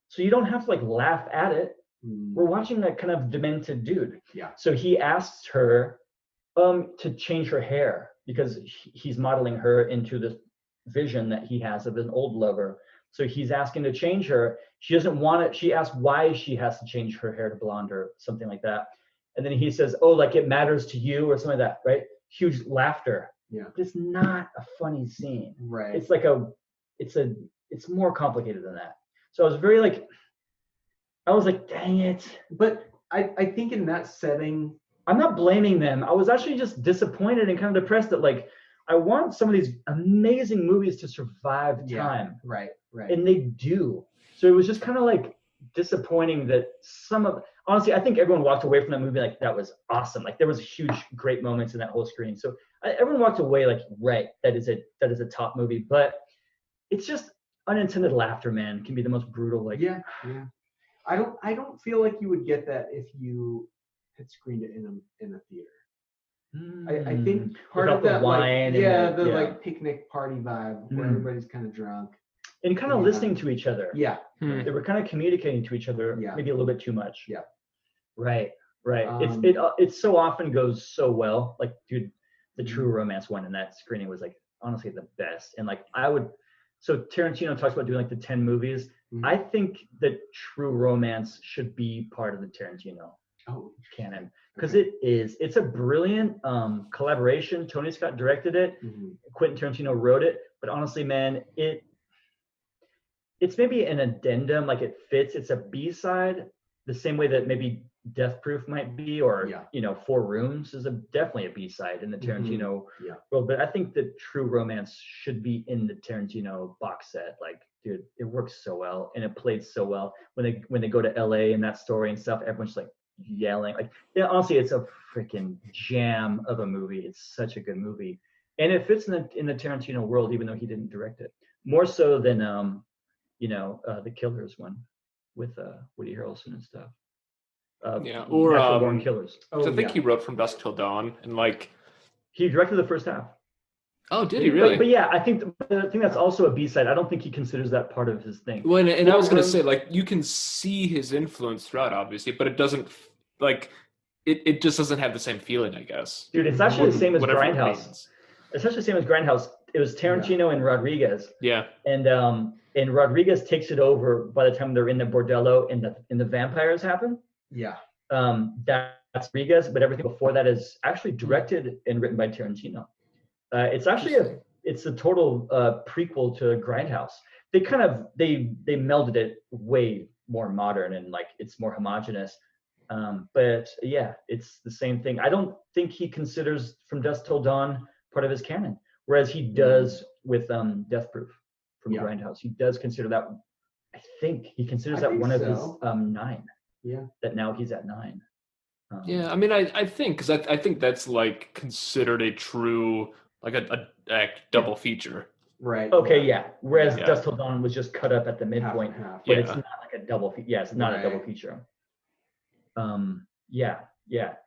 So you don't have to like laugh at it. We're watching that kind of demented dude. Yeah. So he asks her to change her hair because he's modeling her into this vision that he has of an old lover. So he's asking to change her. She doesn't want it. She asks why she has to change her hair to blonde or something like that. And then he says, oh, like it matters to you or something like that, right? Huge laughter. Yeah. But it's not a funny scene. Right. It's like it's more complicated than that. So I was like, dang it. But I think in that setting, I'm not blaming them. I was actually just disappointed and kind of depressed that like I want some of these amazing movies to survive time. Right. And they do. So it was just kind of like disappointing that honestly, I think everyone walked away from that movie like that was awesome. Like there was huge, great moments in that whole screening. So everyone walked away like, right, that is a top movie. But it's just unintended laughter, man, can be the most brutal. Like yeah. I don't feel like you would get that if you had screened it in a theater. I think part without of that wine like like picnic party vibe where everybody's kind of drunk and kind of listening to each other. Yeah. They were kind of communicating to each other maybe a little bit too much. Yeah. Right. It so often goes so well. Like, dude, the True Romance one in that screening was like honestly the best. And like so Tarantino talks about doing like the 10 movies. I think that True Romance should be part of the Tarantino canon because it's a brilliant collaboration. Tony Scott directed it. Quentin Tarantino wrote it. But honestly, man, it's maybe an addendum, like it fits. It's a B-side, the same way that maybe Death Proof might be, or you know, Four Rooms is definitely a B-side in the Tarantino world. But I think that True Romance should be in the Tarantino box set. Like, dude, it works so well and it plays so well. When they go to LA and that story and stuff, everyone's like yelling. Like, honestly, it's a freaking jam of a movie. It's such a good movie, and it fits in the Tarantino world, even though he didn't direct it. More so than the Killers one with Woody Harrelson and stuff. Or Natural Born Killers. I think he wrote From Dusk Till Dawn, and like he directed the first half. Oh, did he really? But yeah, I think that's also a B-side. I don't think he considers that part of his thing. Well, and I was going to say, like, you can see his influence throughout, obviously, but it doesn't, like, it just doesn't have the same feeling, I guess. Dude, it's actually the same as Grindhouse. It's actually the same as Grindhouse. It was Tarantino and Rodriguez. Yeah. And Rodriguez takes it over by the time they're in the bordello and the vampires happen. Yeah. That's Rodriguez, but everything before that is actually directed and written by Tarantino. It's actually it's a total prequel to Grindhouse. They kind of they melded it way more modern and like it's more homogenous. But yeah, it's the same thing. I don't think he considers From Dusk Till Dawn part of his canon, whereas he does with Death Proof from Grindhouse. He does consider that. I think he considers that one of his 9. Yeah. That now he's at 9. Yeah, I mean, I think because I think that's like considered a true like a double feature. Right. Okay, yeah. Whereas Dusk Till Dawn was just cut up at the midpoint, but it's not like a double. It's not a double feature. Yeah,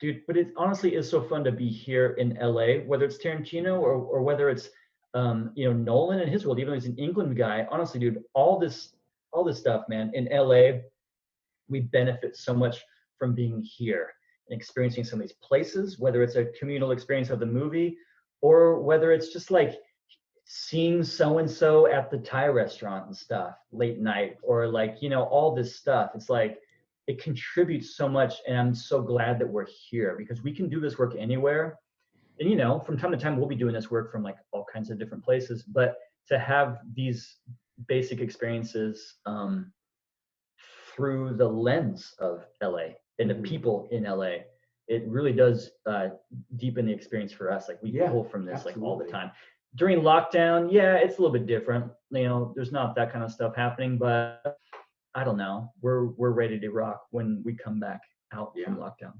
dude. But it honestly is so fun to be here in LA, whether it's Tarantino or whether it's Nolan and his world. Even though he's an England guy, honestly, dude, all this stuff, man. In LA, we benefit so much from being here and experiencing some of these places, whether it's a communal experience of the movie or whether it's just like seeing so-and-so at the Thai restaurant and stuff late night, or like, all this stuff. It's like, it contributes so much, and I'm so glad that we're here because we can do this work anywhere. And you know, from time to time we'll be doing this work from like all kinds of different places, but to have these basic experiences through the lens of LA and the people in LA, it really does deepen the experience for us. Like we pull from this like all the time. During lockdown, yeah, it's a little bit different. You know, there's not that kind of stuff happening, but I don't know. We're ready to rock when we come back out from lockdown.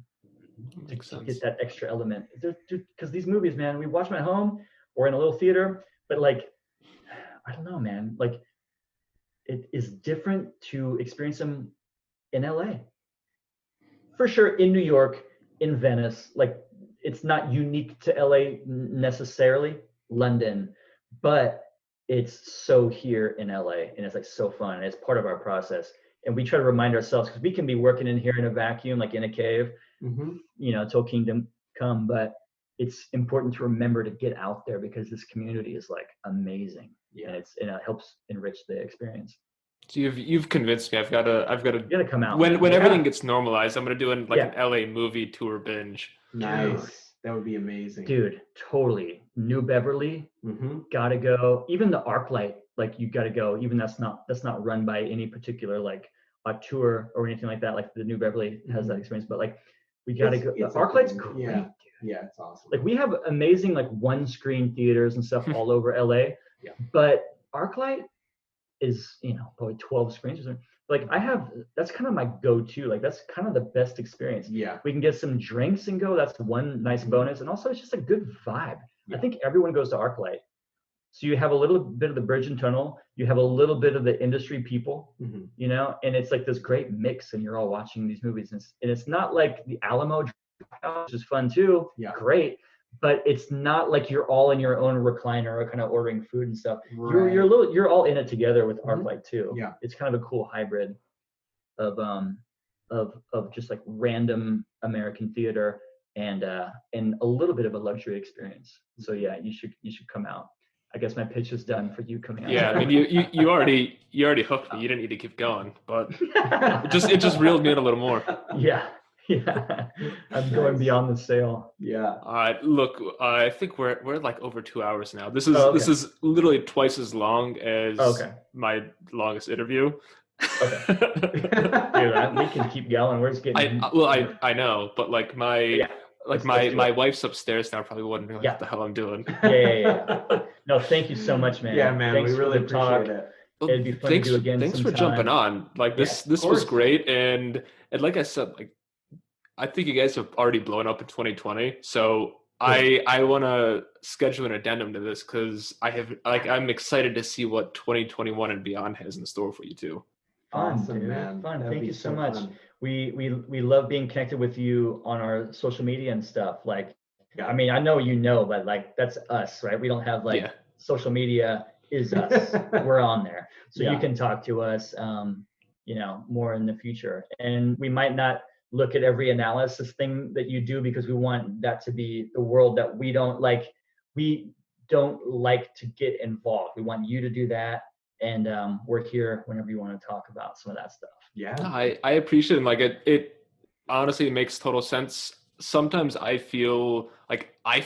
Makes sense. Get that extra element. Because these movies, man, we watch them at home or in a little theater, but like, I don't know, man. Like, it is different to experience them in LA. For sure, in New York, in Venice, like it's not unique to LA necessarily, London, but it's so here in LA and it's like so fun. It's part of our process. And we try to remind ourselves because we can be working in here in a vacuum, like in a cave, you know, till kingdom come. But it's important to remember to get out there because this community is like amazing. Yeah. And it helps enrich the experience. So you've convinced me. I've got to You gotta come out. When everything gets normalized, I'm gonna do an LA movie tour binge. Nice. Dude, that would be amazing. Dude, totally. New Beverly, gotta go. Even the ArcLight, like you gotta go. Even that's not run by any particular like a tour or anything like that. Like the New Beverly has that experience, but like we gotta go. The ArcLight's great. Yeah. Yeah, it's awesome. Like we have amazing like one screen theaters and stuff all over LA. Yeah. But ArcLight is, you know, probably 12 screens or something. Like that's kind of my go-to. Like that's kind of the best experience. Yeah. We can get some drinks and go. That's one nice bonus. And also it's just a good vibe. Yeah. I think everyone goes to ArcLight. So you have a little bit of the bridge and tunnel. You have a little bit of the industry people, you know, and it's like this great mix and you're all watching these movies. And it's not like the Alamo, which is fun too. Yeah. Great. But it's not like you're all in your own recliner or kind of ordering food and stuff. Right. You're all in it together with ArcLight too. Yeah. It's kind of a cool hybrid of just like random American theater and a little bit of a luxury experience. So yeah, you should come out. I guess my pitch is done for you coming out. Yeah, I mean you already hooked me. You didn't need to keep going, but it just reeled me in a little more. Yeah. Yeah, I'm going beyond the sale. Yeah. Look, I think we're like over 2 hours now. This is literally twice as long as my longest interview. Okay. Dude, we can keep going. We're just getting. I know, but like my wife's upstairs now, probably wondering what the hell I'm doing. Yeah. No, thank you so much, man. Yeah, man. Thanks, we really appreciate it. It'd be fun to do again. Thanks for jumping on. Like this was great, and like I said, like. I think you guys have already blown up in 2020. So I want to schedule an addendum to this because I'm excited to see what 2021 and beyond has in store for you too. Awesome, man. Fun. Thank you so much. Fun. We love being connected with you on our social media and stuff. Like, I mean, I know you know, but like that's us, right? We don't have like social media is us. We're on there, so you can talk to us, you know, more in the future, and we might not look at every analysis thing that you do because we want that to be the world that we don't like to get involved. We want you to do that. And we're here whenever you want to talk about some of that stuff. Yeah. I appreciate it. Like it honestly makes total sense. Sometimes I feel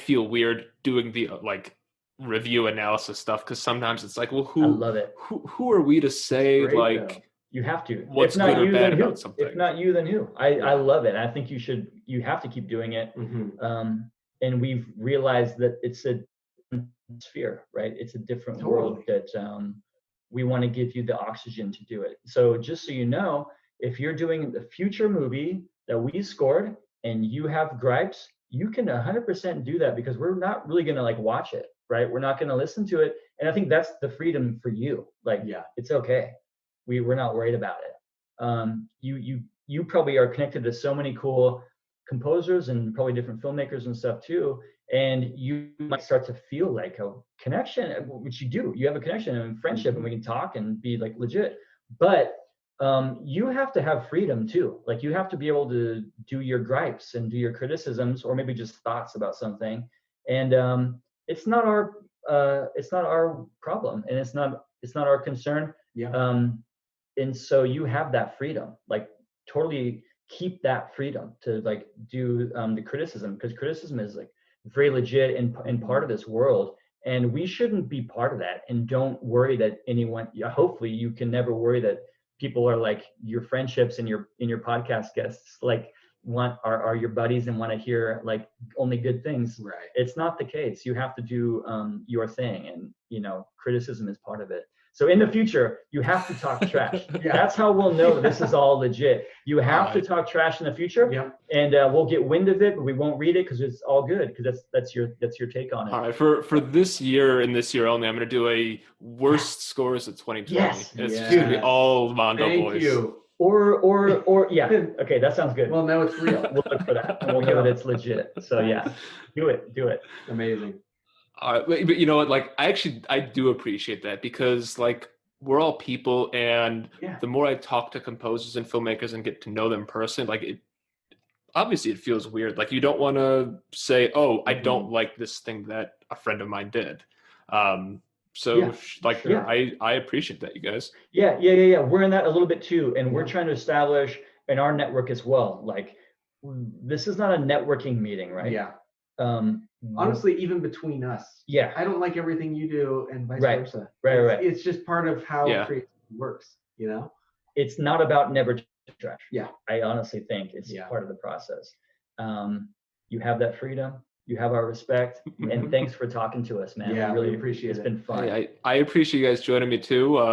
weird doing the like review analysis stuff because sometimes it's like, well, I love it. Who are we to say like, though. You have to. What's good or bad about something? If not you, then who? I love it. I think you have to keep doing it. And we've realized that it's a sphere, right? It's a different world that we want to give you the oxygen to do it. So just so you know, if you're doing the future movie that we scored and you have gripes, you can 100% do that because we're not really going to like watch it, right? We're not going to listen to it. And I think that's the freedom for you. Like, it's okay. We're not worried about it. You probably are connected to so many cool composers and probably different filmmakers and stuff too. And you might start to feel like a connection, which you do. You have a connection and friendship, and we can talk and be like legit. But you have to have freedom too. Like you have to be able to do your gripes and do your criticisms, or maybe just thoughts about something. And it's not our problem, and it's not our concern. Yeah. And so you have that freedom. Like totally keep that freedom to like do the criticism, because criticism is like very legit and part of this world, and we shouldn't be part of that. And don't worry that anyone, hopefully you can never worry that people are like your friendships and your podcast guests like are your buddies and want to hear like only good things. Right. It's not the case. You have to do your thing, and criticism is part of it. So in the future, you have to talk trash. Yeah. That's how we'll know this is all legit. You have to talk trash in the future, and we'll get wind of it, but we won't read it because it's all good, because that's your take on it. All right, for this year and this year only, I'm going to do a worst scores of 2020. Yes. It's going to be all Mondo Boys. Thank you. Or yeah. Okay, that sounds good. Well, no, it's real. We'll look for that, and we'll know that it's legit. So yeah, do it. Amazing. But you know what? Like, I do appreciate that, because like we're all people, and the more I talk to composers and filmmakers and get to know them personally, like obviously it feels weird. Like you don't want to say, "Oh, I don't like this thing that a friend of mine did." I appreciate that, you guys. Yeah. We're in that a little bit too, and we're trying to establish in our network as well. Like, this is not a networking meeting, right? Yeah. Honestly, even between us. Yeah. I don't like everything you do, and vice versa. Right. It's just part of how creativity works, It's not about never trash. Yeah. I honestly think it's part of the process. You have that freedom. You have our respect, and thanks for talking to us, man. Yeah, we really appreciate it. It's been fun. I appreciate you guys joining me too.